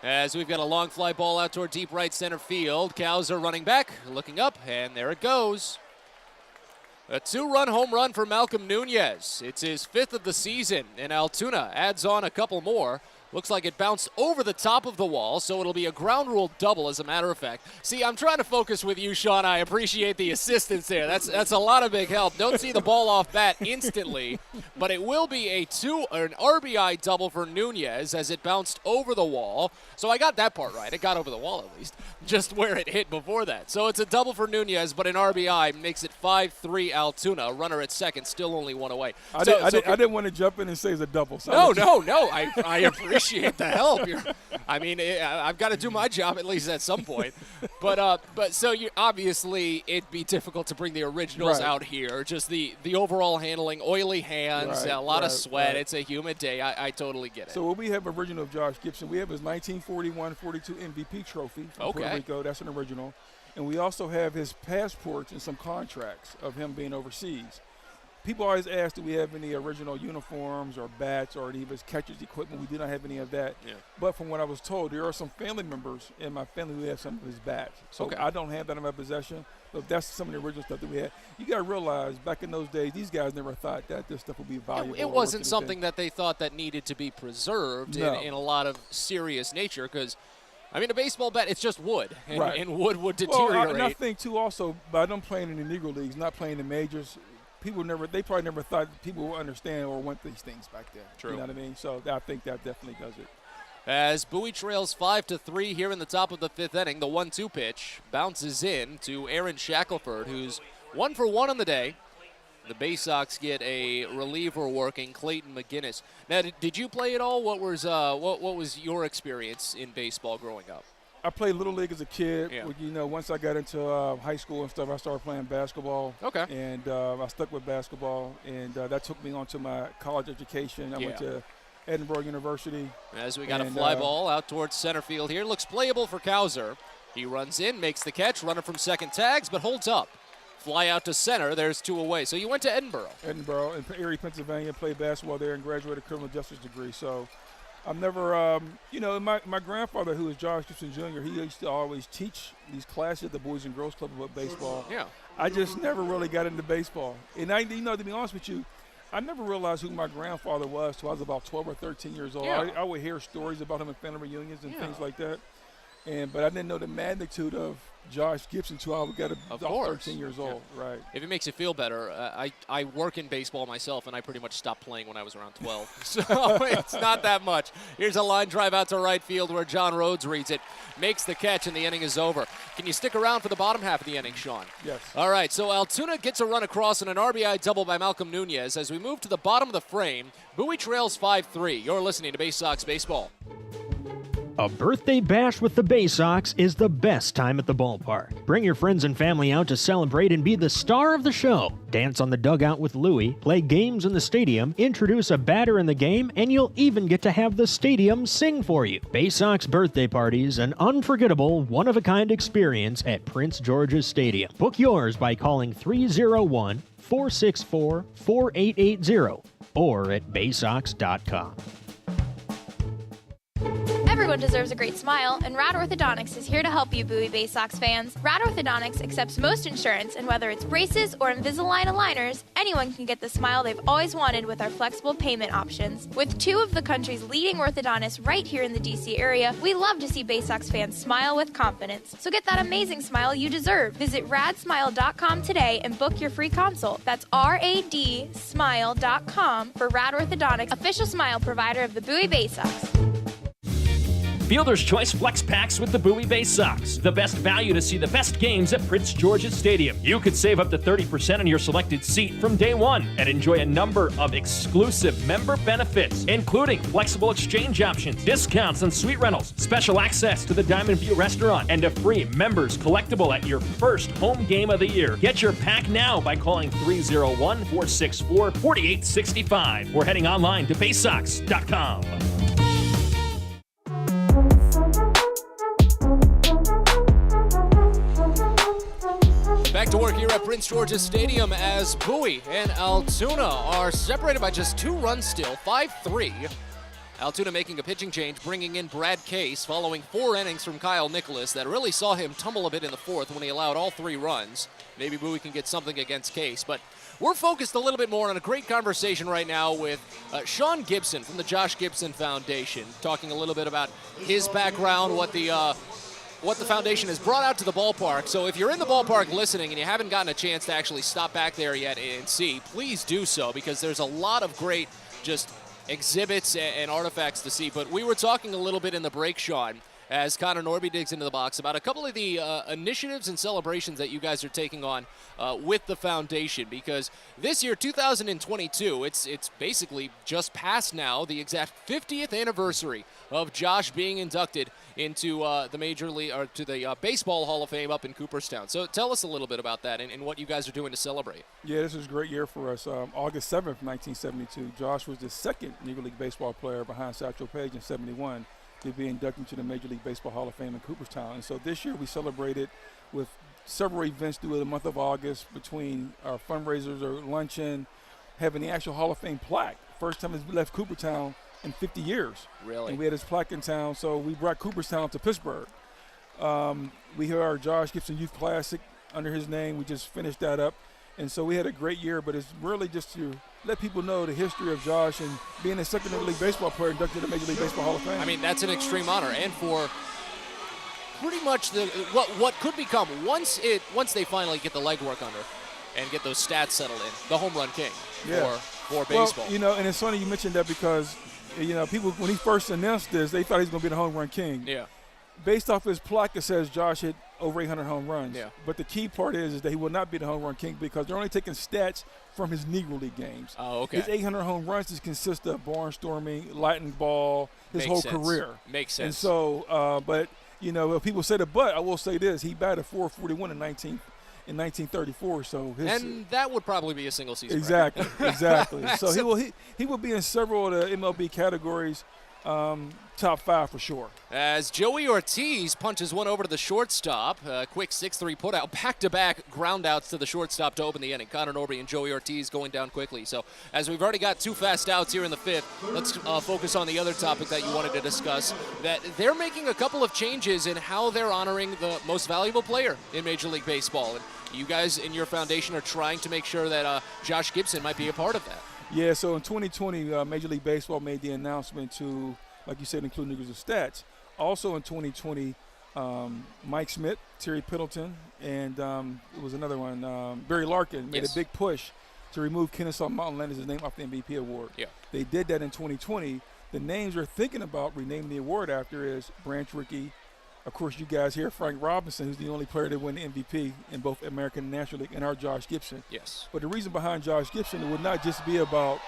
As we've got a long fly ball out toward deep right center field. Cowser running back, looking up, and there it goes. A 2-run home run for Malcolm Nunez. It's his 5th of the season, and Altoona adds on a couple more. Looks like it bounced over the top of the wall, so it'll be a ground rule double, as a matter of fact. See, I'm trying to focus with you, Sean. I appreciate the assistance there. That's a lot of big help. Don't see the ball off bat instantly, but it will be an RBI double for Nunez as it bounced over the wall. So I got that part right. It got over the wall at least, just where it hit before that. So it's a double for Nunez, but an RBI makes it 5-3 Altoona. Runner at second, still only one away. I didn't want to jump in and say it's a double. So No. I appreciate the help. I've got to do my job at least at some point. But so obviously it'd be difficult to bring the originals out here. Just the overall handling, oily hands, a lot of sweat. It's a humid day. I totally get it. So what we have original of Josh Gibson, we have his 1941-42 MVP trophy from Puerto Rico. That's an original. And we also have his passports and some contracts of him being overseas. People always ask, do we have any original uniforms or bats or any of his catcher's equipment? We do not have any of that. Yeah. But from what I was told, there are some family members in my family who have some of his bats. So I don't have that in my possession, but that's some of the original stuff that we had. You got to realize, back in those days, these guys never thought that this stuff would be valuable. It wasn't something that they thought that needed to be preserved in a lot of serious nature because, a baseball bat, it's just wood, and wood would deteriorate. Well, and I think, too, also, by them playing in the Negro Leagues, not playing in majors, they probably never thought people would understand or want these things back then. True. You know what I mean? So I think that definitely does it. As Bowie trails 5-3 here in the top of the fifth inning, the 1-2 pitch bounces in to Aaron Shackelford, who's 1 for 1 on the day. The Baysox get a reliever working, Clayton McGinnis. Now, did you play at all? What was your experience in baseball growing up? I played Little League as a kid. Yeah. Once I got into high school and stuff, I started playing basketball. Okay. And I stuck with basketball, and that took me on to my college education. I went to Edinburgh University. As we got a fly ball out towards center field here. Looks playable for Cowser. He runs in, makes the catch, runner from second tags, but holds up. Fly out to center. There's 2 away. So you went to Edinburgh. Edinburgh in Erie, Pennsylvania, played basketball there and graduated criminal justice degree. So I'm never, my grandfather, who was Josh Gibson Jr., he used to always teach these classes at the Boys and Girls Club about baseball. Yeah. I just never really got into baseball. And to be honest with you, I never realized who my grandfather was until I was about 12 or 13 years old. Yeah. I would hear stories about him in family reunions and things like that. But I didn't know the magnitude of Josh Gibson until I got about 13 years old. Right. If it makes you feel better, I work in baseball myself, and I pretty much stopped playing when I was around 12. So it's not that much. Here's a line drive out to right field where John Rhodes reads it, makes the catch, and the inning is over. Can you stick around for the bottom half of the inning, Sean? Yes. All right, so Altoona gets a run across and an RBI double by Malcolm Nunez. As we move to the bottom of the frame, Bowie trails 5-3. You're listening to Baysox Baseball. A birthday bash with the Baysox is the best time at the ballpark. Bring your friends and family out to celebrate and be the star of the show. Dance on the dugout with Louie, play games in the stadium, introduce a batter in the game, and you'll even get to have the stadium sing for you. Baysox birthday parties, an unforgettable, one-of-a-kind experience at Prince George's Stadium. Book yours by calling 301-464-4880 or at baysox.com. Everyone deserves a great smile, and Rad Orthodontics is here to help you, Bowie Baysox fans. Rad Orthodontics accepts most insurance, and whether it's braces or Invisalign aligners, anyone can get the smile they've always wanted with our flexible payment options. With 2 of the country's leading orthodontists right here in the D.C. area, we love to see Baysox fans smile with confidence. So get that amazing smile you deserve. Visit radsmile.com today and book your free consult. That's radsmile.com for Rad Orthodontics, official smile provider of the Bowie Baysox. Fielder's Choice Flex Packs with the Bowie Baysox. The best value to see the best games at Prince George's Stadium. You could save up to 30% on your selected seat from day one and enjoy a number of exclusive member benefits, including flexible exchange options, discounts on suite rentals, special access to the Diamond View restaurant, and a free members collectible at your first home game of the year. Get your pack now by calling 301-464-4865 or heading online to Baysox.com. Back to work here at Prince George's Stadium as Bowie and Altoona are separated by just 2 runs still, 5-3. Altoona making a pitching change, bringing in Brad Case following 4 innings from Kyle Nicholas that really saw him tumble a bit in the 4th when he allowed all 3 runs. Maybe Bowie can get something against Case, but we're focused a little bit more on a great conversation right now with Sean Gibson from the Josh Gibson Foundation, talking a little bit about his background, what the foundation has brought out to the ballpark. So if you're in the ballpark listening and you haven't gotten a chance to actually stop back there yet and see, please do so, because there's a lot of great just exhibits and artifacts to see. But we were talking a little bit in the break, Sean, as Connor Norby digs into the box, about a couple of the initiatives and celebrations that you guys are taking on with the foundation, because this year, 2022, it's basically just past now the exact 50th anniversary of Josh being inducted into the Major League, or to the Baseball Hall of Fame up in Cooperstown. So tell us a little bit about that and what you guys are doing to celebrate. Yeah, this was a great year for us. August 7th, 1972, Josh was the second Negro League baseball player behind Satchel Paige in 71 to be inducted into the Major League Baseball Hall of Fame in Cooperstown. And so this year we celebrated with several events through the month of August, between our fundraisers or luncheon, having the actual Hall of Fame plaque. First time it's left Cooperstown in 50 years. Really? And we had his plaque in town, so we brought Cooperstown to Pittsburgh. We had our Josh Gibson Youth Classic under his name. We just finished that up. And so we had a great year, but it's really just to let people know the history of Josh and being a second Major League Baseball player inducted to the Major League Baseball Hall of Fame. I mean, that's an extreme honor, and for pretty much what could become, once they finally get the legwork under and get those stats settled in, the home run king for baseball. Well, and it's funny you mentioned that, because people, when he first announced this, they thought he was going to be the home run king. Yeah. Based off his plaque, it says Josh hit over 800 home runs. Yeah. But the key part is that he will not be the home run king, because they're only taking stats from his Negro League games. Oh, okay. His 800 home runs just consist of barnstorming, Latin ball, his whole career. Makes sense. And so, but if people say but I will say this: he batted .441 in 1934. So and that would probably be a single season. Exactly, exactly. So he will be in several of the MLB categories. Top 5 for sure. As Joey Ortiz punches one over to the shortstop, quick 6-3 putout, back-to-back groundouts to the shortstop to open the inning. Connor Norby and Joey Ortiz going down quickly. So as we've already got 2 fast outs here in the 5th, let's focus on the other topic that you wanted to discuss, that they're making a couple of changes in how they're honoring the most valuable player in Major League Baseball. And you guys in your foundation are trying to make sure that Josh Gibson might be a part of that. Yeah, so in 2020, Major League Baseball made the announcement to, like you said, include Niggers of Stats. Also in 2020, Mike Smith, Terry Pendleton, and it was another one, Barry Larkin, made a big push to remove Kennesaw Mountain Landis' name off the MVP award. Yeah. They did that in 2020. The names they're thinking about renaming the award after is Branch Rickey. Of course, you guys hear Frank Robinson, who's the only player to win the MVP in both American and National League, and our Josh Gibson. Yes. But the reason behind Josh Gibson, it would not just be about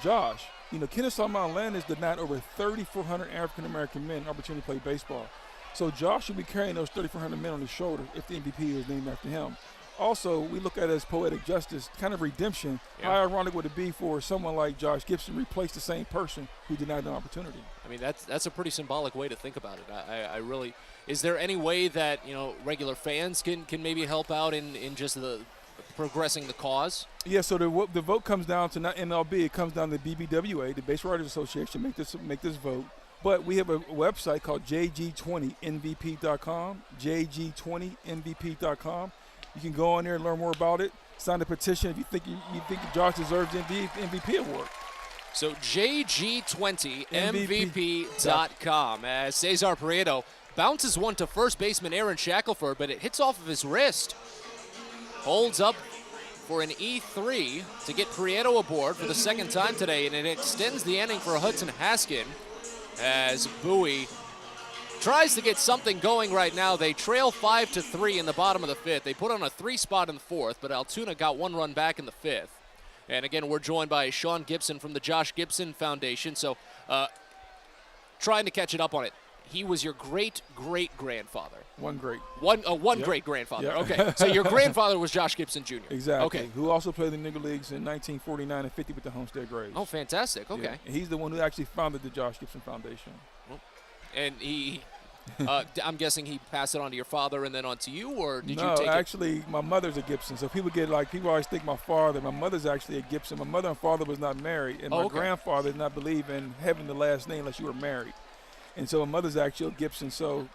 Josh. Kennesaw Mountain Landis denied over 3,400 African-American men opportunity to play baseball. So Josh should be carrying those 3,400 men on his shoulder if the MVP is named after him. Also, we look at it as poetic justice, kind of redemption. Yeah. How ironic would it be for someone like Josh Gibson to replace the same person who denied an opportunity? I mean, that's a pretty symbolic way to think about it. I really – is there any way that, regular fans can maybe help out in just the progressing the cause? Yeah, so the vote comes down to not MLB. It comes down to BBWA, the Base Writers Association, make this vote. But we have a website called JG20MVP.com, JG20MVP.com. You can go on there and learn more about it. Sign the petition if you think Josh deserves the MVP award. So JG20MVP.com. As Cesar Prieto bounces one to first baseman Aaron Shackelford, but it hits off of his wrist. Holds up for an E3 to get Prieto aboard for the second time today, and it extends the inning for Hudson Haskin as Bowie tries to get something going right now. They trail 5-3 in the bottom of the fifth. They put on a 3 spot in the fourth, but Altoona got 1 run back in the fifth. And again, we're joined by Sean Gibson from the Josh Gibson Foundation. So trying to catch it up on it. He was your great-great-grandfather. One Yep. Great-grandfather. Yep. Okay, so your grandfather was Josh Gibson Jr. Exactly. Okay. Who also played in the Negro Leagues in 1949 and 50 with the Homestead Grays. Oh, fantastic. Okay. Yeah. And he's the one who actually founded the Josh Gibson Foundation. And he, I'm guessing he passed it on to your father and then on to you, or did no, you take actually, my mother's a Gibson. So people always think my father. My mother's actually a Gibson. My mother and father was not married, and my grandfather did not believe in having the last name unless you were married. And so my mother's actually a Gibson. So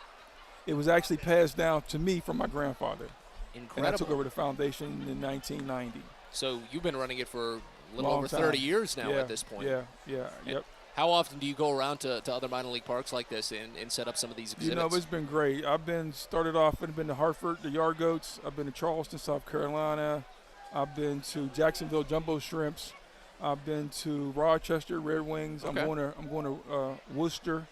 it was actually passed down to me from my grandfather. Incredible. And I took over the foundation in 1990. So you've been running it for a little Long over time. 30 years now Yeah, at this point. Yep. How often do you go around to other minor league parks like this and set up some of these exhibits? You know, it's been great. I've started off and been to Hartford, the Yard Goats. I've been to Charleston, South Carolina. I've been to Jacksonville Jumbo Shrimps. I've been to Rochester Red Wings. Okay. I'm going to Worcester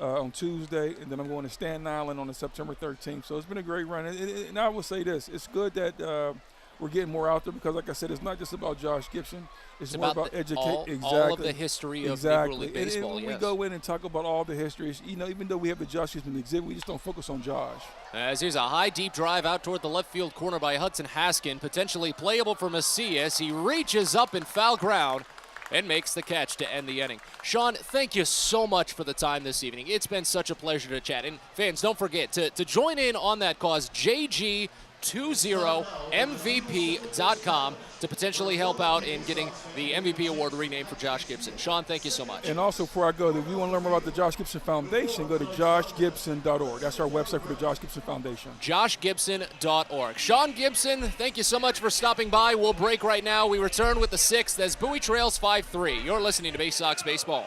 on Tuesday, and then I'm going to Staten Island on September 13th. So it's been a great run. And I will say this: it's good that we're getting more out there because, like I said, it's not just about Josh Gibson. It's more about education. All of the history of Negro League baseball. And when we go in and talk about all the histories, even though we have the Josh Gibson exhibit, we just don't focus on Josh. As here's a high, deep drive out toward the left field corner by Hudson Haskin, potentially playable for Macias. He reaches up in foul ground and makes the catch to end the inning. Sean, thank you so much for the time this evening. It's been such a pleasure to chat. And fans, don't forget to join in on that cause, JG20MVP.com, to potentially help out in getting the MVP award renamed for Josh Gibson. Sean, thank you so much. And also, before I go, if you want to learn more about the Josh Gibson Foundation, go to joshgibson.org. That's our website for the Josh Gibson Foundation. joshgibson.org. Sean Gibson, thank you so much for stopping by. We'll break right now. We return with the sixth as Bowie trails 5-3. You're listening to Baysox Baseball.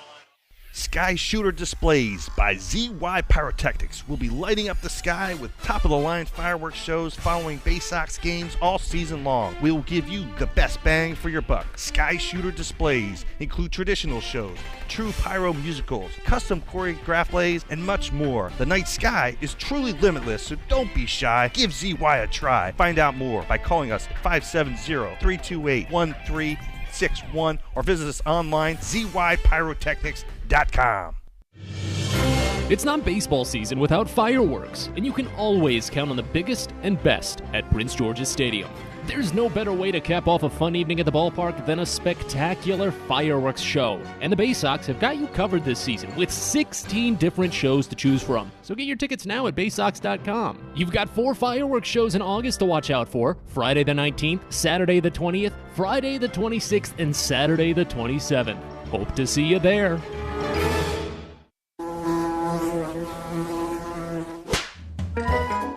Sky Shooter Displays by ZY Pyrotechnics will be lighting up the sky with top-of-the-line fireworks shows following Baysox games all season long. We will give you the best bang for your buck. Sky Shooter Displays include traditional shows, true pyro musicals, custom choreographed plays, and much more. The night sky is truly limitless, so don't be shy. Give ZY a try. Find out more by calling us at 570-328-1361 or visit us online, zypyrotechnics.com. It's not baseball season without fireworks, and you can always count on the biggest and best at Prince George's Stadium. There's no better way to cap off a fun evening at the ballpark than a spectacular fireworks show. And the Baysox have got you covered this season with 16 different shows to choose from. So get your tickets now at Baysox.com. You've got 4 fireworks shows in August to watch out for: Friday the 19th, Saturday the 20th, Friday the 26th, and Saturday the 27th. Hope to see you there.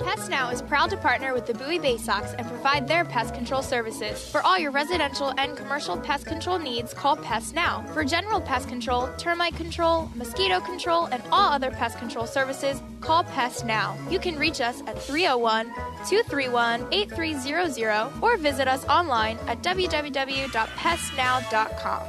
Pest Now is proud to partner with the Bowie Baysox and provide their pest control services. For all your residential and commercial pest control needs, call Pest Now. For general pest control, termite control, mosquito control, and all other pest control services, call Pest Now. You can reach us at 301-231-8300 or visit us online at www.pestnow.com.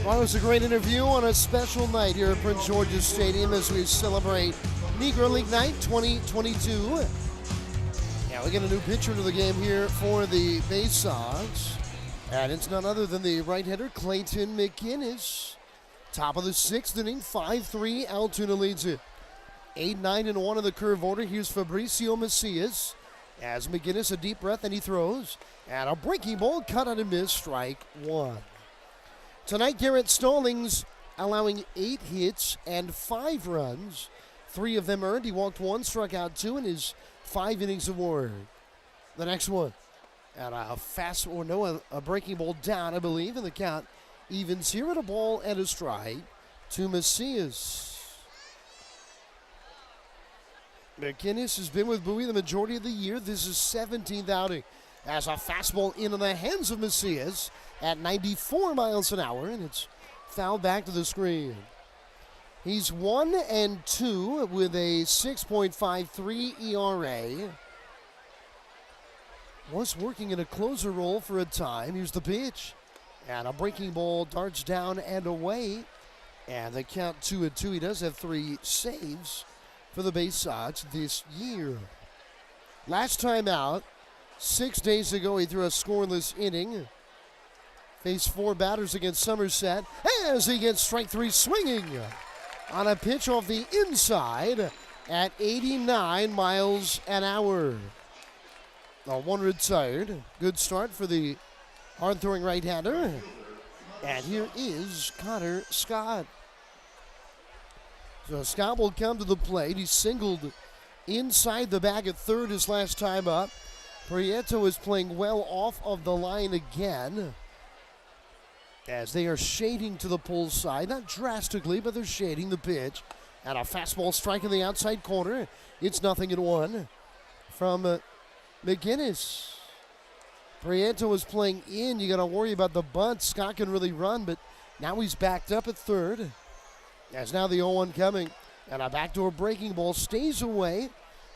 Well, it was a great interview on a special night here at Prince George's Stadium as we celebrate Negro League Night 2022. Yeah, we get a new pitcher to the game here for the Baysox. And it's none other than the right-hander Clayton McInnes. Top of the 6th inning, 5-3. Altoona leads it. 8-9-1 in the curve order. Here's Fabricio Macias. As McInnes, a deep breath, and he throws. And a breaking ball, cut out and miss, strike 1. Tonight, Garrett Stallings allowing 8 hits and 5 runs. 3 of them earned. He walked 1, struck out 2 in his 5 innings of work. The next one. And a breaking ball down, I believe, and the count evens here at a ball and a strike to Macias. McInnes has been with Bowie the majority of the year. This is 17th outing. As a fastball into the hands of Macias at 94 miles an hour, and it's fouled back to the screen. He's 1-2 with a 6.53 ERA. was working in a closer role for a time. Here's the pitch. And a breaking ball darts down and away. And they count 2-2. He does have 3 saves for the Baysox this year. Last time out, 6 days ago, he threw a scoreless inning. Faced 4 batters against Somerset as he gets strike 3 swinging on a pitch off the inside at 89 miles an hour. Now 1 retired. Good start for the hard-throwing right-hander. And here is Connor Scott. So Scott will come to the plate. He singled inside the bag at third his last time up. Prieto is playing well off of the line again, as they are shading to the pull side. Not drastically, but they're shading the pitch. And a fastball strike in the outside corner. It's 0-1 from McGinnis. Prieto is playing in. You got to worry about the bunt. Scott can really run, but now he's backed up at third. As now the 0-1 coming. And a backdoor breaking ball stays away.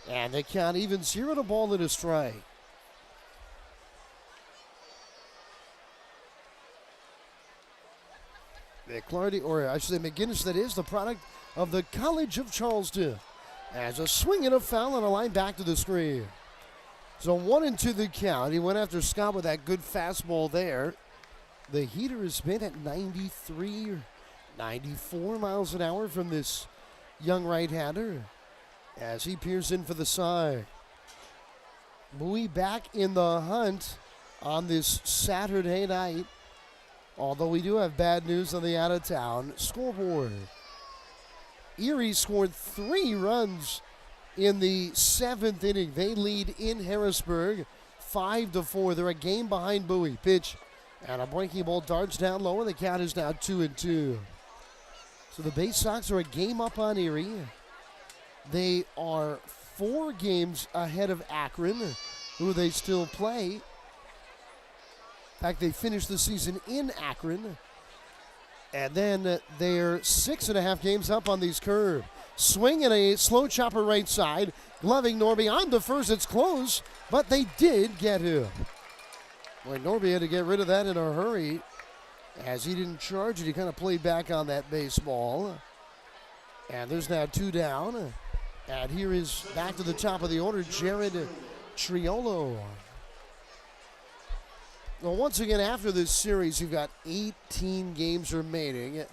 And they count even 0-1 and a strike. McClarty, or I should say McGinnis, that is, the product of the College of Charleston. As a swing and a foul and a line back to the screen. So 1-2 the count. He went after Scott with that good fastball there. The heater has been at 93 or 94 miles an hour from this young right-hander as he peers in for the side. Bowie back in the hunt on this Saturday night. Although we do have bad news on the out-of-town scoreboard. Erie scored 3 runs in the 7th inning. They lead in Harrisburg 5-4. They're a game behind Bowie. Pitch and a breaking ball darts down low, and the count is now 2-2. So the Baysox are a game up on Erie. They are 4 games ahead of Akron, who they still play. In fact, they finished the season in Akron. And then they're 6.5 games up on these Curve. Swing and a slow chopper right side. Gloving Norby on to first. It's close, but they did get him. Boy, Norby had to get rid of that in a hurry as he didn't charge it. He kind of played back on that baseball. And there's now 2 down. And here is back to the top of the order, Jared Triolo. Well, once again, after this series, you've got 18 games remaining.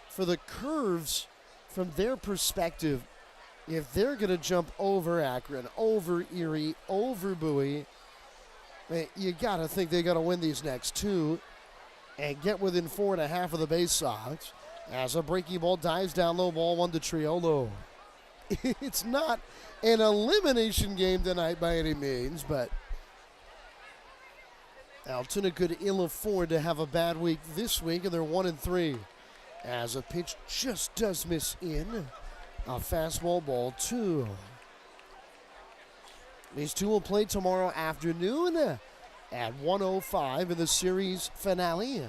For the Curves, from their perspective, if they're going to jump over Akron, over Erie, over Bowie, you got to think they got to win these next 2 and get within 4.5 of the Baysox. As a breaking ball dives down low, ball 1 to Triolo. It's not an elimination game tonight by any means, but Altoona could ill afford to have a bad week this week, and they're 1-3. As a pitch just does miss in. A fastball, ball 2. These 2 will play tomorrow afternoon at 1:05 in the series finale.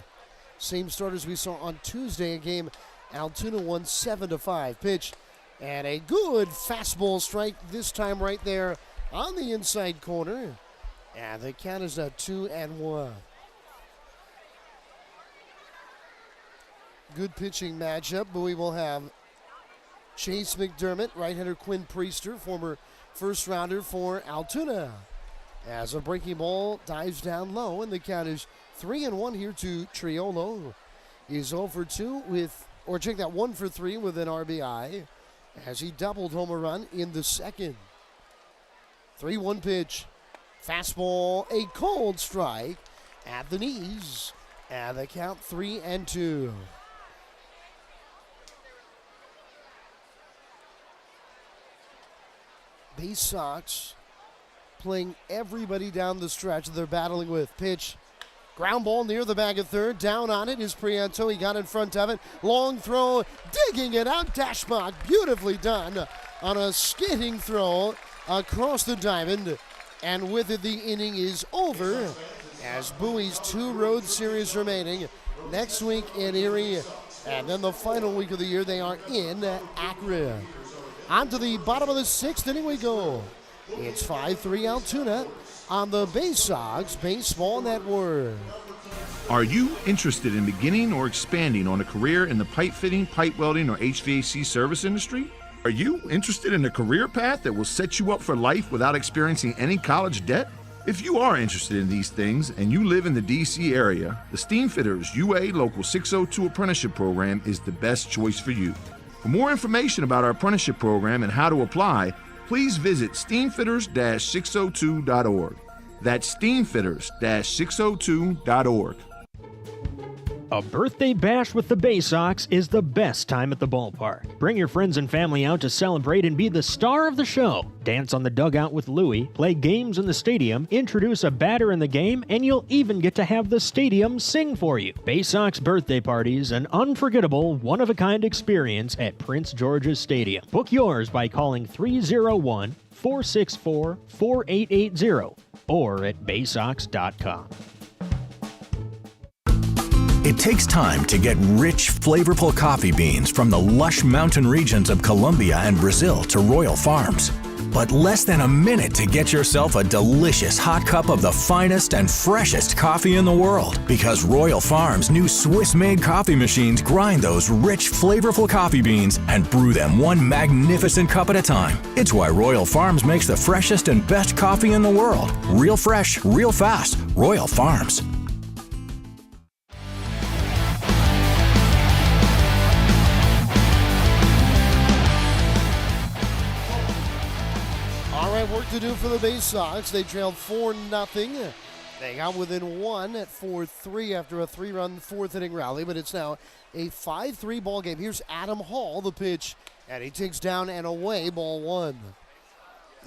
Same starters we saw on Tuesday, a game Altoona won 7-5. Pitch and a good fastball strike, this time right there on the inside corner. And the count is now 2-1. Good pitching matchup. Bowie will have Chase McDermott, right-hander Quinn Priester, former first-rounder for Altoona. As a breaking ball dives down low, and the count is 3-1 here to Triolo. He's 0 for 2 with, or check that, 1 for 3 with an RBI as he doubled home a run in the second. 3-1 pitch. Fastball, a cold strike at the knees. And the count 3-2. Baysox playing everybody down the stretch that they're battling with. Pitch, ground ball near the bag at third. Down on it is Prieto. He got in front of it. Long throw, digging it out. Dashbach, beautifully done on a skidding throw across the diamond. And with it, the inning is over as Bowie's 2 road series remaining. Next week in Erie, and then the final week of the year, they are in Akron. On to the bottom of the 6th inning we go. It's 5-3 Altoona. on the Baysox Baseball Network. Are you interested in beginning or expanding on a career in the pipe fitting, pipe welding, or HVAC service industry? Are you interested in a career path that will set you up for life without experiencing any college debt? If you are interested in these things and you live in the DC area, the Steamfitters UA Local 602 Apprenticeship Program is the best choice for you. For more information about our apprenticeship program and how to apply, please visit steamfitters-602.org. That's steamfitters-602.org. A birthday bash with the Baysox is the best time at the ballpark. Bring your friends and family out to celebrate and be the star of the show. Dance on the dugout with Louie, play games in the stadium, introduce a batter in the game, and you'll even get to have the stadium sing for you. Baysox birthday parties, an unforgettable, one-of-a-kind experience at Prince George's Stadium. Book yours by calling 301-464-4880 or at baysox.com. It takes time to get rich, flavorful coffee beans from the lush mountain regions of Colombia and Brazil to Royal Farms. But less than a minute to get yourself a delicious hot cup of the finest and freshest coffee in the world. Because Royal Farms' new Swiss-made coffee machines grind those rich, flavorful coffee beans and brew them one magnificent cup at a time. It's why Royal Farms makes the freshest and best coffee in the world. Real fresh, real fast. Royal Farms. Work to do for the Baysox. They trailed 4-0. They got within one at 4-3 after a 3-run fourth inning rally, but it's now a 5-3 ball game. Here's Adam Hall, the pitch, and he takes down and away, ball one.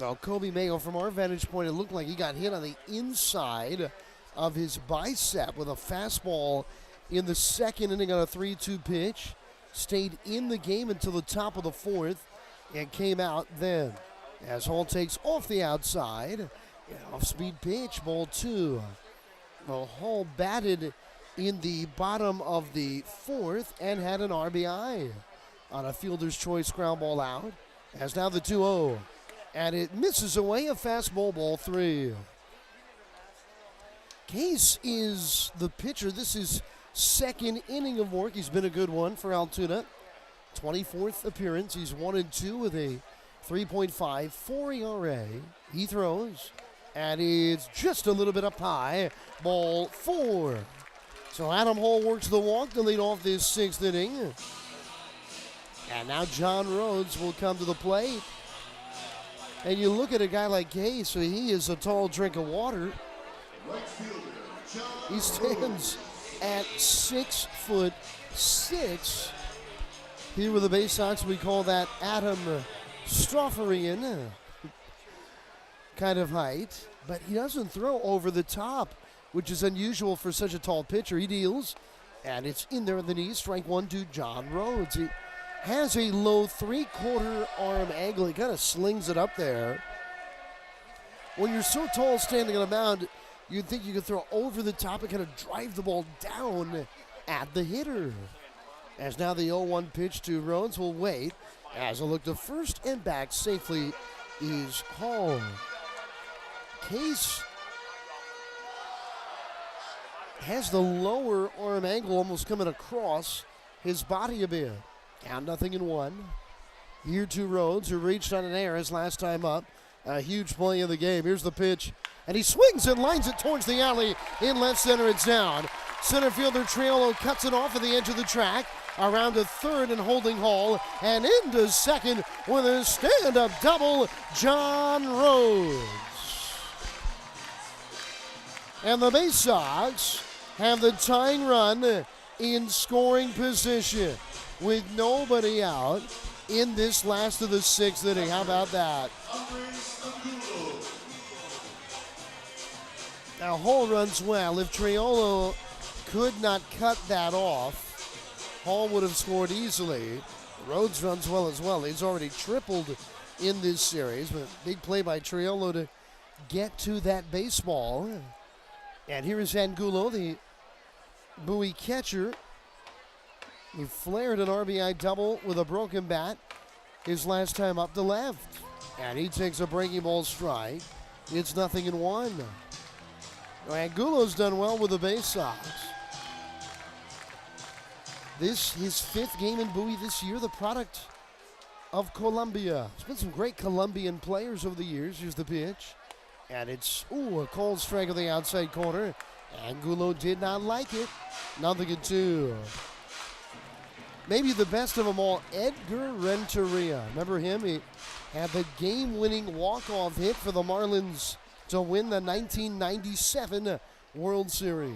Now, Kobe Mayo, from our vantage point, it looked like he got hit on the inside of his bicep with a fastball in the second inning on a 3-2 pitch. Stayed in the game until the top of the fourth and came out then. As Hall takes off the outside, off-speed pitch, ball two. Well, Hall batted in the bottom of the fourth and had an RBI on a fielder's choice ground ball out. As now the 2-0, and it misses away, a fastball, ball three. Case is the pitcher. This is second inning of work. He's been a good one for Altoona. 24th appearance. He's 1-2 with a 3.54 ERA. He throws, and it's just a little bit up high. Ball four. So Adam Hall works the walk to lead off this sixth inning. And now John Rhodes will come to the plate. And you look at a guy like Gay, so he is a tall drink of water. He stands at 6'6". Here with the Baysox, we call that Adam Stofferian kind of height, but he doesn't throw over the top, which is unusual for such a tall pitcher. He deals, and it's in there in the knees. Strike one to John Rhodes. He has a low 3/4 arm angle. He kind of slings it up there. When you're so tall standing on a mound, you'd think you could throw over the top and kind of drive the ball down at the hitter. As now the 0-1 pitch to Rhodes will wait. As a look to first and back safely is Hall. Case has the lower arm angle almost coming across his body a bit. Count 0-1. Here to Rhodes, who reached on an error his last time up. A huge play in the game. Here's the pitch. And he swings and lines it towards the alley. In left center, it's down. Center fielder Triolo cuts it off at the edge of the track. Around to third and holding Hall, and into second with a stand-up double, John Rhodes. And the Baysox have the tying run in scoring position with nobody out in this last of the sixth inning. How about that? Now Hall runs well. If Triolo could not cut that off, Hall would have scored easily. Rhodes runs well as well. He's already tripled in this series, but big play by Triolo to get to that baseball. And here is Angulo, the Bowie catcher. He flared an RBI double with a broken bat his last time up to left. And he takes a breaking ball strike. It's 0-1. Angulo's done well with the Baysox. This his 5th game in Bowie this year, the product of Colombia. There's been some great Colombian players over the years. Here's the pitch. And it's, a cold strike on the outside corner. Angulo did not like it. 0-2. Maybe the best of them all, Edgar Renteria. Remember him? He had the game-winning walk-off hit for the Marlins to win the 1997 World Series.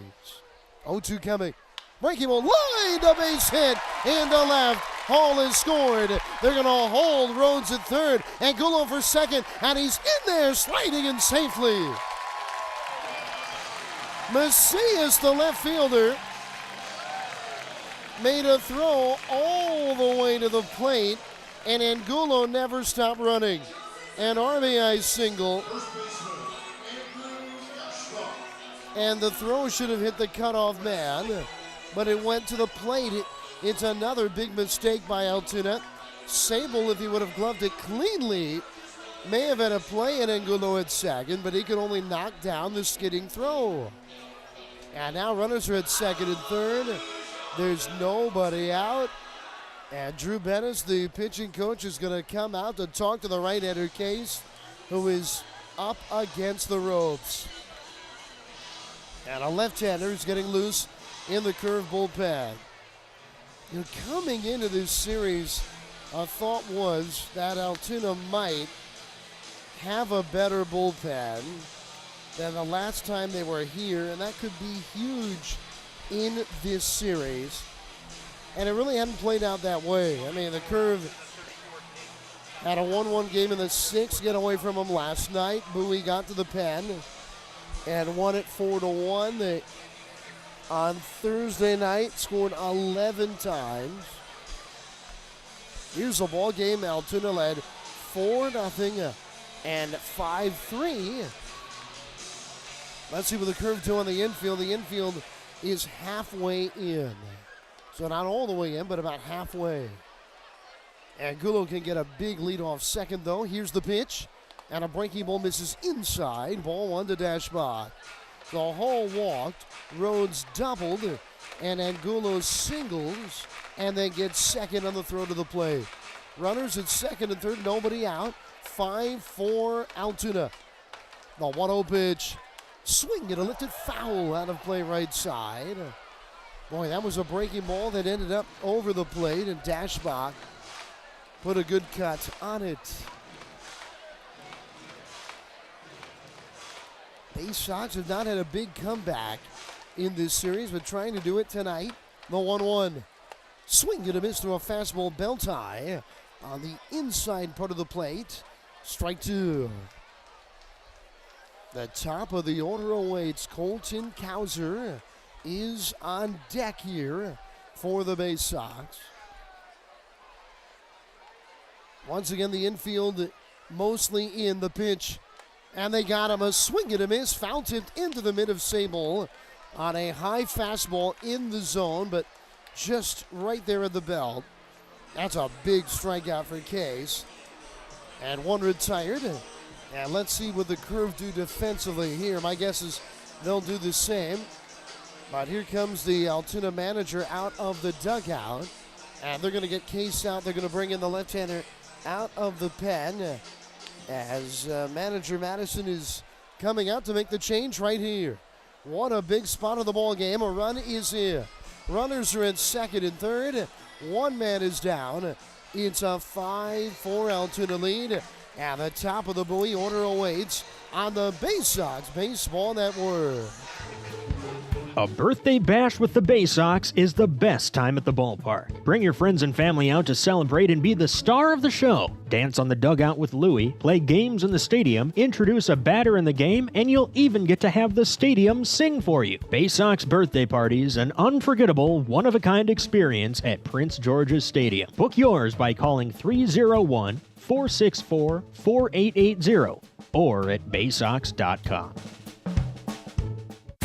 0-2 coming. Breaking ball, line to base hit into left. Hall has scored. They're going to hold Rhodes at third. Angulo for second, and he's in there sliding in safely. Macias, the left fielder, made a throw all the way to the plate, and Angulo never stopped running. An RBI single. And the throw should have hit the cutoff man, but it went to the plate. It's another big mistake by Altoona. Sable, if he would have gloved it cleanly, may have had a play at Angulo at second, but he could only knock down the skidding throw. And now runners are at second and third. There's nobody out. And Drew Bennis, the pitching coach, is going to come out to talk to the right-hander Case, who is up against the ropes. And a left-hander is getting loose in the curve bullpen. Coming into this series, a thought was that Altoona might have a better bullpen than the last time they were here, and that could be huge in this series. And it really hadn't played out that way. I mean, the Curve had a 1-1 game in the 6th, get away from them last night. Bowie got to the pen and won it 4-1. They, on Thursday night, scored 11 times. Here's a ball game. Altoona led 4-0 and 5-3. Let's see what the Curve do on the infield. The infield is halfway in. So not all the way in, but about halfway. Angulo can get a big lead off second, though. Here's the pitch. And a breaking ball misses inside. Ball 1 to Dashbach. The Hall walked. Rhodes doubled. And Angulo singles. And then gets second on the throw to the plate. Runners at second and third. Nobody out. 5-4 Altoona. The 1-0 pitch. Swing and a lifted foul out of play right side. Boy, that was a breaking ball that ended up over the plate, and Dashbach put a good cut on it. Baysox have not had a big comeback in this series, but trying to do it tonight. The 1-1. Swing and a miss through a fastball belt high on the inside part of the plate. Strike 2. The top of the order awaits. Colton Kauser is on deck here for the Baysox. Once again, the infield mostly in the pitch. And they got him. A swing and a miss. Foul tipped into the mid of Sable on a high fastball in the zone, but just right there at the belt. That's a big strikeout for Case. And one retired. And let's see what the Curve do defensively here. My guess is they'll do the same. But here comes the Altoona manager out of the dugout. And they're going to get Case out. They're going to bring in the left-hander out of the pen. As manager Madison is coming out to make the change right here. What a big spot of the ball game. A run is here. Runners are at second and third. One man is down. It's a 5-4 Altoona lead. And the top of the Bowie order awaits on the Baysox Baseball Network. A birthday bash with the Baysox is the best time at the ballpark. Bring your friends and family out to celebrate and be the star of the show. Dance on the dugout with Louie, play games in the stadium, introduce a batter in the game, and you'll even get to have the stadium sing for you. Baysox birthday parties, an unforgettable, one-of-a-kind experience at Prince George's Stadium. Book yours by calling 301-464-4880 or at baysox.com.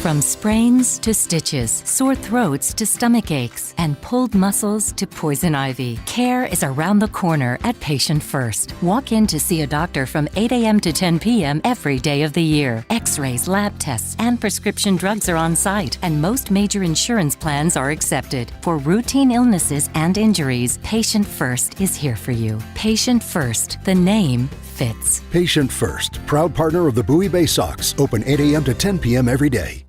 From sprains to stitches, sore throats to stomach aches, and pulled muscles to poison ivy, care is around the corner at Patient First. Walk in to see a doctor from 8 a.m. to 10 p.m. every day of the year. X-rays, lab tests, and prescription drugs are on site, and most major insurance plans are accepted. For routine illnesses and injuries, Patient First is here for you. Patient First, the name fits. Patient First, proud partner of the Bowie Baysox, open 8 a.m. to 10 p.m. every day.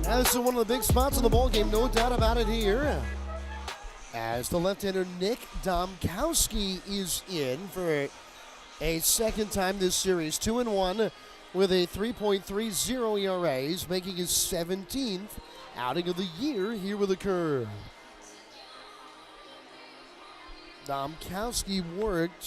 This is one of the big spots in the ball game, no doubt about it here. As the left-hander Nick Domkowski is in for a second time this series, 2-1 with a 3.30 ERA. He's making his 17th outing of the year here with the Curve. Domkowski worked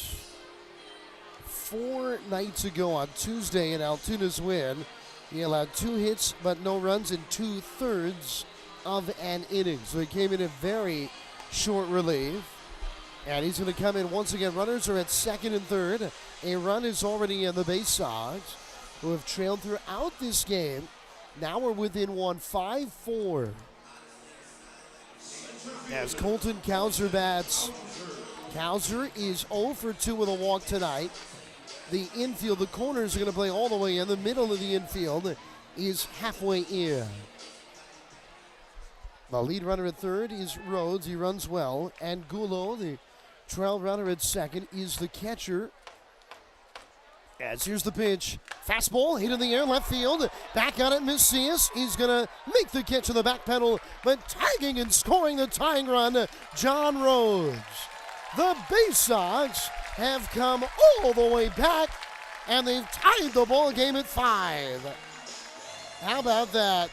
4 nights ago on Tuesday in Altoona's win. He allowed 2 hits but no runs in 2/3 of an inning. So he came in a very short relief. And he's going to come in once again. Runners are at second and third. A run is already in. The Baysox, who have trailed throughout this game, now we're within one, 5-4. As Colton Cowser bats. Cowser is 0 for 2 with a walk tonight. The infield, the corners are going to play all the way in. The middle of the infield is halfway in. The lead runner at third is Rhodes. He runs well. And Gulo, the trail runner at second, is the catcher. As here's the pitch. Fastball hit in the air, left field. Back on it, Macias is going to make the catch on the back pedal, but tagging and scoring the tying run, John Rhodes. The Baysox have come all the way back, and they've tied the ball game at 5. How about that?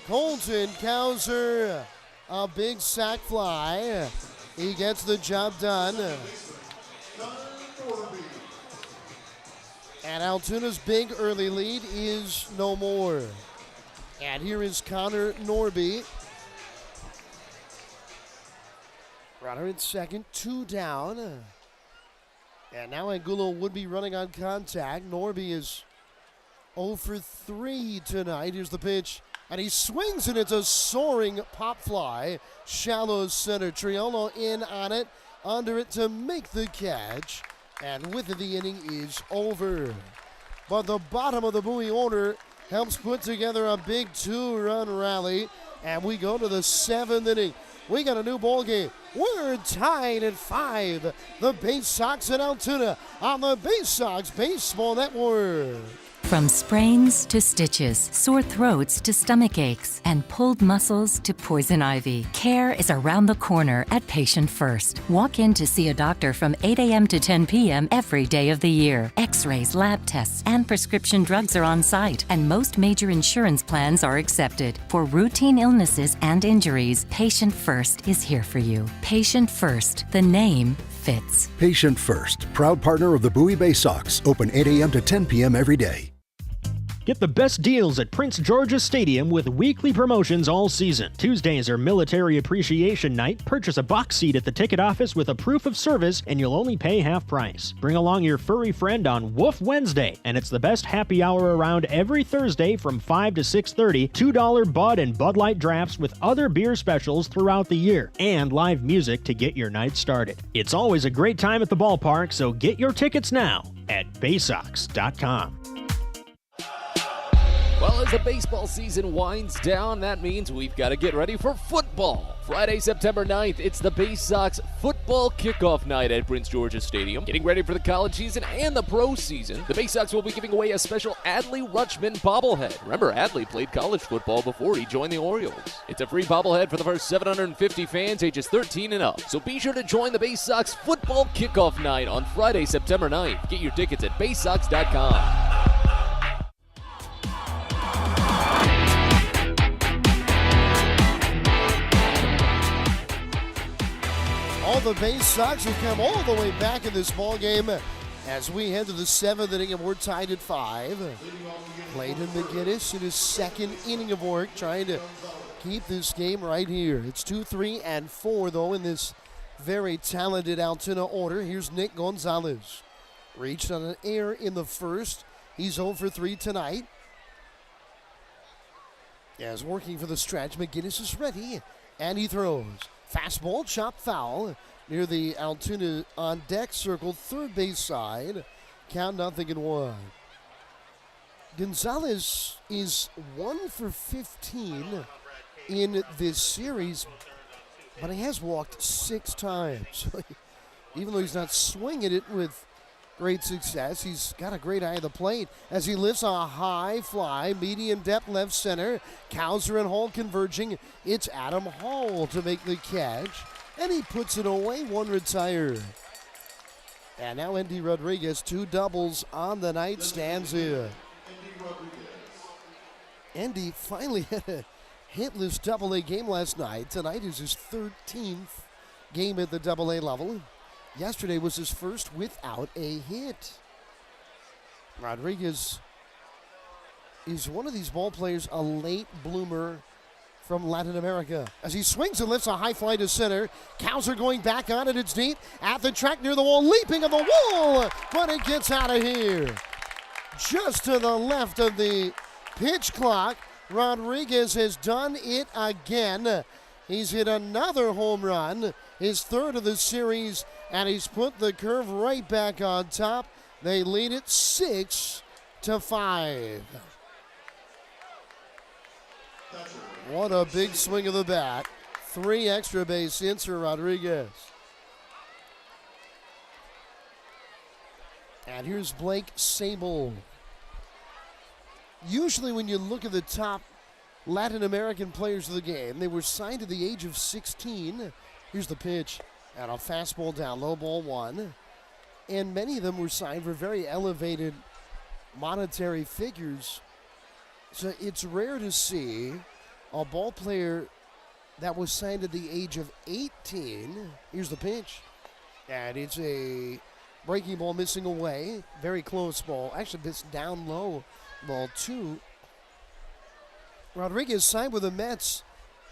Colton Cowser, a big sac fly. He gets the job done. And Altoona's big early lead is no more. And here is Connor Norby. Runner at second, 2 down. And now Angulo would be running on contact. Norby is 0 for 3 tonight. Here's the pitch. And he swings, and it's a soaring pop fly. Shallow center. Triolo in on it. Under it to make the catch. And with it, the inning is over. But the bottom of the Bowie order helps put together a big 2-run rally. And we go to the 7th inning. We got a new ball game. We're tied at 5. The Baysox and Altoona on the Baysox Baseball Network. From sprains to stitches, sore throats to stomach aches, and pulled muscles to poison ivy, care is around the corner at Patient First. Walk in to see a doctor from 8 a.m. to 10 p.m. every day of the year. X-rays, lab tests, and prescription drugs are on site, and most major insurance plans are accepted. For routine illnesses and injuries, Patient First is here for you. Patient First, the name fits. Patient First, proud partner of the Bowie Baysox, open 8 a.m. to 10 p.m. every day. Get the best deals at Prince George's Stadium with weekly promotions all season. Tuesdays are Military Appreciation Night. Purchase a box seat at the ticket office with a proof of service, and you'll only pay half price. Bring along your furry friend on Woof Wednesday, and it's the best happy hour around every Thursday from 5 to 6:30. $2 Bud and Bud Light drafts with other beer specials throughout the year, and live music to get your night started. It's always a great time at the ballpark, so get your tickets now at Baysox.com. Well, as the baseball season winds down, that means we've got to get ready for football. Friday, September 9th, it's the Baysox football kickoff night at Prince George's Stadium. Getting ready for the college season and the pro season, the Baysox will be giving away a special Adley Rutschman bobblehead. Remember, Adley played college football before he joined the Orioles. It's a free bobblehead for the first 750 fans ages 13 and up. So be sure to join the Baysox football kickoff night on Friday, September 9th. Get your tickets at Baysox.com. All the Baysox have come all the way back in this ball game as we head to the 7th inning, and we're tied at 5. Clayton McGinnis in his 2nd inning of work, trying to keep this game right here. It's 2, 3, and 4, though, in this very talented Altoona order. Here's Nick Gonzalez. Reached on an air in the first. He's 0 for 3 tonight. As working for the stretch, McGinnis is ready, and he throws. Fastball, chop foul near the Altoona on deck circle, third base side. Count 0-1. Gonzalez is 1 for 15 in this series, but he has walked 6 times. Even though he's not swinging it with great success, he's got a great eye at the plate as he lifts a high fly, medium depth left center. Cowser and Hall converging. It's Adam Hall to make the catch, and he puts it away, 1 retired. And now Andy Rodriguez, 2 doubles on the night, stands in. Andy finally had a hitless Double-A game last night. Tonight is his 13th game at the Double-A level. Yesterday was his first without a hit. Rodriguez is one of these ball players, a late bloomer from Latin America. As he swings and lifts a high fly to center. Cowser going back on it. It's deep at the track near the wall, leaping of the wall, but it gets out of here. Just to the left of the pitch clock, Rodriguez has done it again. He's hit another home run, his 3rd of the series, and he's put the curve right back on top. They lead it 6-5. What a big swing of the bat. 3 extra base hits for Rodriguez. And here's Blake Sable. Usually when you look at the top Latin American players of the game, they were signed at the age of 16. Here's the pitch. And a fastball down, low ball 1. And many of them were signed for very elevated monetary figures. So it's rare to see a ball player that was signed at the age of 18. Here's the pitch. And it's a breaking ball missing away. Very close ball. Actually, this down low ball 2. Rodriguez signed with the Mets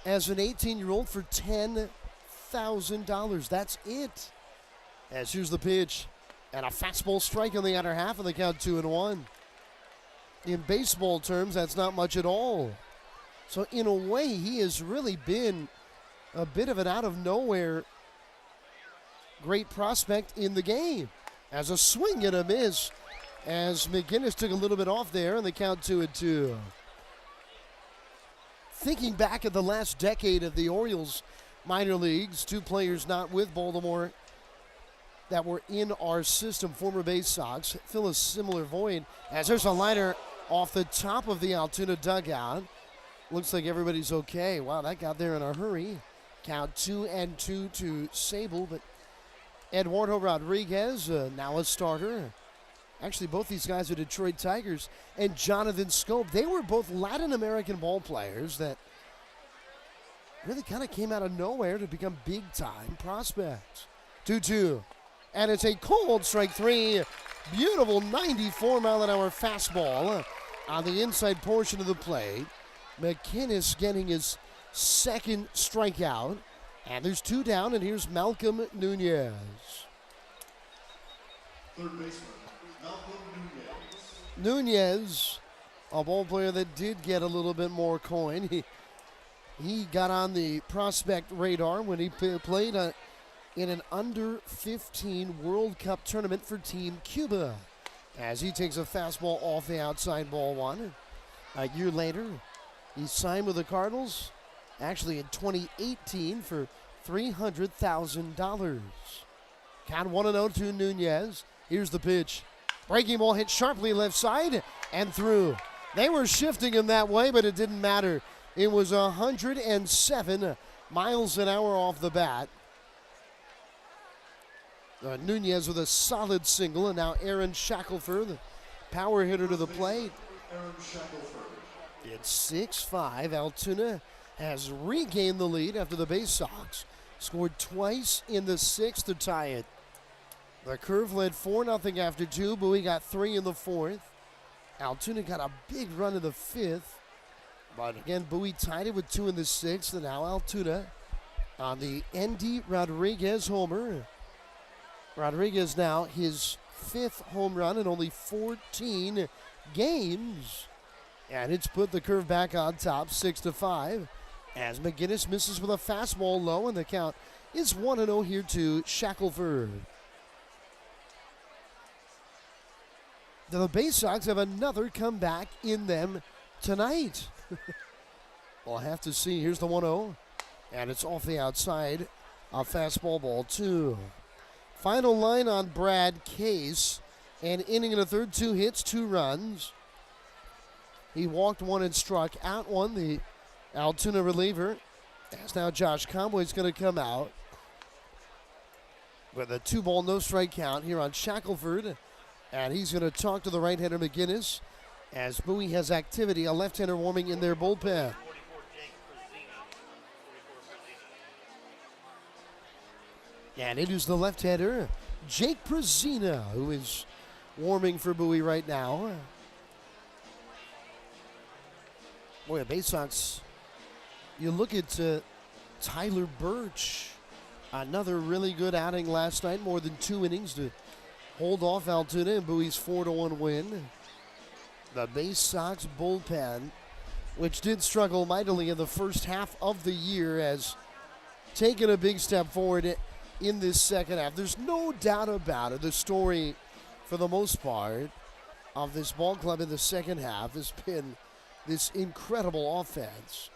as an 18-year-old for $10,000. That's it. As here's the pitch. And a fastball strike on the outer half of the count, 2-1. In baseball terms, that's not much at all. So in a way, he has really been a bit of an out-of-nowhere great prospect in the game. As a swing and a miss, as McGinnis took a little bit off there, and the count 2-2. Thinking back at the last decade of the Orioles minor leagues, 2 players not with Baltimore that were in our system, former Baysox, fill a similar void. As there's a liner off the top of the Altoona dugout. Looks like everybody's okay. Wow, that got there in a hurry. Count 2-2 to Sable, but Eduardo Rodriguez, now a starter. Actually, both these guys are Detroit Tigers. And Jonathan Scope, they were both Latin American ball players that really kind of came out of nowhere to become big-time prospects. 2-2. And it's a cold strike 3. Beautiful 94-mile-an-hour fastball on the inside portion of the plate. McGinnis getting his 2nd strikeout. And there's 2 down, and here's Malcolm Nunez. Third baseman, Malcolm Nunez. Nunez, a ball player that did get a little bit more coin. He got on the prospect radar when he played in an under-15 World Cup tournament for Team Cuba. As he takes a fastball off the outside, ball 1. A year later, he signed with the Cardinals, actually in 2018 for $300,000. Count 1-0 to Nunez. Here's the pitch. Breaking ball hit sharply left side and through. They were shifting him that way, but it didn't matter. It was 107 miles an hour off the bat. Nunez with a solid single, and now Aaron Shackelford, the power hitter to the plate. It's 6-5. Altoona has regained the lead after the Baysox scored twice in the 6th to tie it. The curve led 4-0 after 2. Bowie got 3 in the 4th. Altoona got a big run in the 5th. But again, Bowie tied it with 2 in the 6th, and now Altoona on the Endy Rodriguez homer. Rodriguez now his 5th home run in only 14 games. And it's put the Curve back on top, 6-5. As McGinnis misses with a fastball low, and the count is 1-0 here to Shackelford. The Baysox have another comeback in them tonight. We'll have to see. Here's the 1-0, and it's off the outside. A fastball, ball 2. Final line on Brad Case. An inning and a third, 2 hits, 2 runs. He walked 1 and struck out 1, the Altoona reliever. As now Josh Conway's going to come out with a 2-ball, no strike count here on Shackelford. And he's going to talk to the right-hander McGinnis as Bowie has activity, a left-hander warming in their bullpen. And it is the left-hander, Jake Prezina, who is warming for Bowie right now. Boy, the Baysox, you look at Tyler Birch, another really good outing last night, more than 2 innings to hold off Altoona and Bowie's 4-1 win. The Baysox bullpen, which did struggle mightily in the first half of the year, has taken a big step forward in this second half. There's no doubt about it. The story, for the most part, of this ball club in the second half has been this incredible offense.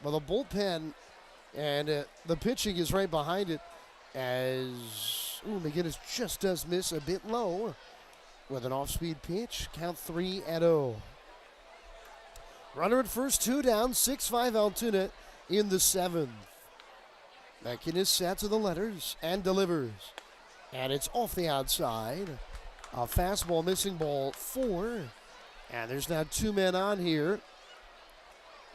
Well, the bullpen and the pitching is right behind it as McGinnis just does miss a bit low with an off-speed pitch. Count 3-0. Runner at first, 2 down, 6-5 Altoona in the 7th. McGinnis sat to the letters and delivers. And it's off the outside. A fastball missing, ball 4. And there's now 2 men on here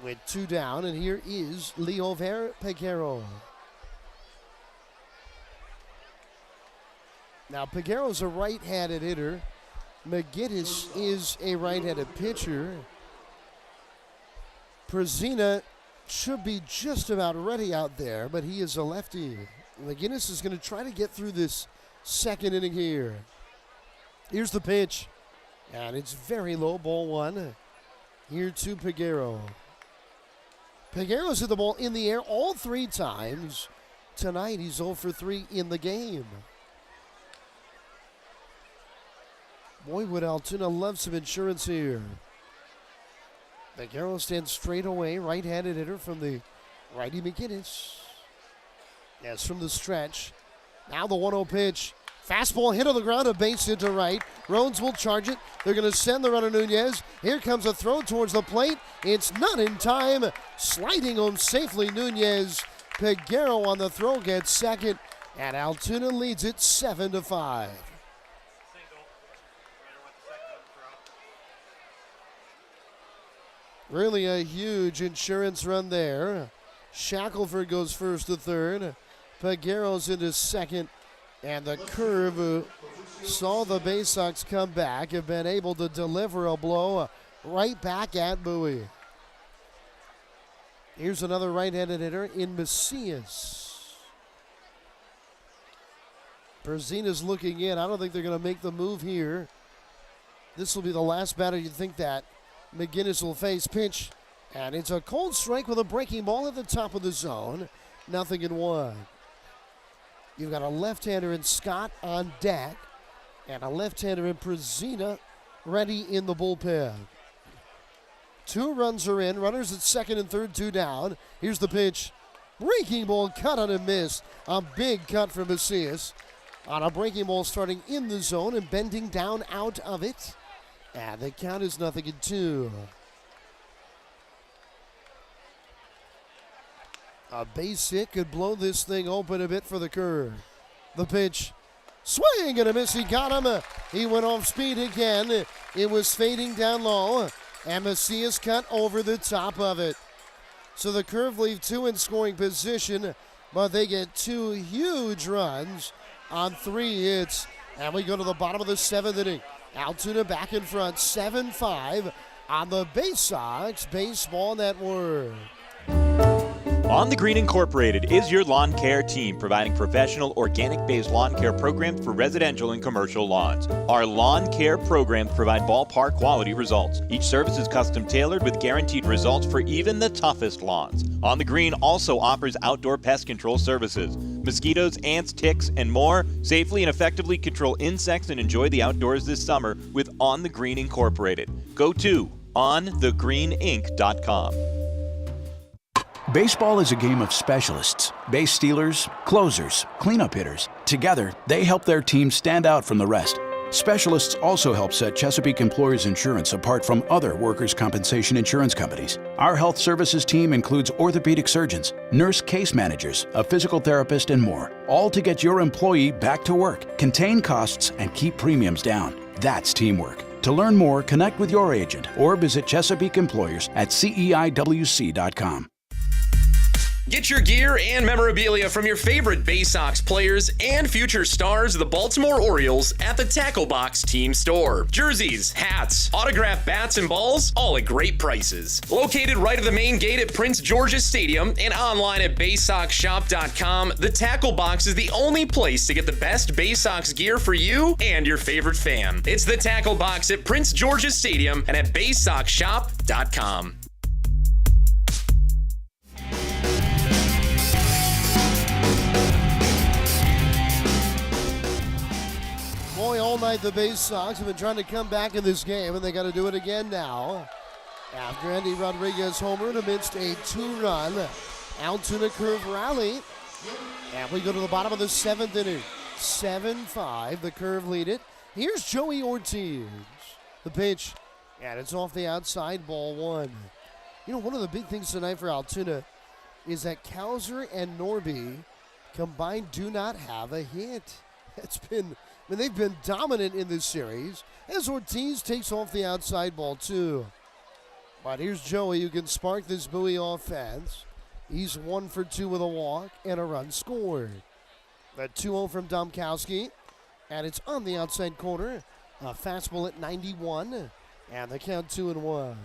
with 2 down. And here is Leover Peguero. Now, Peguero's a right-handed hitter. McGinnis is a right-handed pitcher. Prezina should be just about ready out there, but he is a lefty. McGinnis is going to try to get through this second inning here. Here's the pitch, and it's very low, ball 1. Here to Peguero. Peguero's hit the ball in the air all 3 times. Tonight, he's 0 for 3 in the game. Boy, would Altoona love some insurance here. Peguero stands straight away, right-handed hitter from the righty McGinnis. As from the stretch, now the 1-0 pitch. Fastball hit on the ground, a base hit to right. Rhodes will charge it. They're going to send the runner Nunez. Here comes a throw towards the plate. It's not in time. Sliding home safely, Nunez. Peguero on the throw gets second, and Altoona leads it 7-5. Really a huge insurance run there. Shackelford goes first to third. Peguero's into second. And the Curve, who saw the Baysox come back, have been able to deliver a blow right back at Bowie. Here's another right-handed hitter in Macias. Perzina's looking in. I don't think they're going to make the move here. This will be the last batter you'd think that McGinnis will face. Pitch, and it's a cold strike with a breaking ball at the top of the zone. 0-1. You've got a left-hander in Scott on deck, and a left-hander in Prezina ready in the bullpen. 2 runs are in. Runners at second and third, 2 down. Here's the pitch. Breaking ball cut on and missed. A big cut from Macias on a breaking ball starting in the zone and bending down out of it. And the count is 0-2. A base hit could blow this thing open a bit for the Curve. The pitch. Swing and a miss. He got him. He went off speed again. It was fading down low. And Macias cut over the top of it. So the Curve leave 2 in scoring position, but they get 2 huge runs on 3 hits. And we go to the bottom of the 7th inning. Altoona back in front, 7-5 on the Baysox Baseball Network. On the Green Incorporated is your lawn care team, providing professional organic-based lawn care programs for residential and commercial lawns. Our lawn care programs provide ballpark quality results. Each service is custom tailored with guaranteed results for even the toughest lawns. On the Green also offers outdoor pest control services. Mosquitoes, ants, ticks, and more. Safely and effectively control insects and enjoy the outdoors this summer with On the Green Incorporated. Go to onthegreeninc.com. Baseball is a game of specialists. Base stealers, closers, cleanup hitters. Together, they help their team stand out from the rest. Specialists also help set Chesapeake Employers Insurance apart from other workers' compensation insurance companies. Our health services team includes orthopedic surgeons, nurse case managers, a physical therapist, and more, all to get your employee back to work, contain costs, and keep premiums down. That's teamwork. To learn more, connect with your agent or visit Chesapeake Employers at CEIWC.com. Get your gear and memorabilia from your favorite Baysox players and future stars of the Baltimore Orioles at the Tackle Box Team Store. Jerseys, hats, autographed bats and balls, all at great prices. Located right at the main gate at Prince George's Stadium and online at BaysoxShop.com, the Tackle Box is the only place to get the best Baysox gear for you and your favorite fan. It's the Tackle Box at Prince George's Stadium and at BaysoxShop.com. Boy, all night the Baysox have been trying to come back in this game, and they got to do it again now. After Andy Rodriguez homered amidst a 2-run Altoona Curve rally. And we go to the bottom of the 7th inning. 7-5, the Curve lead it. Here's Joey Ortiz. The pitch, and it's off the outside, ball 1. You know, one of the big things tonight for Altoona is that Kauser and Norby combined do not have a hit. They've been dominant in this series as Ortiz takes off the outside, ball 2. But here's Joey who can spark this Bowie offense. He's 1 for 2 with a walk and a run scored. The 2-0 from Domkowski, and it's on the outside corner. A fastball at 91, and the count 2-1.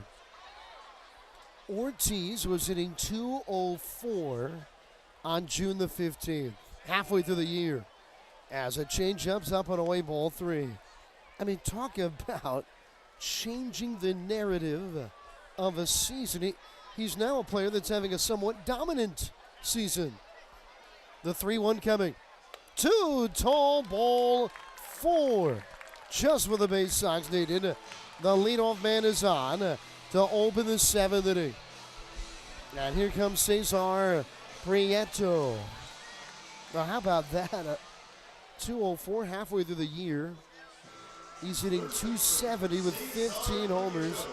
Ortiz was hitting .204 on June the 15th, halfway through the year, as a changeup's up on away, ball 3. I mean, talk about changing the narrative of a season. He's now a player that's having a somewhat dominant season. The 3-1 coming. 2 tall, ball 4. Just what the Baysox needed. The leadoff man is on to open the 7th inning. And here comes Cesar Prieto. Now, how about that? 204 halfway through the year. He's hitting .270 with 15 homers.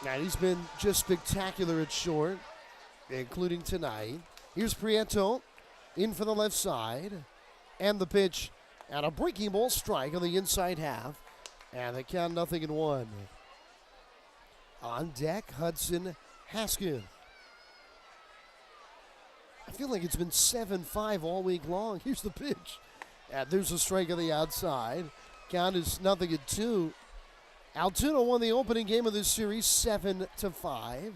And he's been just spectacular at short, including tonight. Here's Prieto in for the left side. And the pitch, and a breaking ball strike on the inside half. And they count 0-1. On deck, Hudson Haskins. I feel like it's been 7-5 all week long. Here's the pitch. And there's a strike on the outside. Count is 0-2. Altoona won the opening game of this series 7-5.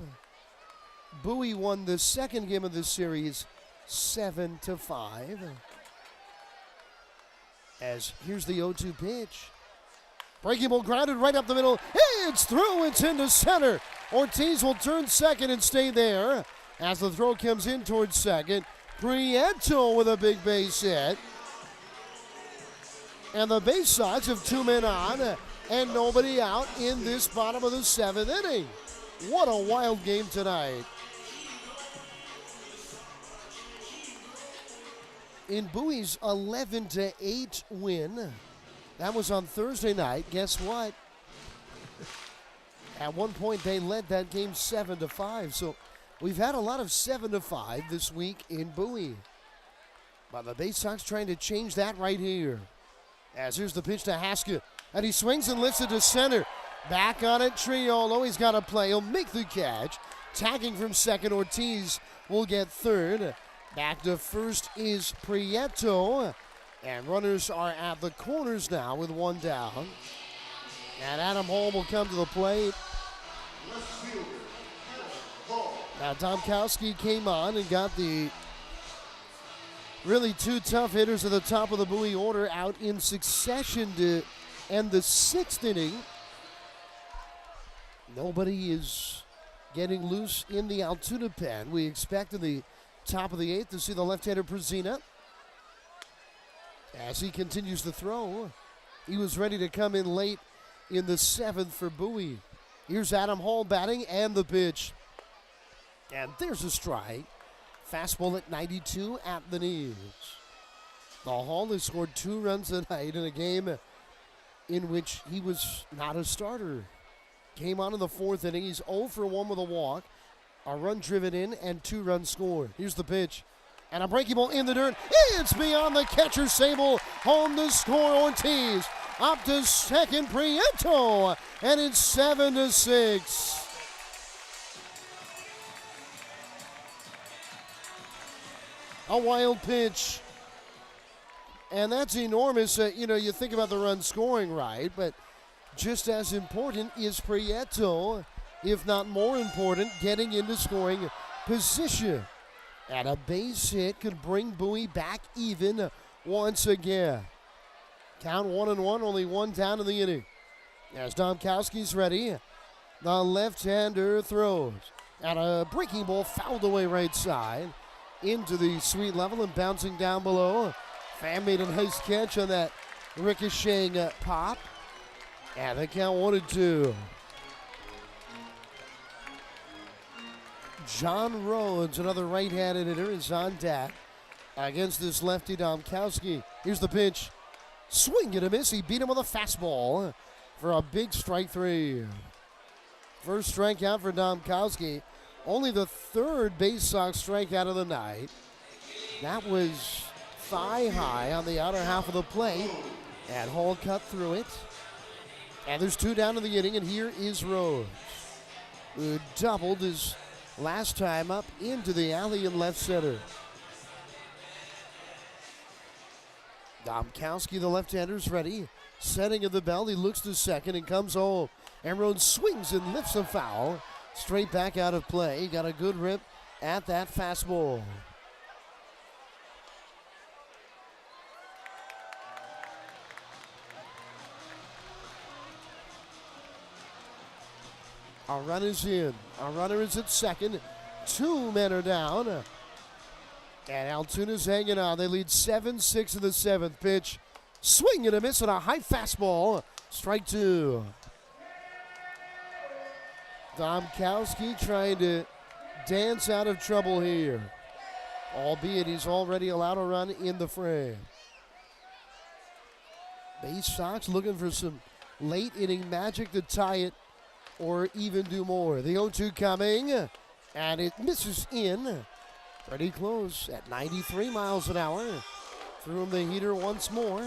Bowie won the second game of this series 7-5. As here's the 0-2 pitch. Breaking ball grounded right up the middle. It's through. It's into center. Ortiz will turn second and stay there. As the throw comes in towards second, Prieto with a big base hit. And the Baysox have 2 men on and nobody out in this bottom of the 7th inning. What a wild game tonight. In Bowie's 11-8 win, that was on Thursday night. Guess what? At one point, they led that game 7-5. So we've had a lot of 7-5 this week in Bowie. But the Baysox trying to change that right here. As here's the pitch to Haskell. And he swings and lifts it to center. Back on it, Triolo. He's got to play. He'll make the catch. Tagging from second, Ortiz will get third. Back to first is Prieto. And runners are at the corners now with 1 down. And Adam Hall will come to the plate. Now Domkowski came on and got the really two tough hitters at the top of the Bowie order out in succession to end the 6th inning. Nobody is getting loose in the Altoona pen. We expect in the top of the 8th to see the left-hander Prezina as he continues to throw. He was ready to come in late in the 7th for Bowie. Here's Adam Hall batting and the pitch. And there's a strike. Fastball at 92 at the knees. The Hall has scored 2 runs tonight in a game in which he was not a starter. Came on in the 4th inning. He's 0 for 1 with a walk. A run driven in and 2 runs scored. Here's the pitch. And a breaking ball in the dirt. It's beyond the catcher. Sable home to score. Ortiz up to second. Prieto. And it's 7-6. A wild pitch. And that's enormous. You think about the run scoring, right? But just as important is Prieto, if not more important, getting into scoring position. And a base hit could bring Bowie back even once again. Count 1-1, only 1 down in the inning. As Domkowski's ready, the left-hander throws. And a breaking ball fouled away right side into the sweet level and bouncing down below. Pham made a nice catch on that ricocheting pop. And the count 1-2. John Rhodes, another right-handed hitter, is on deck against this lefty Domkowski. Here's the pitch. Swing and a miss. He beat him with a fastball for a big strike 3. First strikeout for Domkowski. Only the 3rd Baysox strikeout of the night. That was thigh high on the outer half of the plate. And Hall cut through it. And there's 2 down in the inning, and here is Rhodes, who doubled his last time up into the alley in left center. Domkowski, the left-hander's ready. Setting of the bell, he looks to second and comes home. And Rhodes swings and lifts a foul. Straight back out of play. Got a good rip at that fastball. Our run is in. Our runner is at second. 2 men are down. And Altoona's hanging on. They lead 7-6 in the 7th pitch. Swing and a miss on a high fastball. Strike 2. Domkowski trying to dance out of trouble here. Albeit he's already allowed a run in the frame. Baysox looking for some late inning magic to tie it or even do more. The 0-2 coming, and it misses in. Pretty close at 93 miles an hour. Threw him the heater once more.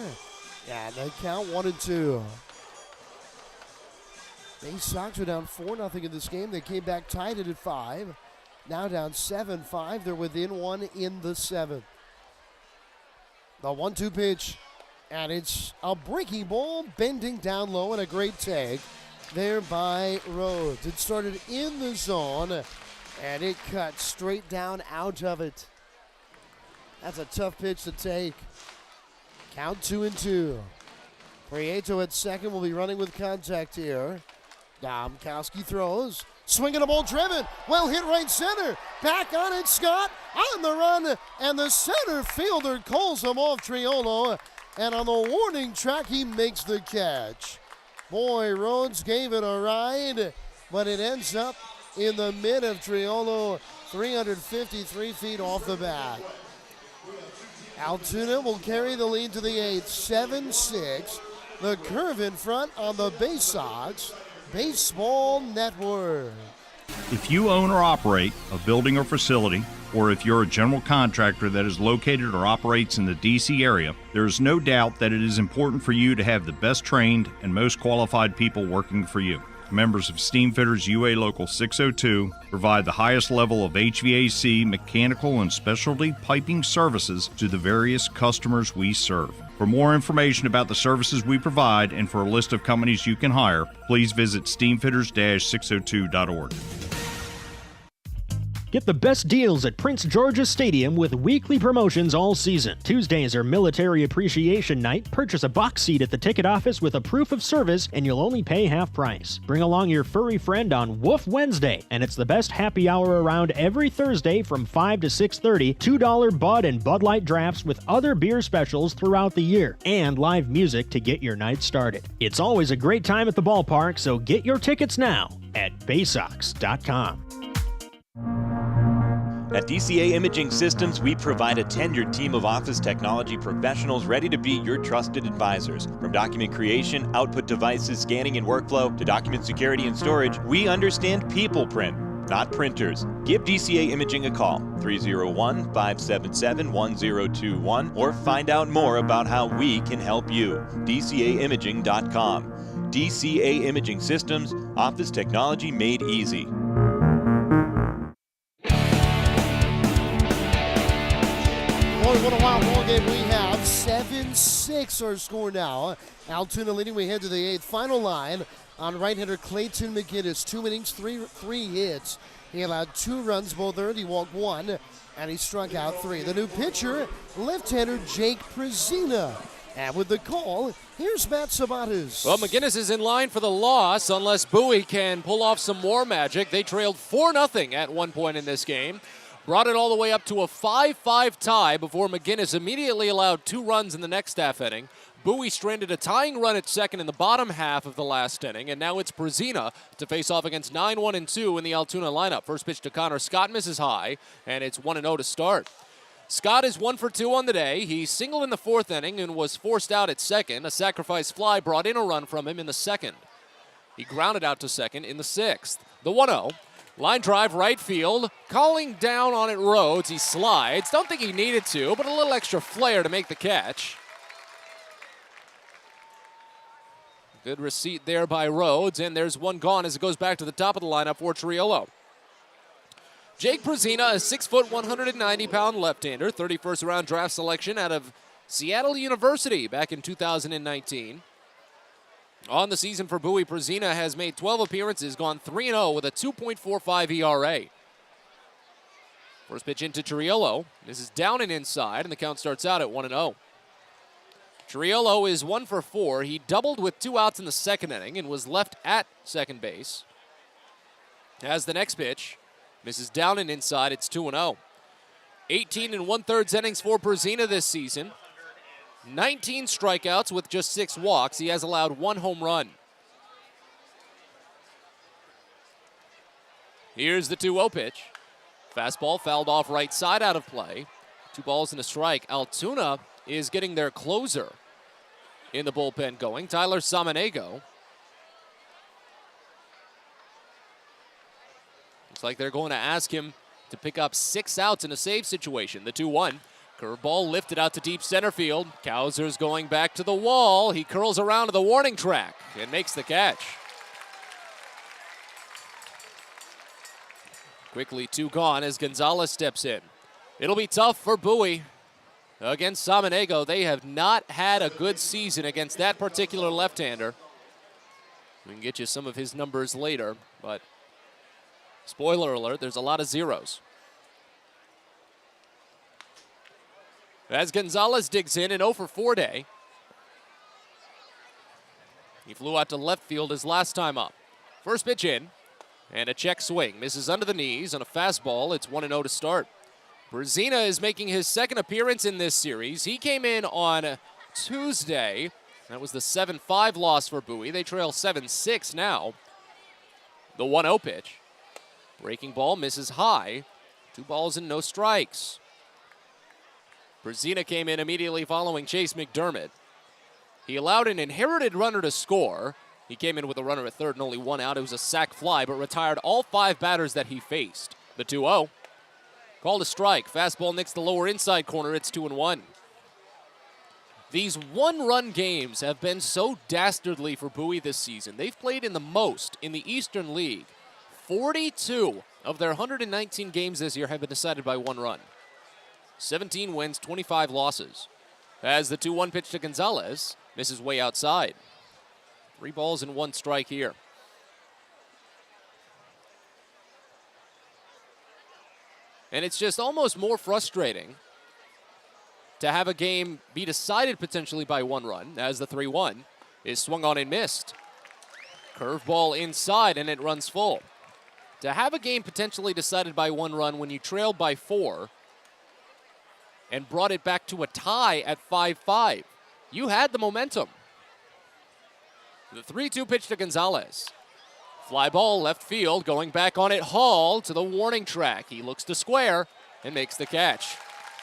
And the count 1-2. Baysox are down 4-0 in this game. They came back tied it at 5. Now down 7-5. They're within 1 in the 7th. The 1-2 pitch. And it's a breaking ball, bending down low, and a great take there by Rhodes. It started in the zone, and it cut straight down out of it. That's a tough pitch to take. Count 2-2. Prieto at second will be running with contact here. Domkowski throws. Swinging a ball driven. Well hit right center. Back on it, Scott. On the run. And the center fielder calls him off, Triolo. And on the warning track, he makes the catch. Boy, Rhodes gave it a ride, but it ends up in the mid of Triolo, 353 feet off the bat. Altoona will carry the lead to the 8th, 7-6. The curve in front on the Baysox Baseball Network. If you own or operate a building or facility, or if you're a general contractor that is located or operates in the D.C. area, there is no doubt that it is important for you to have the best trained and most qualified people working for you. Members of Steamfitters UA Local 602 provide the highest level of HVAC, mechanical, and specialty piping services to the various customers we serve. For more information about the services we provide and for a list of companies you can hire, please visit steamfitters-602.org. Get the best deals at Prince George's Stadium with weekly promotions all season. Tuesdays are Military Appreciation Night. Purchase a box seat at the ticket office with a proof of service and you'll only pay half price. Bring along your furry friend on Woof Wednesday, and it's the best happy hour around every Thursday from 5 to 6:30. $2 Bud and Bud Light drafts with other beer specials throughout the year, and live music to get your night started. It's always a great time at the ballpark, so get your tickets now at Baysox.com. At DCA Imaging Systems, we provide a tenured team of office technology professionals ready to be your trusted advisors. From document creation, output devices, scanning and workflow, to document security and storage, we understand people print, not printers. Give DCA Imaging a call, 301-577-1021, or find out more about how we can help you. DCAimaging.com. DCA Imaging Systems, office technology made easy. Boy, what a wild ball game we have. 7-6 our score now. Altoona leading. We head to the 8th. Final line on right-hander Clayton McGinnis. 2 innings, three hits. He allowed 2 runs, both earned. He walked 1, and he struck out 3. The new pitcher, left-hander Jake Prezina. And with the call, here's Matt Sabates. Well, McGinnis is in line for the loss unless Bowie can pull off some more magic. They trailed 4-0 at one point in this game. Brought it all the way up to a 5-5 tie before McGinnis immediately allowed 2 runs in the next half inning. Bowie stranded a tying run at second in the bottom half of the last inning, and now it's Prezina to face off against 9-1-2 in the Altoona lineup. First pitch to Connor Scott misses high, and it's 1-0 to start. Scott is 1 for 2 on the day. He singled in the 4th inning and was forced out at second. A sacrifice fly brought in a run from him in the 2nd. He grounded out to second in the 6th. The 1-0. Line drive right field. Calling down on it Rhodes. He slides. Don't think he needed to, but a little extra flair to make the catch. Good receipt there by Rhodes, and there's one gone as it goes back to the top of the lineup for Triolo. Jake Prezina, a 6-foot, 190-pound left-hander, 31st round draft selection out of Seattle University back in 2019. On the season for Bowie, Prezina has made 12 appearances, gone 3-0 with a 2.45 ERA. First pitch into Triolo. This is down and inside, and the count starts out at 1-0. Triolo is 1 for 4. He doubled with 2 outs in the 2nd inning and was left at second base. As the next pitch, misses down and inside, it's 2-0. 18 1/3 innings for Prezina this season. 19 strikeouts with just 6 walks. He has allowed 1 home run. Here's the 2-0 pitch. Fastball fouled off right side out of play. 2 balls and a strike. Altoona is getting their closer in the bullpen going, Tyler Samaniego. Looks like they're going to ask him to pick up 6 outs in a save situation. The 2-1. Curveball lifted out to deep center field. Kowser's going back to the wall. He curls around to the warning track and makes the catch. Quickly 2 gone as Gonzalez steps in. It'll be tough for Bowie against Samaniego. They have not had a good season against that particular left-hander. We can get you some of his numbers later, but spoiler alert, there's a lot of zeros. As Gonzalez digs in an 0 for 4 day. He flew out to left field his last time up. First pitch in, and a check swing. Misses under the knees on a fastball. It's 1-0 to start. Prezina is making his 2nd appearance in this series. He came in on Tuesday. That was the 7-5 loss for Bowie. They trail 7-6 now. The 1-0 pitch. Breaking ball misses high. 2 balls and no strikes. Prezina came in immediately following Chase McDermott. He allowed an inherited runner to score. He came in with a runner at 3rd and only 1 out. It was a sac fly, but retired all 5 batters that he faced. The 2-0. Called a strike. Fastball nicks the lower inside corner. It's 2-1. These 1-run games have been so dastardly for Bowie this season. They've played in the most in the Eastern League. 42 of their 119 games this year have been decided by 1 run. 17 wins, 25 losses. As the 2-1 pitch to Gonzalez misses way outside. 3 balls and 1 strike here. And it's just almost more frustrating to have a game be decided potentially by 1 run, as the 3-1 is swung on and missed. Curveball inside, and it runs full. To have a game potentially decided by 1 run when you trailed by 4 and brought it back to a tie at 5-5, you had the momentum. The 3-2 pitch to Gonzalez. Fly ball left field, going back on it, Hall to the warning track. He looks to square and makes the catch.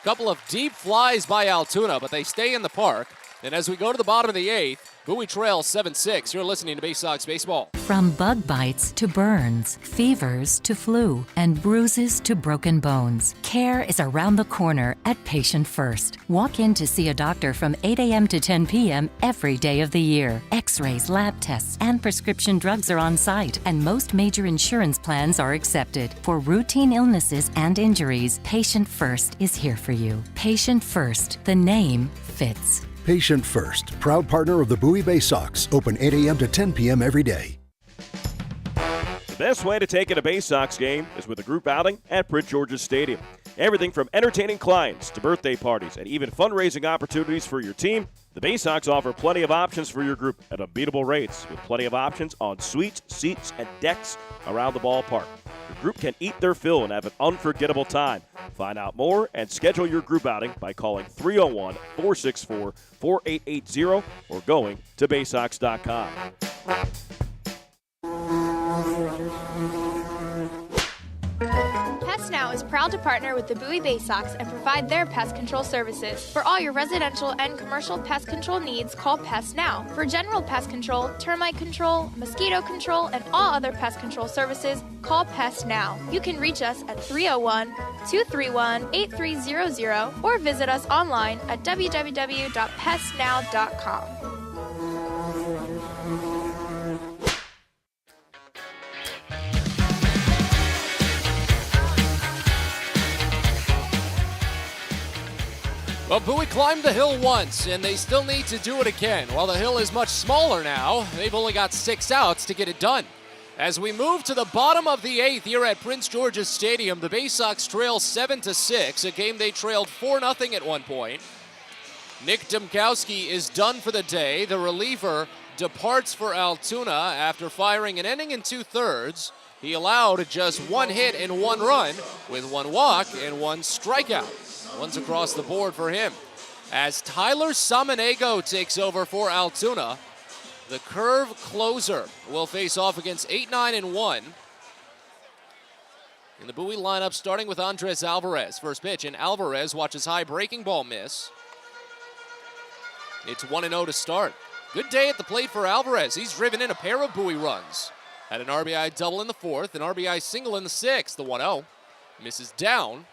Couple of deep flies by Altoona, but they stay in the park. And as we go to the bottom of the 8th, Bowie trails 7-6. You're listening to Baysox Baseball. From bug bites to burns, fevers to flu, and bruises to broken bones, care is around the corner at Patient First. Walk in to see a doctor from 8 a.m. to 10 p.m. every day of the year. X-rays, lab tests, and prescription drugs are on site, and most major insurance plans are accepted. For routine illnesses and injuries, Patient First is here for you. Patient First, the name fits. Patient First, proud partner of the Bowie Baysox, open 8 a.m. to 10 p.m. every day. The best way to take in a Baysox game is with a group outing at Prince George's Stadium. Everything from entertaining clients to birthday parties and even fundraising opportunities for your team, the Baysox offer plenty of options for your group at unbeatable rates with plenty of options on suites, seats, and decks around the ballpark. Your group can eat their fill and have an unforgettable time. Find out more and schedule your group outing by calling 301-464-4880 or going to Baysox.com. Pest Now is proud to partner with the Bowie Baysox and provide their pest control services. For all your residential and commercial pest control needs, call Pest Now. For general pest control, termite control, mosquito control, and all other pest control services, call Pest Now. You can reach us at 301-231-8300 or visit us online at www.pestnow.com. Well, Bowie climbed the hill once, and they still need to do it again. While the hill is much smaller now, they've only got 6 outs to get it done. As we move to the bottom of the 8th here at Prince George's Stadium, the Baysox trail 7-6, a game they trailed 4-0 at one point. Nick Domkowski is done for the day. The reliever departs for Altoona after firing an inning and 2/3. He allowed just 1 hit and 1 run with 1 walk and 1 strikeout. One's across the board for him. As Tyler Samanego takes over for Altoona, the curve closer will face off against 8-9-1. In the Bowie lineup, starting with Andres Alvarez. First pitch, and Alvarez watches high breaking ball miss. It's 1-0 to start. Good day at the plate for Alvarez. He's driven in a pair of Bowie runs. Had an RBI double in the 4th, an RBI single in the 6th. The 1-0 misses down.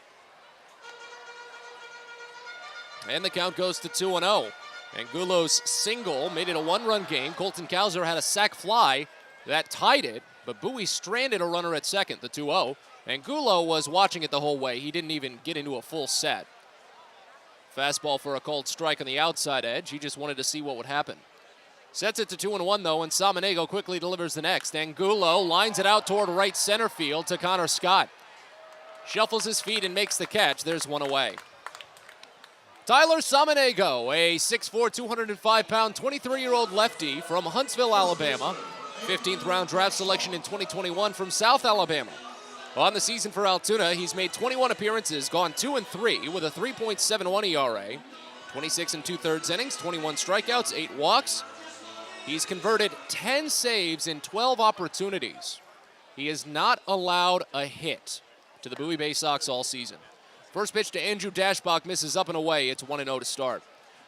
And the count goes to 2-0. Angulo's single made it a 1-run game. Colton Cowser had a sac fly that tied it, but Bowie stranded a runner at second, the 2-0. Angulo was watching it the whole way. He didn't even get into a full set. Fastball for a called strike on the outside edge. He just wanted to see what would happen. Sets it to 2-1 though, and Samanego quickly delivers the next. Angulo lines it out toward right center field to Connor Scott. Shuffles his feet and makes the catch. There's 1 away. Tyler Samanego, a 6'4", 205-pound, 23-year-old lefty from Huntsville, Alabama. 15th round draft selection in 2021 from South Alabama. On the season for Altoona, he's made 21 appearances, gone 2-3 with a 3.71 ERA, 26 2/3 innings, 21 strikeouts, 8 walks. He's converted 10 saves in 12 opportunities. He has not allowed a hit to the Bowie Baysox all season. First pitch to Andrew Dashbach misses up and away. It's 1-0 to start.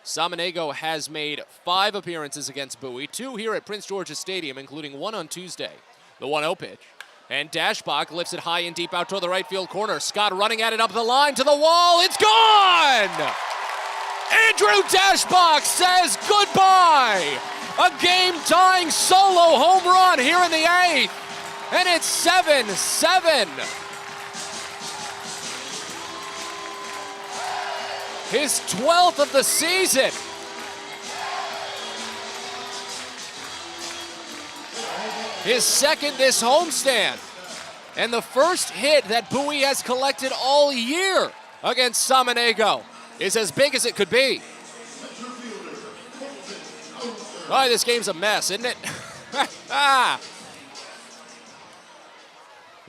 Samanego has made 5 appearances against Bowie, 2 here at Prince George's Stadium, including 1 on Tuesday. The 1-0 pitch. And Dashbach lifts it high and deep out toward the right field corner. Scott running at it up the line to the wall. It's gone! Andrew Dashbach says goodbye. A game-tying solo home run here in the 8th. And it's 7-7. His 12th of the season. His second this homestand. And the first hit that Bowie has collected all year against Samaniego is as big as it could be. Boy, this game's a mess, isn't it?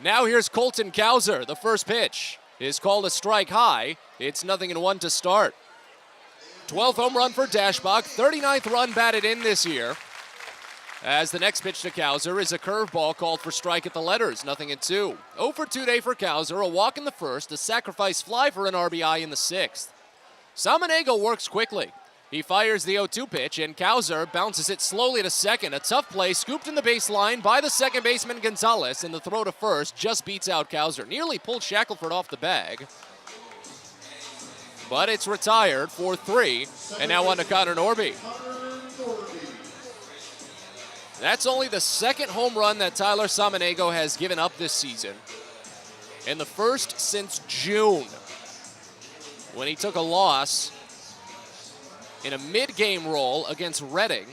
Now here's Colton Cowser. The first pitch is called a strike high. It's 0-1 to start. 12th home run for Dashbach, 39th run batted in this year. As the next pitch to Cowser is a curveball called for strike at the letters, 0-2. 0 for 2 day for Cowser, a walk in the first, a sacrifice fly for an RBI in the sixth. Samaniego works quickly. He fires the 0-2 pitch, and Cowser bounces it slowly to second. A tough play, scooped in the baseline by the second baseman Gonzalez, and the throw to first just beats out Cowser. Nearly pulled Shackelford off the bag. But it's retired for 3, and now on to Connor Norby. That's only the second home run that Tyler Samaniego has given up this season, and the first since June, when he took a loss in a mid-game role against Reading.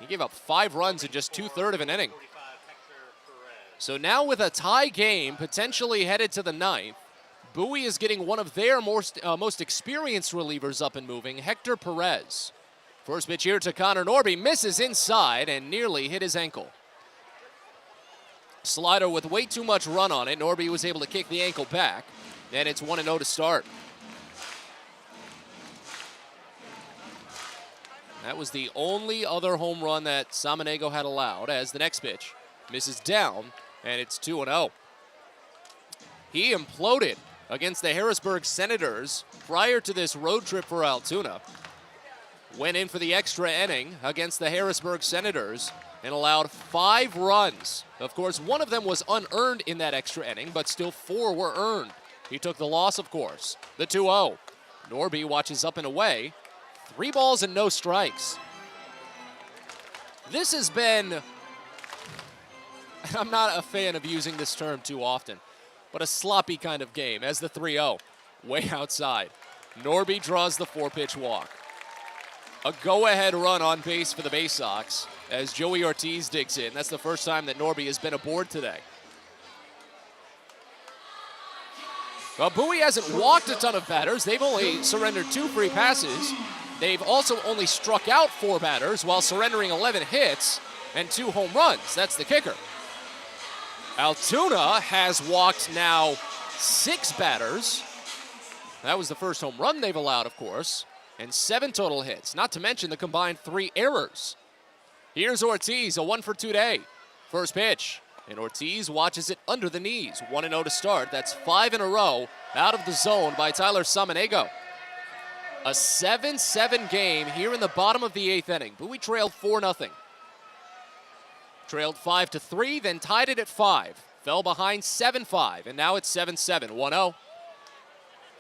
He gave up 5 runs in just 2/3 of an inning. So now with a tie game potentially headed to the 9th, Bowie is getting one of their most experienced relievers up and moving, Hector Perez. First pitch here to Connor Norby, misses inside and nearly hit his ankle. Slider with way too much run on it. Norby was able to kick the ankle back, and it's 1-0 to start. That was the only other home run that Samaniego had allowed, as the next pitch misses down, and it's 2-0. He imploded against the Harrisburg Senators prior to this road trip for Altoona. Went in for the extra inning against the Harrisburg Senators and allowed 5 runs. Of course, one of them was unearned in that extra inning, but still 4 were earned. He took the loss, of course. The 2-0. Norby watches up and away. 3 balls and no strikes. This has been, I'm not a fan of using this term too often, but a sloppy kind of game as the 3-0. Way outside. Norby draws the 4-pitch walk. A go-ahead run on base for the Baysox as Joey Ortiz digs in. That's the first time that Norby has been aboard today. Well, Bowie hasn't walked a ton of batters. They've only surrendered 2 free passes. They've also only struck out 4 batters while surrendering 11 hits and 2 home runs. That's the kicker. Altoona has walked now 6 batters. That was the first home run they've allowed, of course, and 7 total hits, not to mention the combined 3 errors. Here's Ortiz, a 1 for 2 day. First pitch, and Ortiz watches it under the knees. 1-0 to start. That's 5 in a row out of the zone by Tyler Samaniego. A 7-7 game here in the bottom of the 8th inning. Bowie trailed 4-0. Trailed 5-3, then tied it at 5. Fell behind 7-5, and now it's 7-7, 1-0.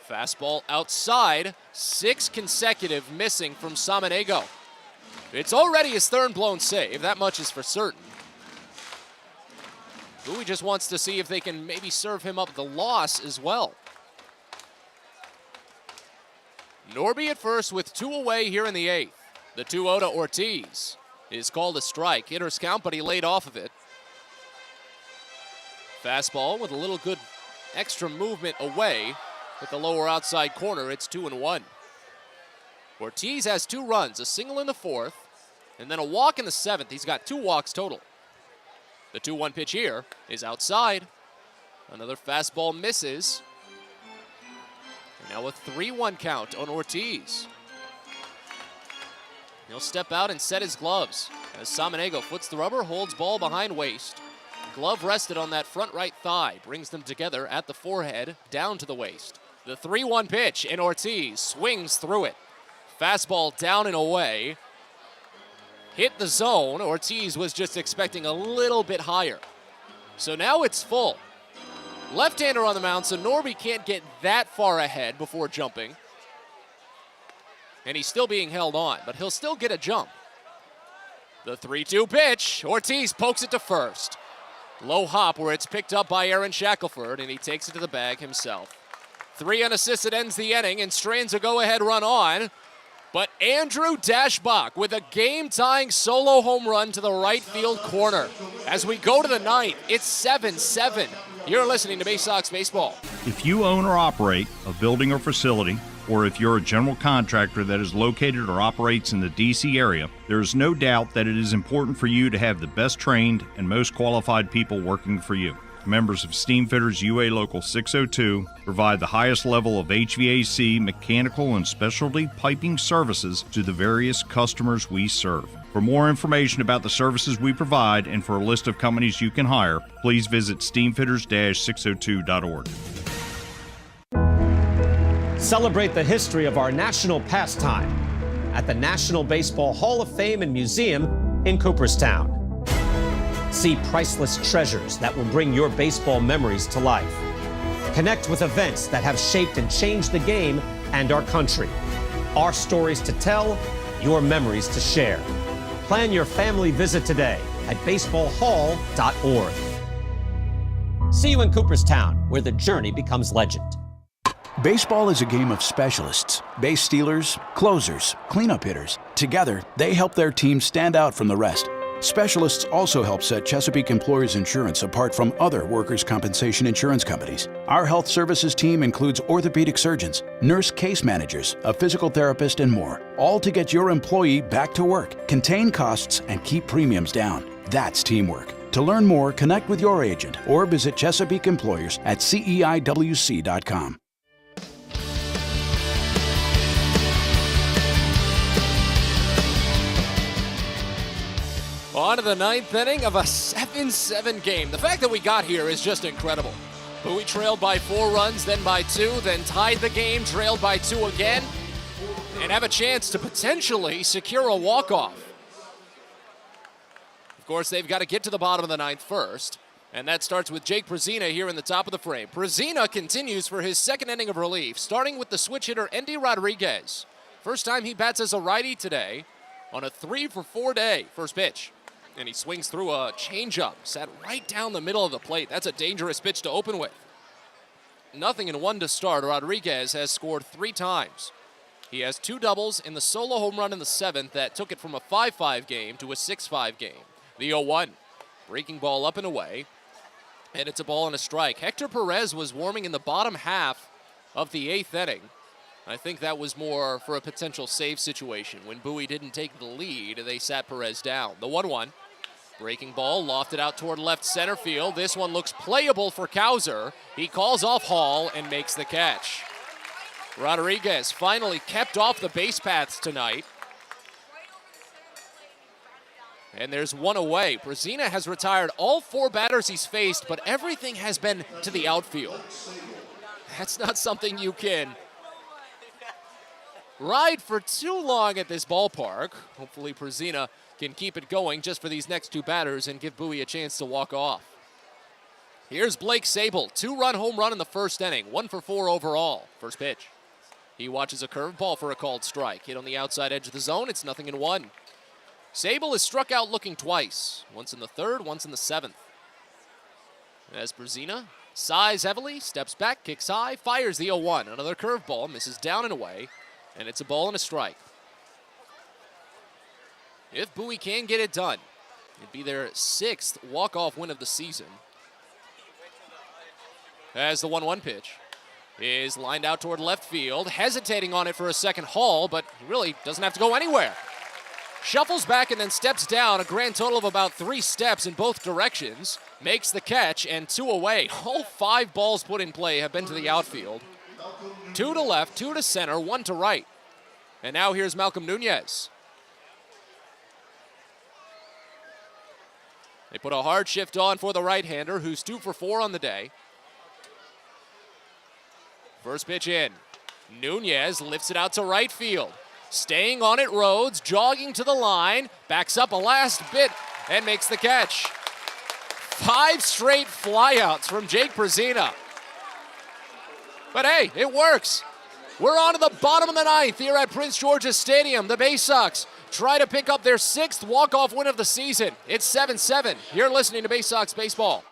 Fastball outside, 6 consecutive missing from Samaniego. It's already his 3rd blown save, that much is for certain. Bowie just wants to see if they can maybe serve him up the loss as well. Norby at first with 2 away here in the 8th. The 2-0 to Ortiz is called a strike. Hitter's count, but he laid off of it. Fastball with a little good extra movement away at the lower outside corner. It's 2-1. Ortiz has 2 runs, a single in the 4th, and then a walk in the 7th. He's got 2 walks total. The 2-1 pitch here is outside. Another fastball misses. Now a 3-1 count on Ortiz. He'll step out and set his gloves as Samaniego foots the rubber, holds ball behind waist. Glove rested on that front right thigh, brings them together at the forehead, down to the waist. The 3-1 pitch, and Ortiz swings through it. Fastball down and away. Hit the zone. Ortiz was just expecting a little bit higher. So now it's full. Left-hander on the mound, so Norby can't get that far ahead before jumping. And he's still being held on, but he'll still get a jump. The 3-2 pitch. Ortiz pokes it to first. Low hop where it's picked up by Aaron Shackelford, and he takes it to the bag himself. 3 unassisted ends the inning, and strains a go-ahead run on. But Andrew Dashbach with a game-tying solo home run to the right field corner. As we go to the 9th, it's 7-7. You're listening to Baysox Baseball. If you own or operate a building or facility, or if you're a general contractor that is located or operates in the D.C. area, there is no doubt that it is important for you to have the best trained and most qualified people working for you. Members of Steamfitters UA Local 602 provide the highest level of HVAC, mechanical, and specialty piping services to the various customers we serve. For more information about the services we provide and for a list of companies you can hire, please visit steamfitters-602.org. Celebrate the history of our national pastime at the National Baseball Hall of Fame and Museum in Cooperstown. See priceless treasures that will bring your baseball memories to life. Connect with events that have shaped and changed the game and our country. Our stories to tell, your memories to share. Plan your family visit today at baseballhall.org. See you in Cooperstown, where the journey becomes legend. Baseball is a game of specialists. Base stealers, closers, cleanup hitters. Together, they help their team stand out from the rest. Specialists also help set Chesapeake Employers Insurance apart from other workers' compensation insurance companies. Our health services team includes orthopedic surgeons, nurse case managers, a physical therapist, and more, all to get your employee back to work, contain costs, and keep premiums down. That's teamwork. To learn more, connect with your agent or visit Chesapeake Employers at CEIWC.com. On to the ninth inning of a 7-7 game. The fact that we got here is just incredible. Bowie trailed by 4 runs, then by 2, then tied the game, trailed by 2 again, and have a chance to potentially secure a walk-off. Of course, they've got to get to the bottom of the ninth first, and that starts with Jake Przina here in the top of the frame. Przina continues for his second inning of relief, starting with the switch hitter, Endy Rodriguez. First time he bats as a righty today on a 3-for-4 day. First pitch. And he swings through a changeup, set right down the middle of the plate. That's a dangerous pitch to open with. 0-1 to start. Rodriguez has scored 3 times. He has 2 doubles in the solo home run in the 7th that took it from a 5-5 game to a 6-5 game. The 0-1. Breaking ball up and away. And it's a ball and a strike. Hector Perez was warming in the bottom half of the 8th inning. I think that was more for a potential save situation. When Bowie didn't take the lead, they sat Perez down. The 1-1. Breaking ball lofted out toward left center field. This one looks playable for Cowser. He calls off Hall and makes the catch. Rodriguez finally kept off the base paths tonight. And there's one away. Przina has retired all 4 batters he's faced, but everything has been to the outfield. That's not something you can ride for too long at this ballpark. Hopefully Przina can keep it going just for these next 2 batters and give Bowie a chance to walk off. Here's Blake Sabol, 2-run home run in the first inning, 1-for-4 overall. First pitch. He watches a curveball for a called strike. Hit on the outside edge of the zone, it's 0-1. Sabol is struck out looking twice, once in the 3rd, once in the 7th. As Przina sighs heavily, steps back, kicks high, fires the 0-1. Another curveball, misses down and away, and it's a ball and a strike. If Bowie can get it done, it'd be their 6th walk-off win of the season. As the 1-1 pitch is lined out toward left field, hesitating on it for a second. Hall, but he really doesn't have to go anywhere. Shuffles back and then steps down, a grand total of about 3 steps in both directions. Makes the catch, and 2 away. All 5 balls put in play have been to the outfield. 2 to left, 2 to center, 1 to right. And now here's Malcolm Nunez. They put a hard shift on for the right-hander, who's 2-for-4 on the day. First pitch in. Nunez lifts it out to right field. Staying on it, Rhodes, jogging to the line, backs up a last bit, and makes the catch. 5 straight flyouts from Jake Przina. But hey, it works. We're on to the bottom of the 9th here at Prince George's Stadium. The Baysox try to pick up their 6th walk-off win of the season. It's 7-7. You're listening to Baysox Baseball.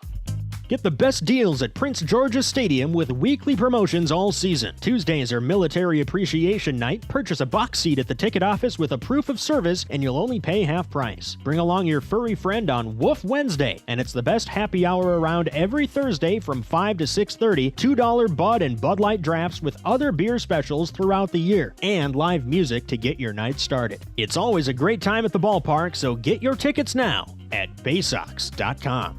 Get the best deals at Prince George's Stadium with weekly promotions all season. Tuesdays are Military Appreciation Night. Purchase a box seat at the ticket office with a proof of service and you'll only pay half price. Bring along your furry friend on Woof Wednesday, and it's the best happy hour around every Thursday from 5 to 6:30. $2 Bud and Bud Light drafts with other beer specials throughout the year, and live music to get your night started. It's always a great time at the ballpark, so get your tickets now at Baysox.com.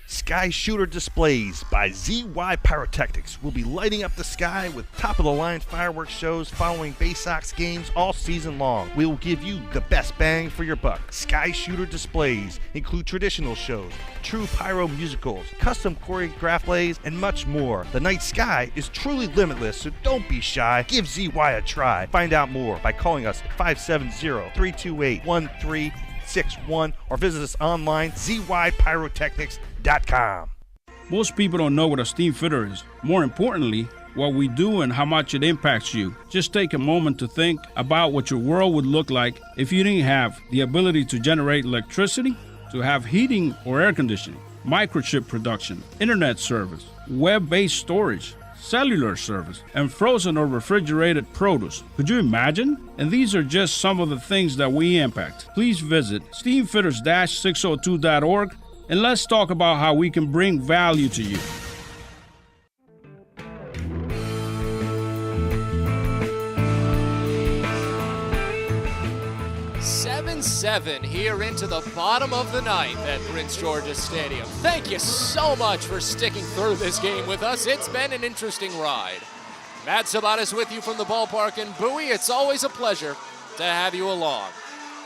Sky Shooter Displays by ZY Pyrotechnics will be lighting up the sky with top-of-the-line fireworks shows following Baysox games all season long. We will give you the best bang for your buck. Sky Shooter Displays include traditional shows, true pyro musicals, custom choreographed plays, and much more. The night sky is truly limitless, so don't be shy. Give ZY a try. Find out more by calling us at 570-328-1361 or visit us online, zypyrotechnics.com. Most people don't know what a steam fitter is. More importantly, what we do and how much it impacts you. Just take a moment to think about what your world would look like if you didn't have the ability to generate electricity, to have heating or air conditioning, microchip production, internet service, web-based storage, cellular service, and frozen or refrigerated produce. Could you imagine? And these are just some of the things that we impact. Please visit steamfitters-602.org and let's talk about how we can bring value to you. 7-7 here into the bottom of the ninth at Prince George's Stadium. Thank you so much for sticking through this game with us. It's been an interesting ride. Matt Sabatis with you from the ballpark in Bowie. It's always a pleasure to have you along.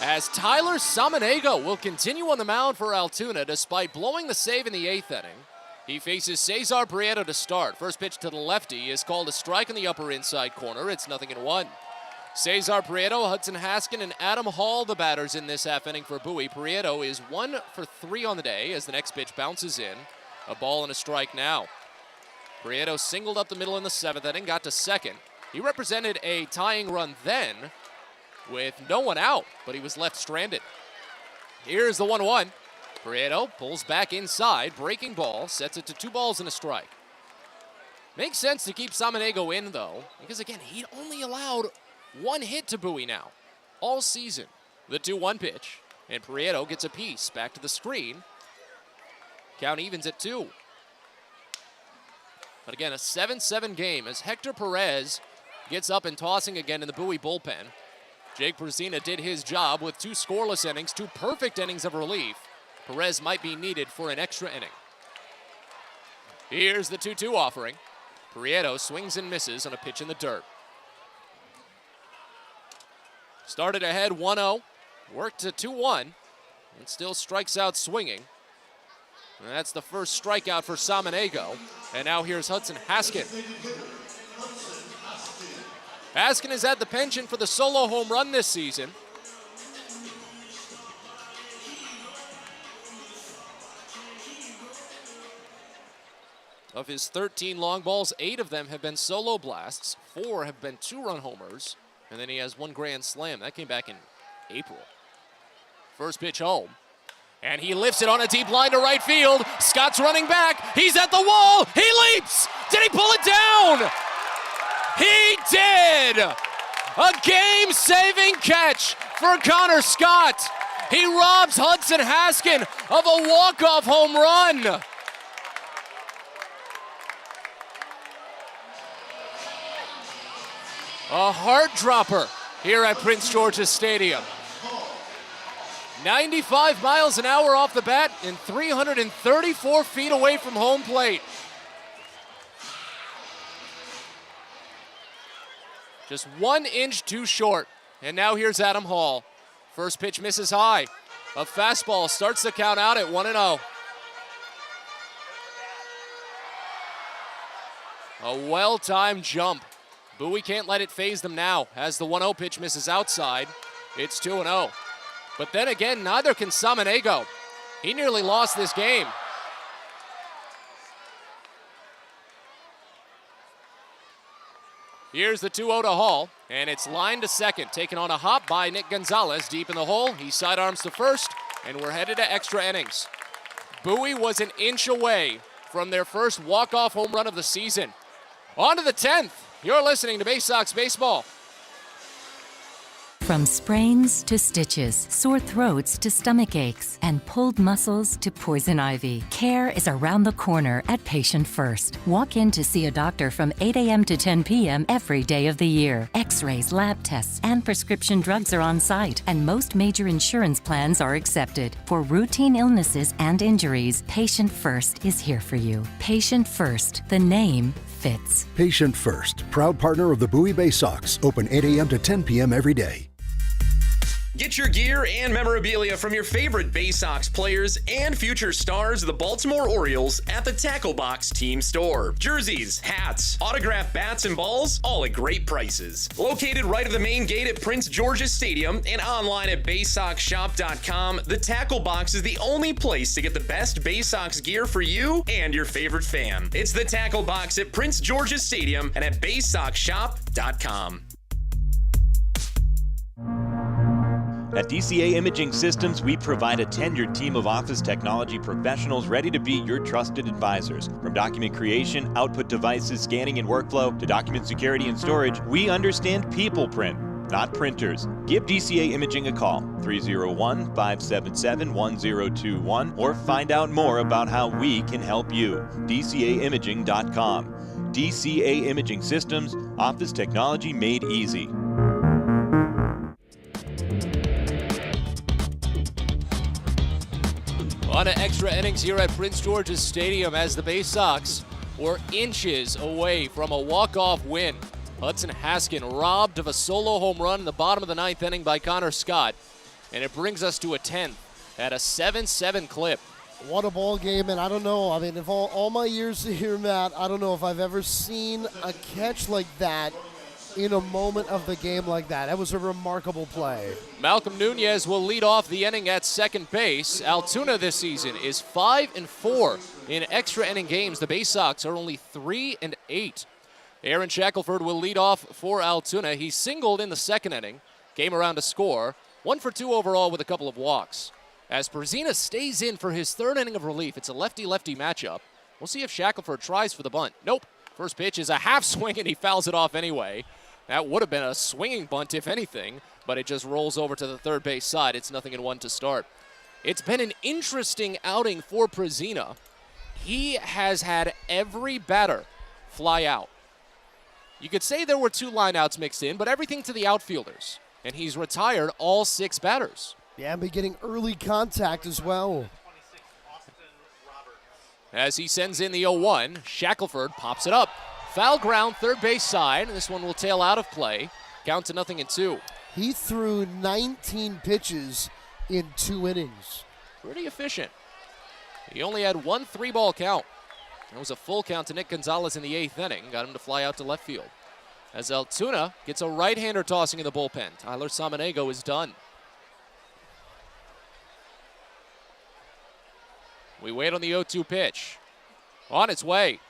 As Tyler Samaniego will continue on the mound for Altoona despite blowing the save in the 8th inning. He faces Cesar Prieto to start. First pitch to the lefty is called a strike in the upper inside corner. It's 0-1. Cesar Prieto, Hudson Haskin, and Adam Hall, the batters in this half inning for Bowie. Prieto is 1 for 3 on the day as the next pitch bounces in. A ball and a strike now. Prieto singled up the middle in the 7th inning, got to second. He represented a tying run then with no one out, but he was left stranded. Here's the 1-1. Prieto pulls back inside, breaking ball, sets it to 2 balls and a strike. Makes sense to keep Samaniego in, though, because, again, he only allowed 1 hit to Bowie now, all season. The 2-1 pitch, and Prieto gets a piece back to the screen. Count evens at 2. But again, a 7-7 game as Hector Perez gets up and tossing again in the Bowie bullpen. Jake Brezina did his job with 2 scoreless innings, 2 perfect innings of relief. Perez might be needed for an extra inning. Here's the 2-2 offering. Prieto swings and misses on a pitch in the dirt. Started ahead 1-0, worked to 2-1, and still strikes out swinging. And that's the first strikeout for Samaniego. And now here's Hudson Haskin. Haskin has had the penchant for the solo home run this season. Of his 13 long balls, 8 of them have been solo blasts, 4 have been 2-run homers, and then he has 1 grand slam. That came back in April. First pitch home, and he lifts it on a deep line to right field. Scott's running back, he's at the wall, he leaps! Did he pull it down? He did! A game-saving catch for Connor Scott. He robs Hudson Haskin of a walk-off home run. A heart dropper here at Prince George's Stadium. 95 miles an hour off the bat and 334 feet away from home plate. Just 1 inch too short. And now here's Adam Hall. First pitch misses high. A fastball starts the count out at 1-0. A well-timed jump. Bowie can't let it phase them now as the 1-0 pitch misses outside. It's 2-0. But then again, neither can Samaniego. He nearly lost this game. Here's the 2-0 to Hall, and it's lined to second, taken on a hop by Nick Gonzalez deep in the hole. He sidearms to first, and we're headed to extra innings. Bowie was an inch away from their first walk-off home run of the season. On to the 10th. You're listening to Baysox Baseball. From sprains to stitches, sore throats to stomach aches, and pulled muscles to poison ivy, care is around the corner at Patient First. Walk in to see a doctor from 8 a.m. to 10 p.m. every day of the year. X-rays, lab tests, and prescription drugs are on site, and most major insurance plans are accepted. For routine illnesses and injuries, Patient First is here for you. Patient First, the name fits. Patient First, proud partner of the Bowie Baysox, open 8 a.m. to 10 p.m. every day. Get your gear and memorabilia from your favorite Baysox players and future stars of the Baltimore Orioles at the Tackle Box Team Store. Jerseys, hats, autographed bats and balls, all at great prices. Located right at the main gate at Prince George's Stadium and online at BaysoxShop.com, the Tackle Box is the only place to get the best Baysox gear for you and your favorite fan. It's the Tackle Box at Prince George's Stadium and at BaysoxShop.com. At DCA Imaging Systems, we provide a tenured team of office technology professionals ready to be your trusted advisors. From document creation, output devices, scanning and workflow, to document security and storage, we understand people print, not printers. Give DCA Imaging a call, 301-577-1021, or find out more about how we can help you. DCAimaging.com. DCA Imaging Systems, office technology made easy. On to extra innings here at Prince George's Stadium as the Baysox were inches away from a walk-off win. Hudson Haskin robbed of a solo home run in the bottom of the 9th inning by Connor Scott. And it brings us to a 10th at a 7-7 clip. What a ball game, and I don't know. I mean, if all my years here, Matt, I don't know if I've ever seen a catch like that in a moment of the game like that. That was a remarkable play. Malcolm Nunez will lead off the inning at second base. Altoona this season is 5-4 in extra inning games. The Baysox are only 3-8. Aaron Shackelford will lead off for Altoona. He singled in the second inning, came around to score. 1 for 2 overall with a couple of walks. As Perzina stays in for his third inning of relief, it's a lefty-lefty matchup. We'll see if Shackelford tries for the bunt. Nope. First pitch is a half swing, and he fouls it off anyway. That would have been a swinging bunt, if anything, but it just rolls over to the third base side. It's 0-1 to start. It's been an interesting outing for Perzina. He has had every batter fly out. You could say there were 2 lineouts mixed in, but everything to the outfielders. And he's retired all 6 batters. Yeah, and be getting early contact as well. As he sends in the 0-1, Shackelford pops it up. Foul ground, third base side. This one will tail out of play. Count to 0-2. He threw 19 pitches in 2 innings. Pretty efficient. He only had 1 3-ball count. That was a full count to Nick Gonzalez in the 8th inning. Got him to fly out to left field. As Altoona gets a right-hander tossing in the bullpen. Tyler Samaniego is done. We wait on the 0-2 pitch. On its way.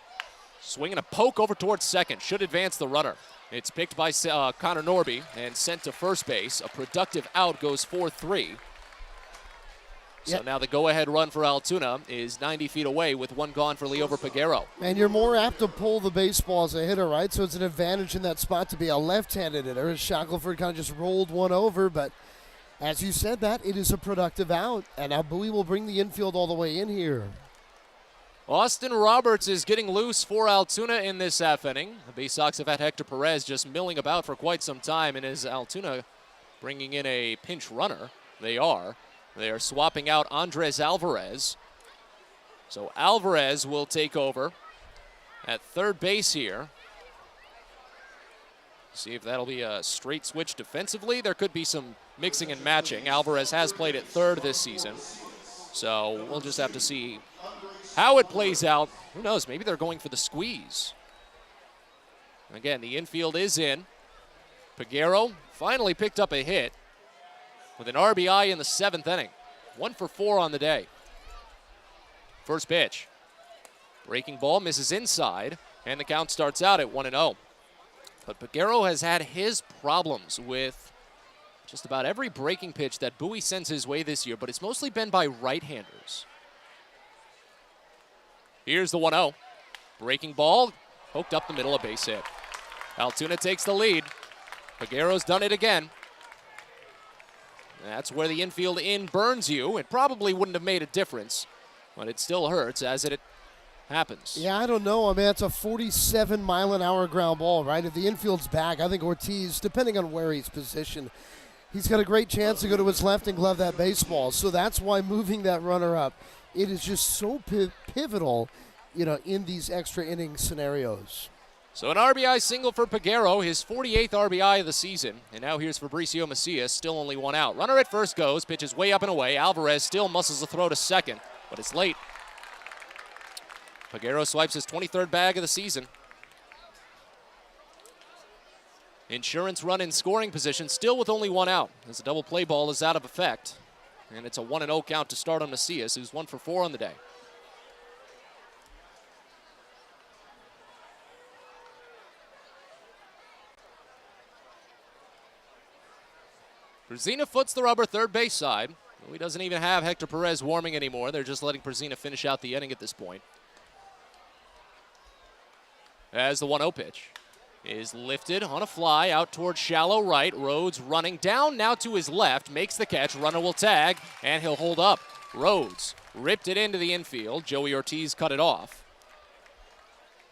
Swinging a poke over towards second. Should advance the runner. It's picked by Connor Norby and sent to first base. A productive out goes 4-3. So now the go-ahead run for Altoona is 90 feet away with 1 gone for Liover Peguero. And you're more apt to pull the baseball as a hitter, right? So it's an advantage in that spot to be a left-handed hitter. Shackelford kind of just rolled one over, but as you said that, it is a productive out. And now Bowie will bring the infield all the way in here. Austin Roberts is getting loose for Altoona in this half inning. The Baysox have had Hector Perez just milling about for quite some time, and is Altoona bringing in a pinch runner? They are swapping out Andres Alvarez. So Alvarez will take over at third base here. See if that'll be a straight switch defensively. There could be some mixing and matching. Alvarez has played at third this season. So we'll just have to see how it plays out. Who knows? Maybe they're going for the squeeze. Again, the infield is in. Peguero finally picked up a hit with an RBI in the 7th inning. 1 for 4 on the day. First pitch. Breaking ball misses inside, and the count starts out at 1-0. But Peguero has had his problems with just about every breaking pitch that Bowie sends his way this year, but it's mostly been by right-handers. Here's the 1-0. Breaking ball, poked up the middle, a base hit. Altoona takes the lead. Peguero's done it again. That's where the infield in burns you. It probably wouldn't have made a difference, but it still hurts as it happens. Yeah, I don't know. I mean, it's a 47-mile-an-hour ground ball, right? If the infield's back, I think Ortiz, depending on where he's positioned, he's got a great chance to go to his left and glove that baseball. So that's why moving that runner up, it is just so pivotal, in these extra inning scenarios. So an RBI single for Peguero, his 48th RBI of the season. And now here's Fabricio Macias, still only one out. Runner at first goes, pitches way up and away. Alvarez still muscles the throw to second, but it's late. Peguero swipes his 23rd bag of the season. Insurance run in scoring position, still with only one out, as the double play ball is out of effect. And it's a 1-0 count to start on Macias, who's 1 for 4 on the day. Perzina foots the rubber, third base side. He doesn't even have Hector Perez warming anymore. They're just letting Perzina finish out the inning at this point. As the 1-0 pitch is lifted on a fly out towards shallow right. Rhodes running down now to his left, makes the catch. Runner will tag, and he'll hold up. Rhodes ripped it into the infield. Joey Ortiz cut it off.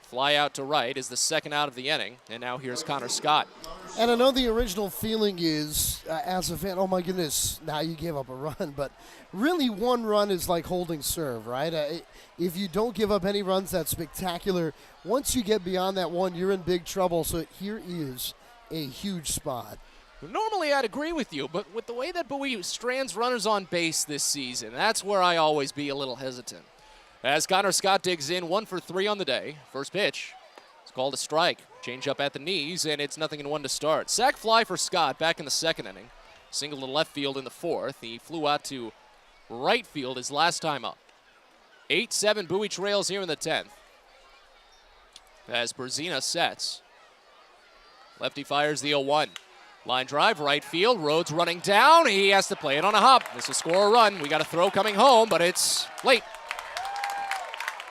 Fly out to right is the second out of the inning, and now here's Connor Scott. And I know the original feeling is, as a fan, oh my goodness, now you gave up a run. But really, one run is like holding serve, right? If you don't give up any runs, that's spectacular. Once you get beyond that one, you're in big trouble. So here is a huge spot. Normally, I'd agree with you, but with the way that Bowie strands runners on base this season, that's where I always be a little hesitant. As Connor Scott digs in, 1 for 3 on the day. First pitch, it's called a strike. Change up at the knees, and it's 0-1 to start. Sac fly for Scott back in the second inning. Single to left field in the fourth. He flew out to right field his last time up. 8-7 Bowie trails here in the 10th. As Perzina sets. Lefty fires the 0-1. Line drive, right field. Rhodes running down. He has to play it on a hop. This will score a run. We got a throw coming home, but it's late.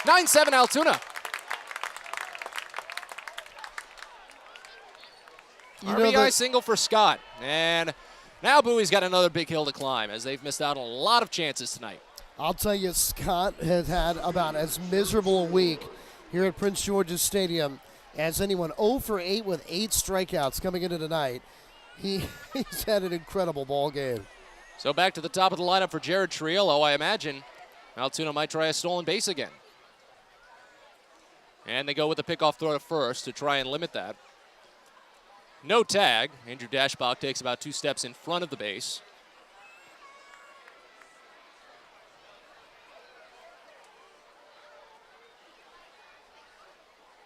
9-7 Altoona. RBI single for Scott. And now Bowie's got another big hill to climb as they've missed out on a lot of chances tonight. I'll tell you, Scott has had about as miserable a week here at Prince George's Stadium as anyone. 0 for 8 with 8 strikeouts coming into tonight. He's had an incredible ball game. So back to the top of the lineup for Jared Triolo. I imagine Altoona might try a stolen base again. And they go with the pickoff throw to first to try and limit that. No tag. Andrew Dashbach takes about 2 steps in front of the base.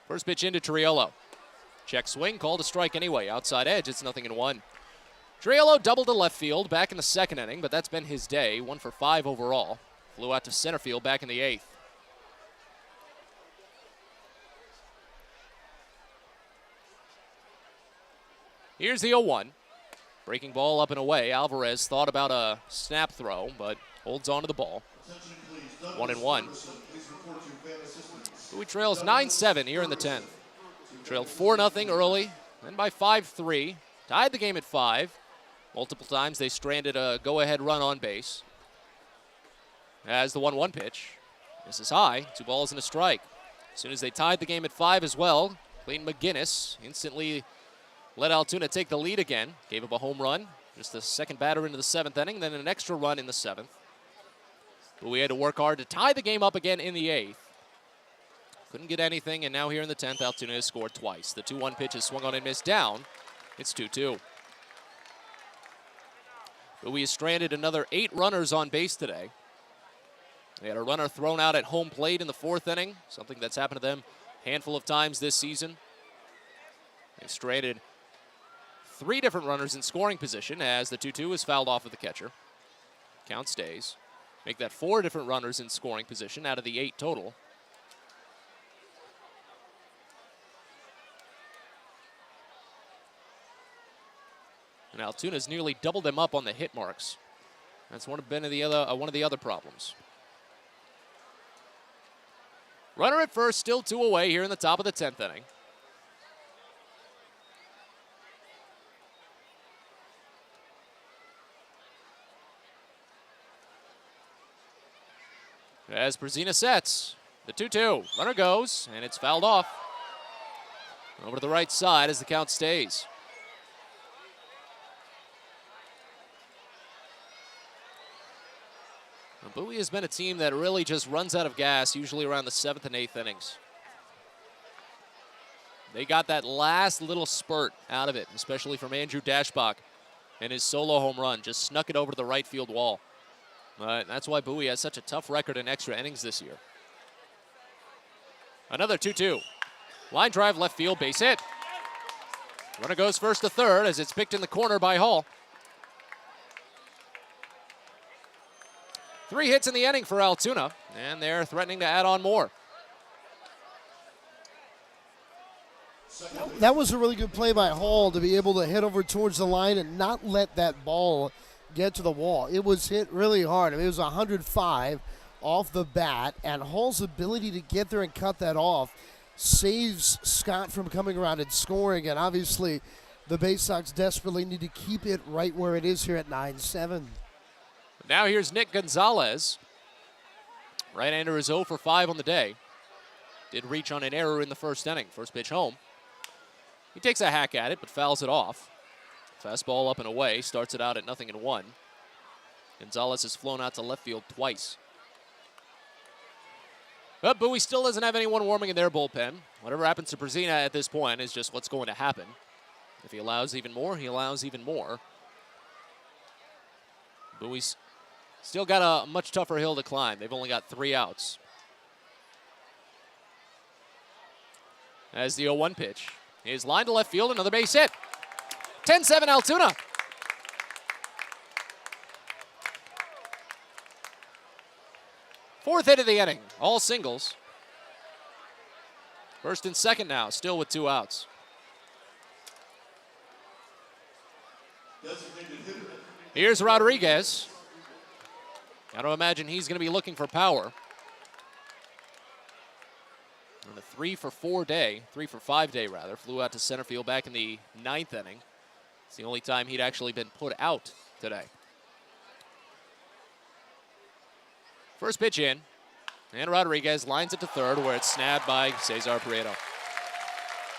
First pitch into Triolo. Check swing, called a strike anyway. Outside edge, it's 0-1. Triolo doubled to left field back in the second inning, but that's been his day. 1 for 5 overall. Flew out to center field back in the 8th. Here's the 0-1. Breaking ball up and away. Alvarez thought about a snap throw, but holds on to the ball. 1-1. Bowie trails 9-7 here in the 10th. Trailed 4-0 early, then by 5-3. Tied the game at 5. Multiple times they stranded a go-ahead run on base. As the 1-1 pitch. This is high. 2 balls and a strike. As soon as they tied the game at 5 as well, Clayton McGinnis instantly let Altoona take the lead again. Gave up a home run. Just the second batter into the 7th inning, then an extra run in the 7th. But we had to work hard to tie the game up again in the 8th. Couldn't get anything, and now here in the 10th, Altoona has scored twice. The 2-1 pitch is swung on and missed down. It's 2-2. But we have stranded another 8 runners on base today. They had a runner thrown out at home plate in the 4th inning, something that's happened to them a handful of times this season. They've stranded 3 different runners in scoring position as the 2-2 is fouled off of the catcher. Count stays. Make that 4 different runners in scoring position out of the 8 total. And Altoona's nearly doubled them up on the hit marks. That's one of the other problems. Runner at first, still 2 away here in the top of the 10th inning. As Brzezina sets, the 2-2. Runner goes, and it's fouled off. Over to the right side as the count stays. Bowie has been a team that really just runs out of gas, usually around the 7th and 8th innings. They got that last little spurt out of it, especially from Andrew Dashbach and his solo home run. Just snuck it over to the right field wall. That's why Bowie has such a tough record in extra innings this year. Another 2-2. Line drive left field, base hit. Runner goes first to third as it's picked in the corner by Hall. 3 hits in the inning for Altoona, and they're threatening to add on more. That was a really good play by Hall to be able to hit over towards the line and not let that ball get to the wall. It was hit really hard. I mean, it was 105 off the bat, and Hall's ability to get there and cut that off saves Scott from coming around and scoring, and obviously the Baysox desperately need to keep it right where it is here at 9-7. Now here's Nick Gonzalez. Right-hander is 0 for 5 on the day. Did reach on an error in the first inning. First pitch home. He takes a hack at it, but fouls it off. Fastball up and away, starts it out at 0-1. Gonzalez has flown out to left field twice. But Bowie still doesn't have anyone warming in their bullpen. Whatever happens to Brzezina at this point is just what's going to happen. If he allows even more, he allows even more. Bowie's still got a much tougher hill to climb. They've only got 3 outs. As the 0-1 pitch is lined to left field, another base hit. 10-7 Altoona. Fourth hit of the inning, all singles. First and second now, still with 2 outs. Here's Rodriguez. Got to imagine he's going to be looking for power. On a 3 for 5 day rather, flew out to center field back in the 9th inning. It's the only time he'd actually been put out today. First pitch in, and Rodriguez lines it to third where it's snagged by Cesar Prieto.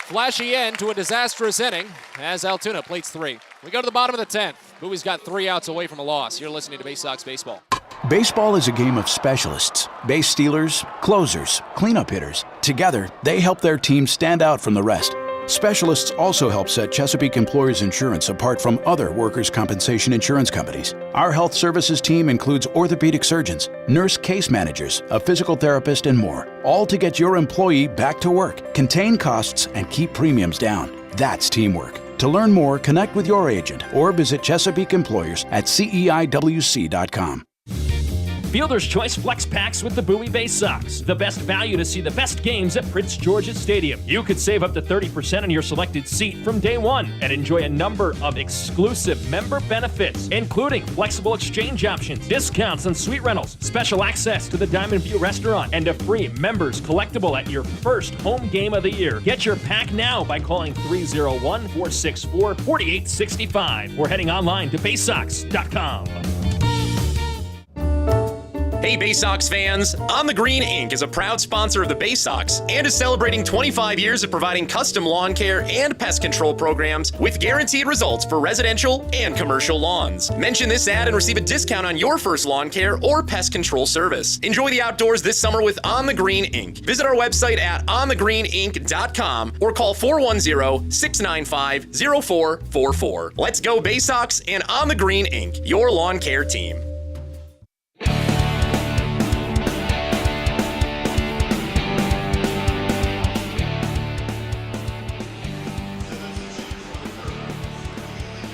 Flashy end to a disastrous inning as Altoona plates 3. We go to the bottom of the 10th. Bowie's got 3 outs away from a loss. You're listening to Baysox Baseball. Baseball is a game of specialists. Base stealers, closers, cleanup hitters. Together, they help their team stand out from the rest. Specialists also help set Chesapeake Employers Insurance apart from other workers' compensation insurance companies. Our health services team includes orthopedic surgeons, nurse case managers, a physical therapist, and more, all to get your employee back to work, contain costs, and keep premiums down. That's teamwork. To learn more, connect with your agent or visit Chesapeake Employers at CEIWC.com. Fielder's Choice Flex Packs with the Bowie Baysox. The best value to see the best games at Prince George's Stadium. You could save up to 30% on your selected seat from day one and enjoy a number of exclusive member benefits, including flexible exchange options, discounts on suite rentals, special access to the Diamond View restaurant, and a free members collectible at your first home game of the year. Get your pack now by calling 301-464-4865 or heading online to Baysox.com. Hey Baysox fans, On the Green Inc. is a proud sponsor of the Baysox and is celebrating 25 years of providing custom lawn care and pest control programs with guaranteed results for residential and commercial lawns. Mention this ad and receive a discount on your first lawn care or pest control service. Enjoy the outdoors this summer with On the Green Inc. Visit our website at onthegreeninc.com or call 410-695-0444. Let's go Baysox and On the Green Inc., your lawn care team.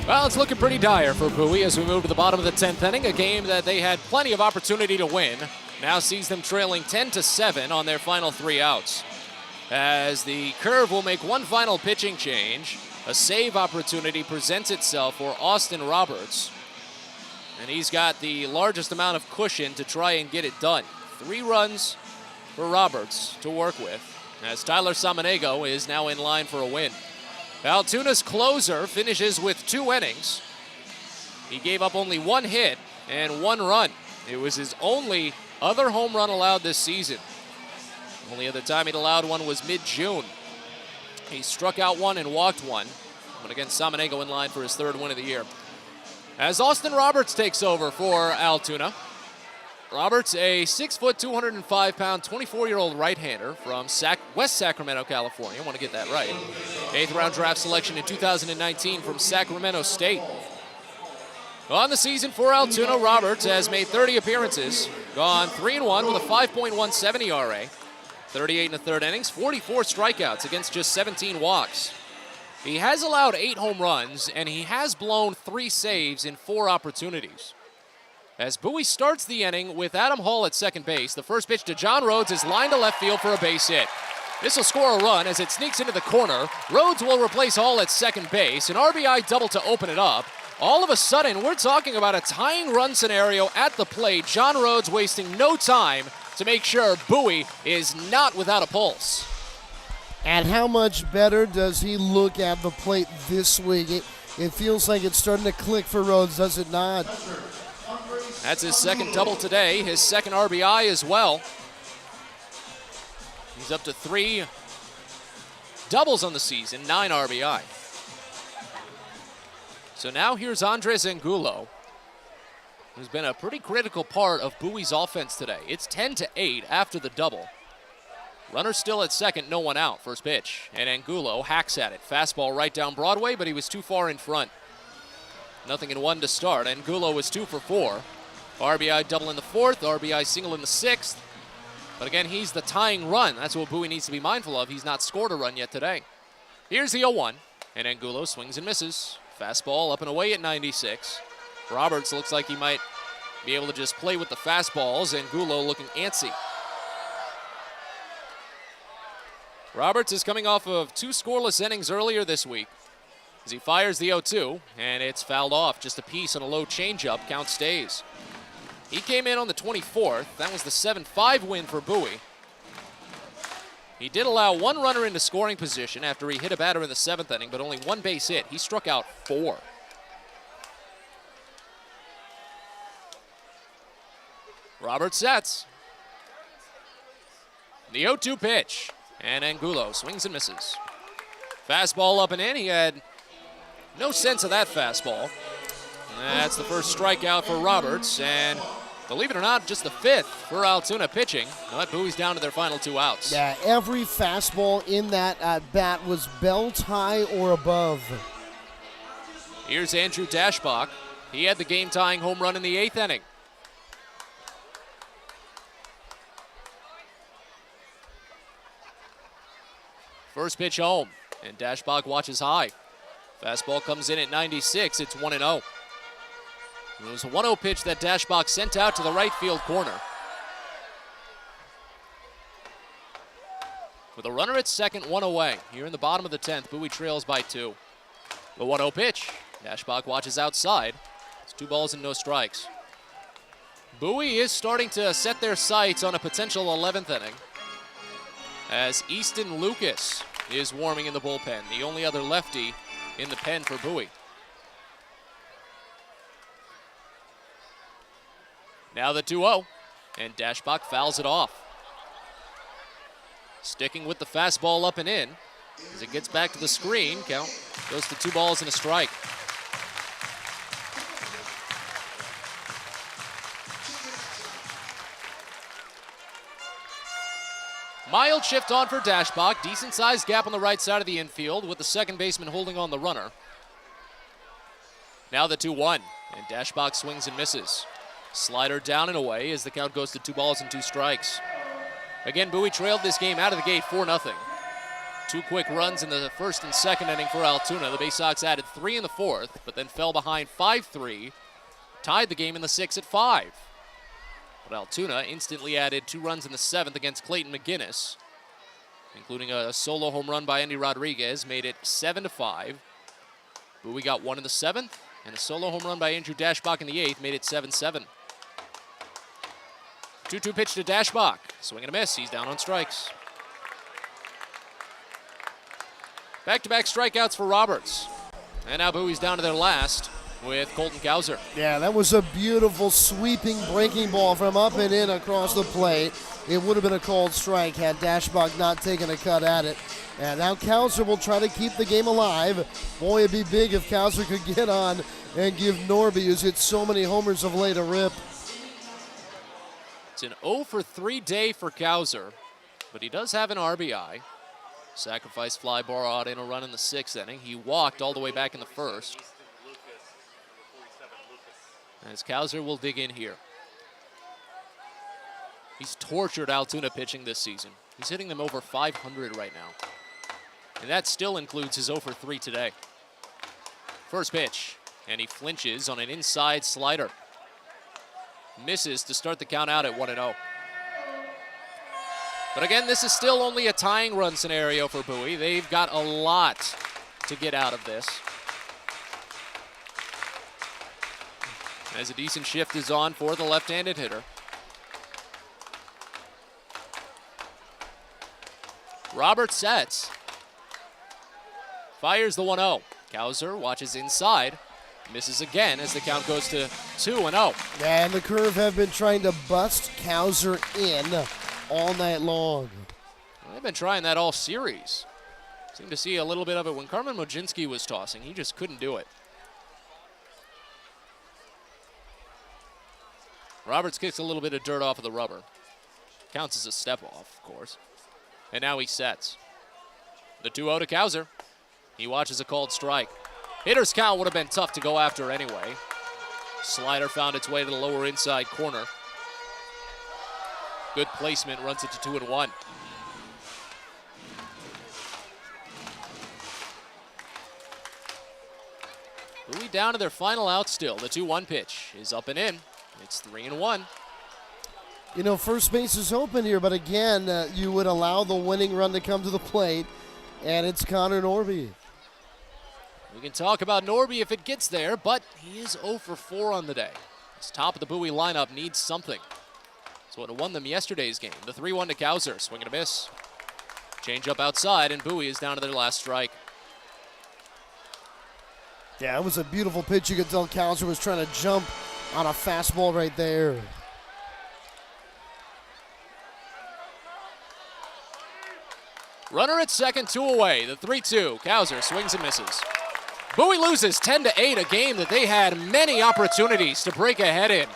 Well, it's looking pretty dire for Bowie as we move to the bottom of the 10th inning, a game that they had plenty of opportunity to win. Now sees them trailing 10-7 on their final 3 outs. As the Curve will make one final pitching change, a save opportunity presents itself for Austin Roberts. And he's got the largest amount of cushion to try and get it done. 3 runs for Roberts to work with, as Tyler Samaniego is now in line for a win. Altoona's closer finishes with 2 innings. He gave up only 1 hit and 1 run. It was his only other home run allowed this season. Only other time he'd allowed one was mid-June. He struck out 1 and walked 1. But again, Samaniego in line for his 3rd win of the year. As Austin Roberts takes over for Altoona. Roberts, a 6', 205-pound, 24-year-old right-hander from West Sacramento, California. I want to get that right. 8th round draft selection in 2019 from Sacramento State. On the season for Altoona, Roberts has made 30 appearances, gone 3-1 with a 5.17 ERA, 38 1/3 innings, 44 strikeouts against just 17 walks. He has allowed 8 home runs, and he has blown 3 saves in 4 opportunities. As Bowie starts the inning with Adam Hall at second base, the first pitch to John Rhodes is lined to left field for a base hit. This will score a run as it sneaks into the corner. Rhodes will replace Hall at second base, an RBI double to open it up. All of a sudden, we're talking about a tying run scenario at the plate. John Rhodes wasting no time to make sure Bowie is not without a pulse. And how much better does he look at the plate this week? It feels like it's starting to click for Rhodes, does it not? That's his 2nd double today, his 2nd RBI as well. He's up to 3 doubles on the season, 9 RBI. So now here's Andres Angulo, who's been a pretty critical part of Bowie's offense today. It's 10-8 after the double. Runner still at second, no one out. First pitch, and Angulo hacks at it. Fastball right down Broadway, but he was too far in front. 0-1 to start. Angulo was 2 for 4. RBI double in the 4th, RBI single in the 6th. But again, he's the tying run. That's what Bowie needs to be mindful of. He's not scored a run yet today. Here's the 0-1, and Angulo swings and misses. Fastball up and away at 96. Roberts looks like he might be able to just play with the fastballs. Angulo looking antsy. Roberts is coming off of 2 scoreless innings earlier this week as he fires the 0-2, and it's fouled off. Just a piece on a low changeup. Count stays. He came in on the 24th. That was the 7-5 win for Bowie. He did allow 1 runner into scoring position after he hit a batter in the 7th inning, but only 1 base hit. He struck out 4. Roberts sets. The 0-2 pitch, and Angulo swings and misses. Fastball up and in. He had no sense of that fastball. That's the first strikeout for Roberts, and believe it or not, just the 5th for Altoona pitching. But Bowie's down to their final 2 outs. Yeah, every fastball in that at-bat was belt high or above. Here's Andrew Dashbach. He had the game-tying home run in the 8th inning. First pitch home, and Dashbach watches high. Fastball comes in at 96. It's 1-0. It was a 1-0 pitch that Dashbach sent out to the right field corner. With a runner at second, 1 away. Here in the bottom of the 10th, Bowie trails by 2. The 1-0 pitch. Dashbach watches outside. It's 2 balls and no strikes. Bowie is starting to set their sights on a potential 11th inning, as Easton Lucas is warming in the bullpen, the only other lefty in the pen for Bowie. Now the 2-0, and Dashbach fouls it off. Sticking with the fastball up and in. As it gets back to the screen, count goes to 2 balls and a strike. Mild shift on for Dashbach. Decent sized gap on the right side of the infield with the second baseman holding on the runner. Now the 2-1, and Dashbach swings and misses. Slider down and away as the count goes to 2 balls and 2 strikes. Again, Bowie trailed this game out of the gate 4-0. 2 quick runs in the 1st and 2nd inning for Altoona. The Baysox added 3 in the 4th, but then fell behind 5-3. Tied the game in the 6th at 5. But Altoona instantly added 2 runs in the 7th against Clayton McGinnis, including a solo home run by Andy Rodriguez, made it 7-5. Bowie got 1 in the 7th, and a solo home run by Andrew Dashbach in the 8th made it 7-7. 2-2 pitch to Dashbach. Swing and a miss. He's down on strikes. Back-to-back strikeouts for Roberts. And now Bowie's down to their last with Colton Cowser. Yeah, that was a beautiful sweeping breaking ball from up and in across the plate. It would have been a called strike had Dashbach not taken a cut at it. And now Cowser will try to keep the game alive. Boy, it'd be big if Cowser could get on and give Norby, who's hit so many homers of late, a rip. It's an 0-for-3 day for Cowser, but he does have an RBI. Sacrifice fly ball out in a run in the 6th inning. He walked all the way back in the 1st. As Cowser will dig in here. He's tortured Altoona pitching this season. He's hitting them over 500 right now. And that still includes his 0-for-3 today. First pitch, and he flinches on an inside slider. Misses to start the count out at 1-0. But again, this is still only a tying run scenario for Bowie. They've got a lot to get out of this. As a decent shift is on for the left-handed hitter. Robert sets. Fires the 1-0. Cowser watches inside. Misses again as the count goes to 2-0. And the Curve have been trying to bust Cowser in all night long. Well, they've been trying that all series. Seemed to see a little bit of it when Carmen Mojinski was tossing. He just couldn't do it. Roberts kicks a little bit of dirt off of the rubber. Counts as a step off, of course. And now he sets. The 2-0 to Cowser. He watches a called strike. Hitter's count would have been tough to go after anyway. Slider found its way to the lower inside corner. Good placement, runs it to 2-1. Bowie down to their final out still. The 2-1 pitch is up and in. It's 3-1. You know, first base is open here, but again, you would allow the winning run to come to the plate, and it's Connor Norby. We can talk about Norby if it gets there, but he is 0-for-4 on the day. His top of the Bowie lineup needs something. That's what won them yesterday's game. The 3-1 to Cowser, swing and a miss. Change up outside, and Bowie is down to their last strike. Yeah, it was a beautiful pitch. You could tell Cowser was trying to jump on a fastball right there. Runner at second, 2 away. The 3-2. Cowser swings and misses. Bowie loses 10-8, a game that they had many opportunities to break ahead in.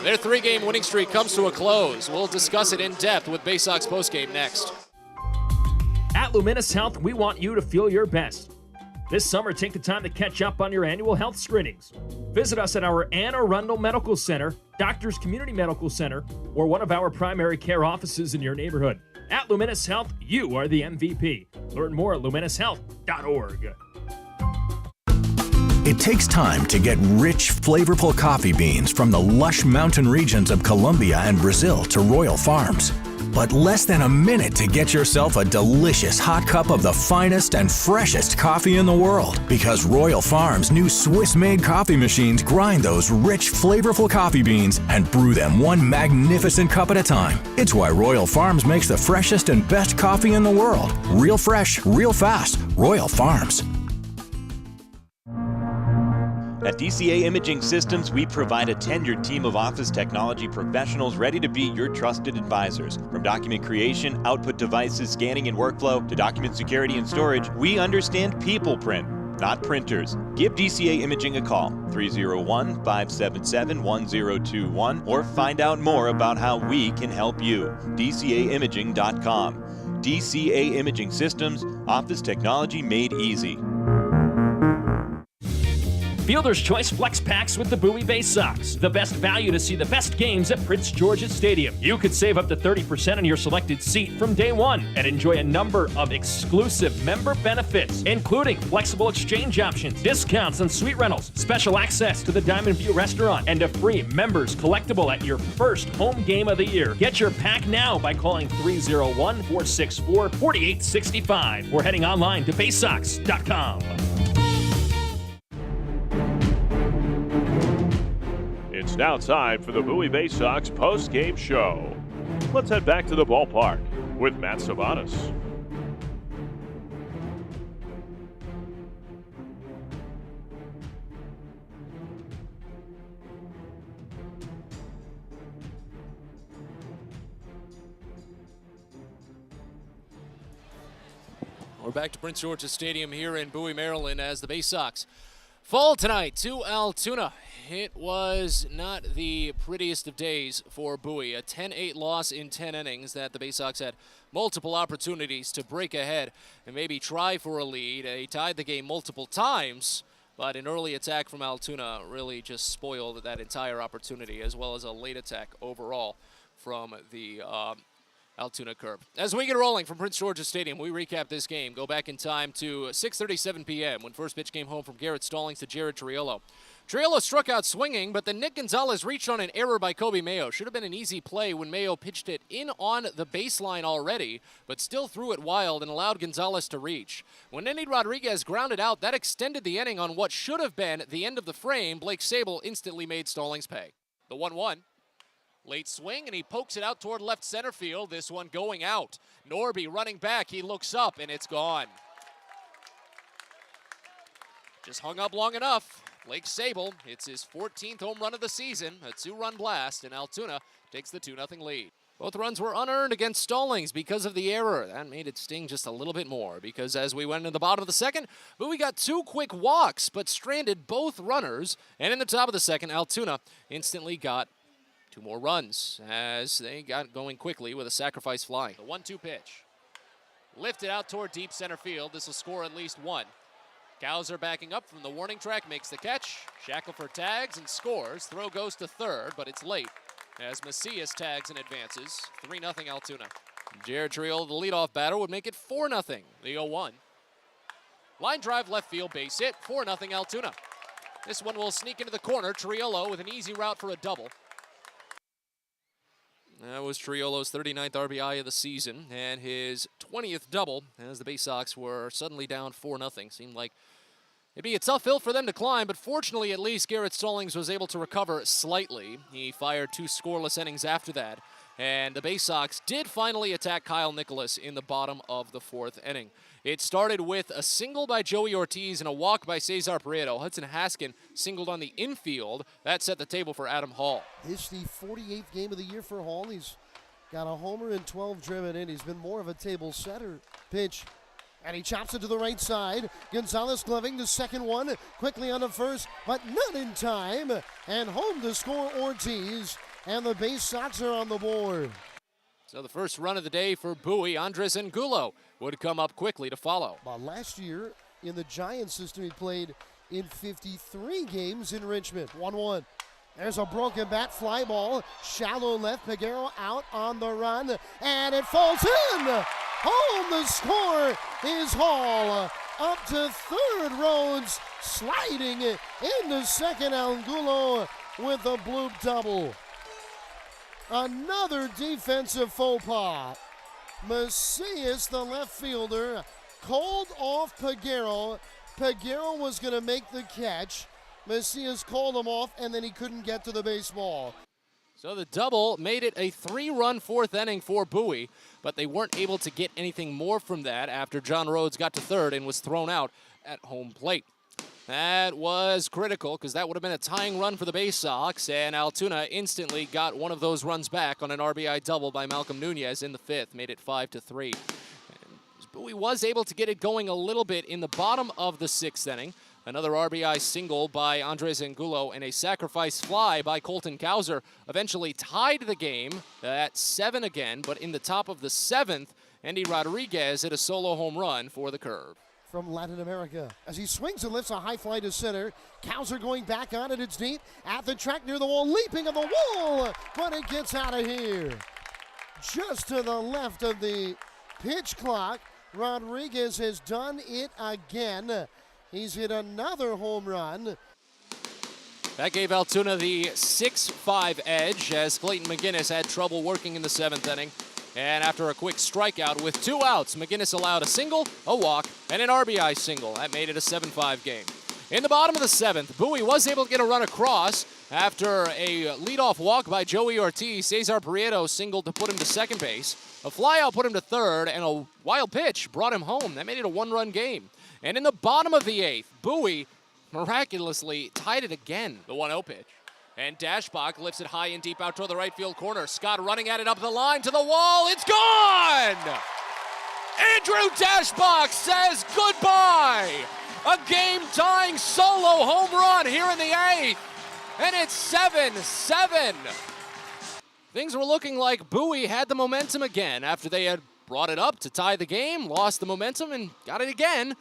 Their 3-game winning streak comes to a close. We'll discuss it in depth with Baysox postgame next. At Luminous Health, we want you to feel your best. This summer, take the time to catch up on your annual health screenings. Visit us at our Anne Arundel Medical Center, Doctors Community Medical Center, or one of our primary care offices in your neighborhood. At Luminous Health, you are the MVP. Learn more at luminoushealth.org. It takes time to get rich, flavorful coffee beans from the lush mountain regions of Colombia and Brazil to Royal Farms. But less than a minute to get yourself a delicious hot cup of the finest and freshest coffee in the world. Because Royal Farms' new Swiss-made coffee machines grind those rich, flavorful coffee beans and brew them one magnificent cup at a time. It's why Royal Farms makes the freshest and best coffee in the world. Real fresh, real fast. Royal Farms. At DCA Imaging Systems, we provide a tenured team of office technology professionals ready to be your trusted advisors. From document creation, output devices, scanning and workflow, to document security and storage, we understand people print, not printers. Give DCA Imaging a call, 301-577-1021, or find out more about how we can help you. DCAimaging.com. DCA Imaging Systems, office technology made easy. Fielder's Choice Flex Packs with the Bowie Baysox. The best value to see the best games at Prince George's Stadium. You could save up to 30% on your selected seat from day one and enjoy a number of exclusive member benefits, including flexible exchange options, discounts on suite rentals, special access to the Diamond View restaurant, and a free members collectible at your first home game of the year. Get your pack now by calling 301-464-4865 or heading online to baysox.com. It's Now time for the Bowie Baysox post-game show. Let's head back to the ballpark with Matt Savanas. We're back to Prince George's Stadium here in Bowie, Maryland, as the Baysox fall tonight to Altoona. It was not the prettiest of days for Bowie. A 10-8 loss in 10 innings that the Baysox had multiple opportunities to break ahead and maybe try for a lead. They tied the game multiple times, but an early attack from Altoona really just spoiled that entire opportunity, as well as a late attack overall from the Altoona curve. As we get rolling from Prince George's Stadium, we recap this game. Go back in time to 6:37 p.m. when first pitch came home from Garrett Stallings to Jared Triolo. Triolo struck out swinging, but then Nick Gonzalez reached on an error by Kobe Mayo. Should have been an easy play when Mayo pitched it in on the baseline already, but still threw it wild and allowed Gonzalez to reach. When Endy Rodriguez grounded out, that extended the inning on what should have been the end of the frame. Blake Sable instantly made Stallings pay. The 1-1. Late swing, and he pokes it out toward left center field. This one going out. Norby running back. He looks up, and it's gone. Just hung up long enough. Blake Sable, it's his 14th home run of the season. A 2-run blast, and Altoona takes the 2-0 lead. Both runs were unearned against Stallings because of the error. That made it sting just a little bit more, because as we went into the bottom of the second, Bowie got 2 quick walks, but stranded both runners. And in the top of the second, Altoona instantly got 2 more runs as they got going quickly with a sacrifice fly. The 1-2 pitch. Lifted out toward deep center field. This will score at least 1. Cowser backing up from the warning track makes the catch. Shackelford tags and scores. Throw goes to third, but it's late as Macias tags and advances. 3-0 Altoona. Jared Triolo, the leadoff batter, would make it 4-0. The 0-1. Line drive left field, base hit. 4-0 Altoona. This one will sneak into the corner. Triolo with an easy route for a double. That was Triolo's 39th RBI of the season and his 20th double as the Baysox were suddenly down 4-0. Seemed like it'd be a tough hill for them to climb, but fortunately at least Garrett Stallings was able to recover slightly. He fired 2 scoreless innings after that, and the Baysox did finally attack Kyle Nicholas in the bottom of the 4th inning. It started with a single by Joey Ortiz and a walk by Cesar Prieto. Hudson Haskin singled on the infield. That set the table for Adam Hall. This is the 48th game of the year for Hall. He's got a homer and 12 driven in. He's been more of a table setter. Pitch, and he chops it to the right side. Gonzalez gloving the second one. Quickly on the first, but not in time. And home to score Ortiz. And the Baysox are on the board. So the first run of the day for Bowie, Andres Angulo, would come up quickly to follow. Last year in the Giants system, he played in 53 games in Richmond. 1-1. There's a broken bat, fly ball, shallow left, Peguero out on the run, and it falls in! Home, the score is Hall. Up to third, Rhodes sliding into second, Angulo with a bloop double. Another defensive faux pas. Macias, the left fielder, called off Peguero. Peguero was going to make the catch. Macias called him off, and then he couldn't get to the baseball. So the double made it a 3-run 4th inning for Bowie, but they weren't able to get anything more from that after John Rhodes got to third and was thrown out at home plate. That was critical because that would have been a tying run for the Baysox, and Altoona instantly got one of those runs back on an RBI double by Malcolm Nunez in the 5th, made it 5-3. Bowie was able to get it going a little bit in the bottom of the 6th inning. Another RBI single by Andres Angulo and a sacrifice fly by Colton Cowser eventually tied the game at 7 again, but in the top of the 7th, Endy Rodriguez hit a solo home run for the Curve. From Latin America. As he swings and lifts a high fly to center. Cowser going back on it. It's deep. At the track near the wall. Leaping of the wall. But it gets out of here. Just to the left of the pitch clock. Rodriguez has done it again. He's hit another home run. That gave Altoona the 6-5 edge as Clayton McGinnis had trouble working in the 7th inning. And after a quick strikeout with 2 outs, McGinnis allowed a single, a walk, and an RBI single. That made it a 7-5 game. In the bottom of the 7th, Bowie was able to get a run across after a leadoff walk by Joey Ortiz. Cesar Prieto singled to put him to second base. A flyout put him to third, and a wild pitch brought him home. That made it a one-run game. And in the bottom of the 8th, Bowie miraculously tied it again. The 1-0 pitch. And Dashbach lifts it high and deep out toward the right field corner. Scott running at it up the line to the wall. It's gone! Andrew Dashbach says goodbye! A game-tying solo home run here in the 8th. And it's 7-7. Things were looking like Bowie had the momentum again after they had brought it up to tie the game, lost the momentum, and got it again.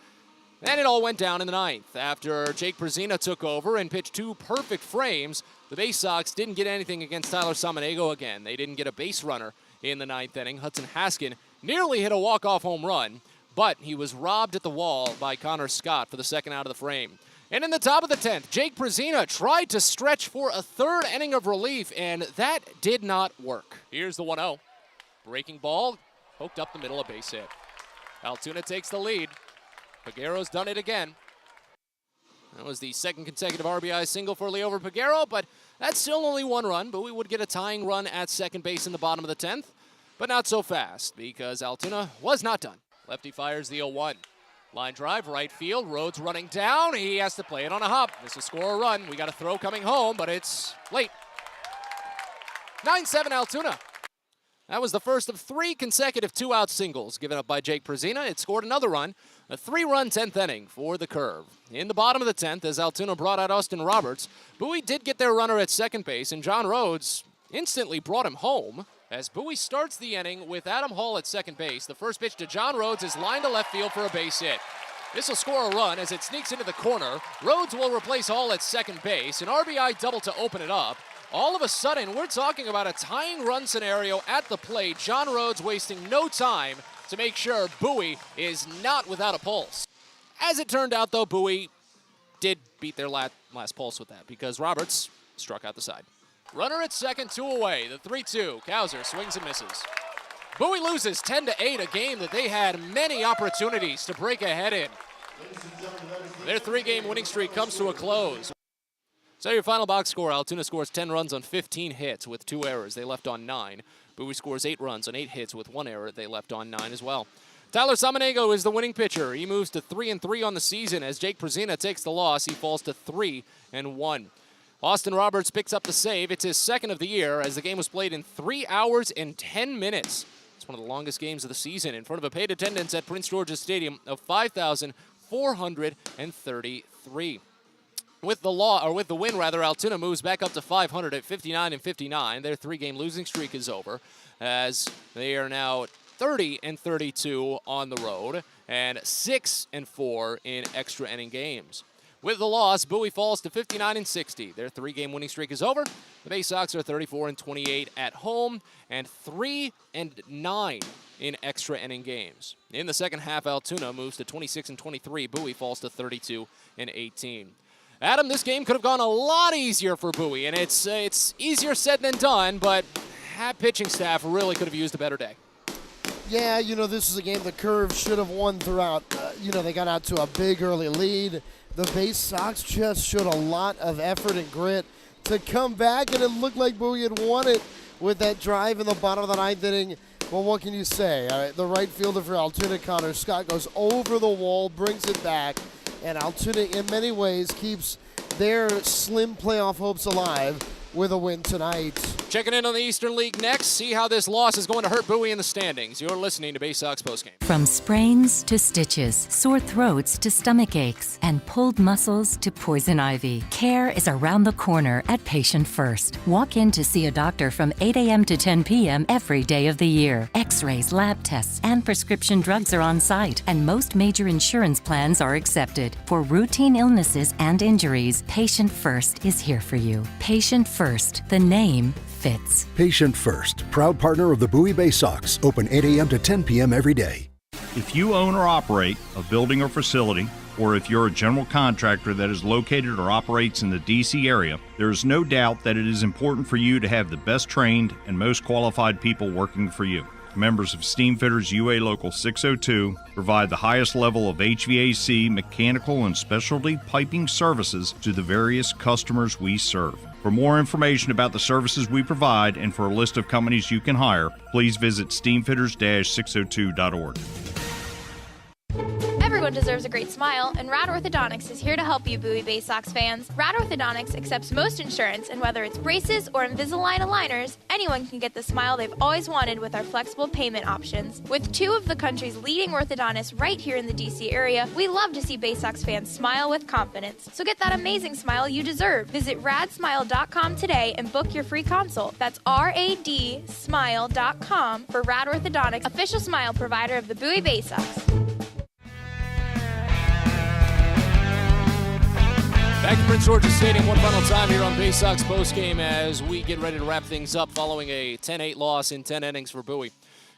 And it all went down in the 9th. After Jake Brzezina took over and pitched 2 perfect frames, the Baysox didn't get anything against Tyler Samaniego again. They didn't get a base runner in the 9th inning. Hudson Haskin nearly hit a walk-off home run, but he was robbed at the wall by Connor Scott for the second out of the frame. And in the top of the 10th, Jake Brzezina tried to stretch for a 3rd inning of relief, and that did not work. Here's the 1-0. Breaking ball, poked up the middle, a base hit. Altoona takes the lead. Peguero's done it again. That was the 2nd consecutive RBI single for Liover Peguero, but that's still only 1 run. Bowie would get a tying run at second base in the bottom of the 10th, but not so fast because Altoona was not done. Lefty fires the 0-1. Line drive, right field, Rhodes running down. He has to play it on a hop. This will score a run. We got a throw coming home, but it's late. 9-7 Altoona. That was the first of 3 consecutive 2-out singles given up by Jake Brzezina. It scored another run, a 3-run 10th inning for the Curve. In the bottom of the 10th, as Altoona brought out Austin Roberts, Bowie did get their runner at second base, and John Rhodes instantly brought him home. As Bowie starts the inning with Adam Hall at second base, the first pitch to John Rhodes is lined to left field for a base hit. This will score a run as it sneaks into the corner. Rhodes will replace Hall at second base, an RBI double to open it up. All of a sudden, we're talking about a tying run scenario at the plate. John Rhodes wasting no time to make sure Bowie is not without a pulse. As it turned out, though, Bowie did beat their last pulse with that because Roberts struck out the side. Runner at second, 2 away. The 3-2. Cowser swings and misses. Bowie loses 10-8, a game that they had many opportunities to break ahead in. Their 3-game winning streak comes to a close. So your final box score, Altoona scores 10 runs on 15 hits with 2 errors. They left on 9. Bowie scores 8 runs on 8 hits with 1 error. They left on 9 as well. Tyler Samaniego is the winning pitcher. He moves to 3-3 on the season. As Jake Brzezina takes the loss, he falls to 3-1. Austin Roberts picks up the save. It's his 2nd of the year as the game was played in 3 hours and 10 minutes. It's one of the longest games of the season in front of a paid attendance at Prince George's Stadium of 5,433. With the win, Altoona moves back up to 500 at 59-59. Their 3-game losing streak is over as they are now 30-32 on the road and 6-4 in extra inning games. With the loss, Bowie falls to 59-60. Their 3-game winning streak is over. The Baysox are 34-28 at home and 3-9 in extra inning games. In the second half, Altoona moves to 26-23. Bowie falls to 32-18. Adam, this game could have gone a lot easier for Bowie, and it's easier said than done, but that pitching staff really could have used a better day. Yeah, this is a game the Curve should have won throughout. They got out to a big early lead. The Baysox just showed a lot of effort and grit to come back, and it looked like Bowie had won it with that drive in the bottom of the 9th inning. Well, what can you say? The right fielder for Altoona, Connor Scott, goes over the wall, brings it back, and Altoona, in many ways, keeps their slim playoff hopes alive with a win tonight. Checking in on the Eastern League next. See how this loss is going to hurt Bowie in the standings. You're listening to Baysox Postgame. From sprains to stitches, sore throats to stomach aches, and pulled muscles to poison ivy, care is around the corner at Patient First. Walk in to see a doctor from 8 a.m. to 10 p.m. every day of the year. X-rays, lab tests, and prescription drugs are on site, and most major insurance plans are accepted. For routine illnesses and injuries, Patient First is here for you. Patient First, the name fits. Patient First, proud partner of the Bowie Baysox, open 8 a.m. to 10 p.m. every day. If you own or operate a building or facility, or if you're a general contractor that is located or operates in the D.C. area, there is no doubt that it is important for you to have the best trained and most qualified people working for you. members of Steamfitters UA Local 602 provide the highest level of HVAC, mechanical, and specialty piping services to the various customers we serve. For more information about the services we provide and for a list of companies you can hire, please visit steamfitters-602.org. Everyone deserves a great smile, and Rad Orthodontics is here to help you, Bowie Baysox fans. Rad Orthodontics accepts most insurance, and whether it's braces or Invisalign aligners, anyone can get the smile they've always wanted with our flexible payment options. With 2 of the country's leading orthodontists right here in the D.C. area, we love to see Baysox fans smile with confidence. So get that amazing smile you deserve. Visit radsmile.com today and book your free consult. That's radsmile.com for Rad Orthodontics, official smile provider of the Bowie Baysox. Back to Prince George's Stadium one final time here on Baysox postgame as we get ready to wrap things up following a 10-8 loss in 10 innings for Bowie.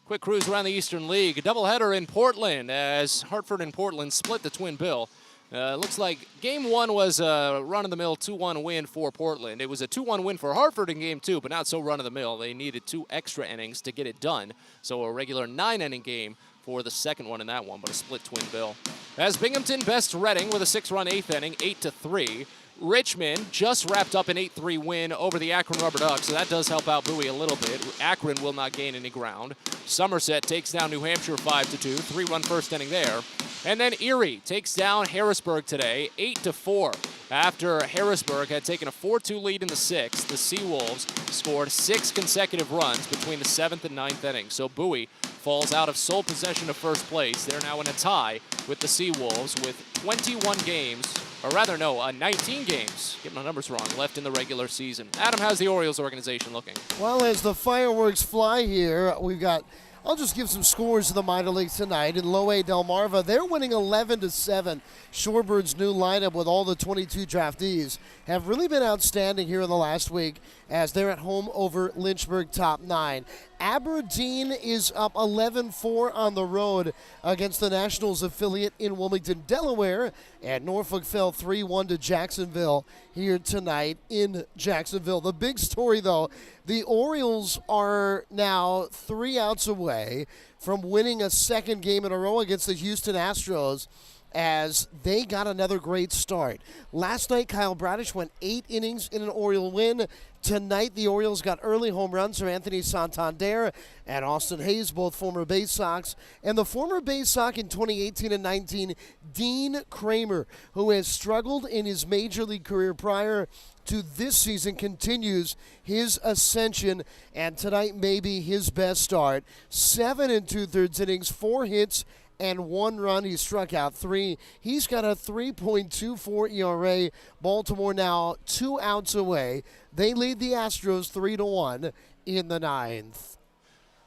Quick cruise around the Eastern League. A doubleheader in Portland as Hartford and Portland split the twin bill. Looks like Game 1 was a run-of-the-mill 2-1 win for Portland. It was a 2-1 win for Hartford in Game 2, but not so run-of-the-mill. They needed 2 extra innings to get it done. So a regular 9-inning game for the second one in that one, but a split twin bill. As Binghamton bests Reading with a 6-run 8th inning, 8-3. Richmond just wrapped up an 8-3 win over the Akron Rubber Ducks, so that does help out Bowie a little bit. Akron will not gain any ground. Somerset takes down New Hampshire 5-2, 3-run first inning there. And then Erie takes down Harrisburg today, 8-4. After Harrisburg had taken a 4-2 lead in the 6th, the Seawolves scored 6 consecutive runs between the 7th and 9th innings. So Bowie falls out of sole possession of first place. They're now in a tie with the Seawolves with 21 games, or rather, no, 19 games, getting my numbers wrong, left in the regular season. Adam, how's the Orioles organization looking? Well, as the fireworks fly here, we've got, I'll just give some scores to the minor leagues tonight. In Low A, Delmarva, they're winning 11-7. Shorebird's new lineup with all the 22 draftees have really been outstanding here in the last week as they're at home over Lynchburg top 9. Aberdeen is up 11-4 on the road against the Nationals affiliate in Wilmington, Delaware. And Norfolk fell 3-1 to Jacksonville here tonight in Jacksonville. The big story, though, the Orioles are now 3 outs away from winning a second game in a row against the Houston Astros as they got another great start. Last night, Kyle Bradish went 8 innings in an Oriole win. Tonight, the Orioles got early home runs from Anthony Santander and Austin Hayes, both former Bay Sox. And the former Bay Sox in 2018 and 19, Dean Kramer, who has struggled in his major league career prior to this season, continues his ascension, and tonight may be his best start. 7 2/3 innings, 4 hits, and 1 run. He struck out 3. He's got a 3.24 ERA. Baltimore now 2 outs away. They lead the Astros 3-1 in the 9th.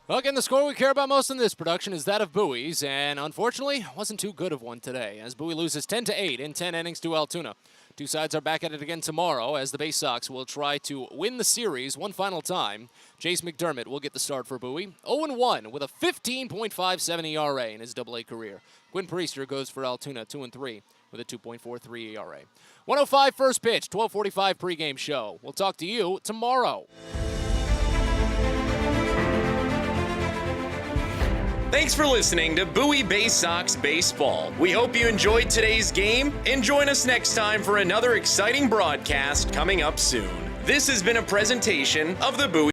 Well, again, the score we care about most in this production is that of Bowie's, and unfortunately, wasn't too good of one today, as Bowie loses 10-8 in 10 innings to Altoona. 2 sides are back at it again tomorrow, as the Bay Sox will try to win the series one final time. Jace McDermott will get the start for Bowie. 0-1 with a 15.57 ERA in his AA career. Quinn Priester goes for Altoona, 2-3 with a 2.43 ERA. 1:05 first pitch, 12:45 pregame show. We'll talk to you tomorrow. Thanks for listening to Bowie Baysox Baseball. We hope you enjoyed today's game and join us next time for another exciting broadcast coming up soon. This has been a presentation of the Bowie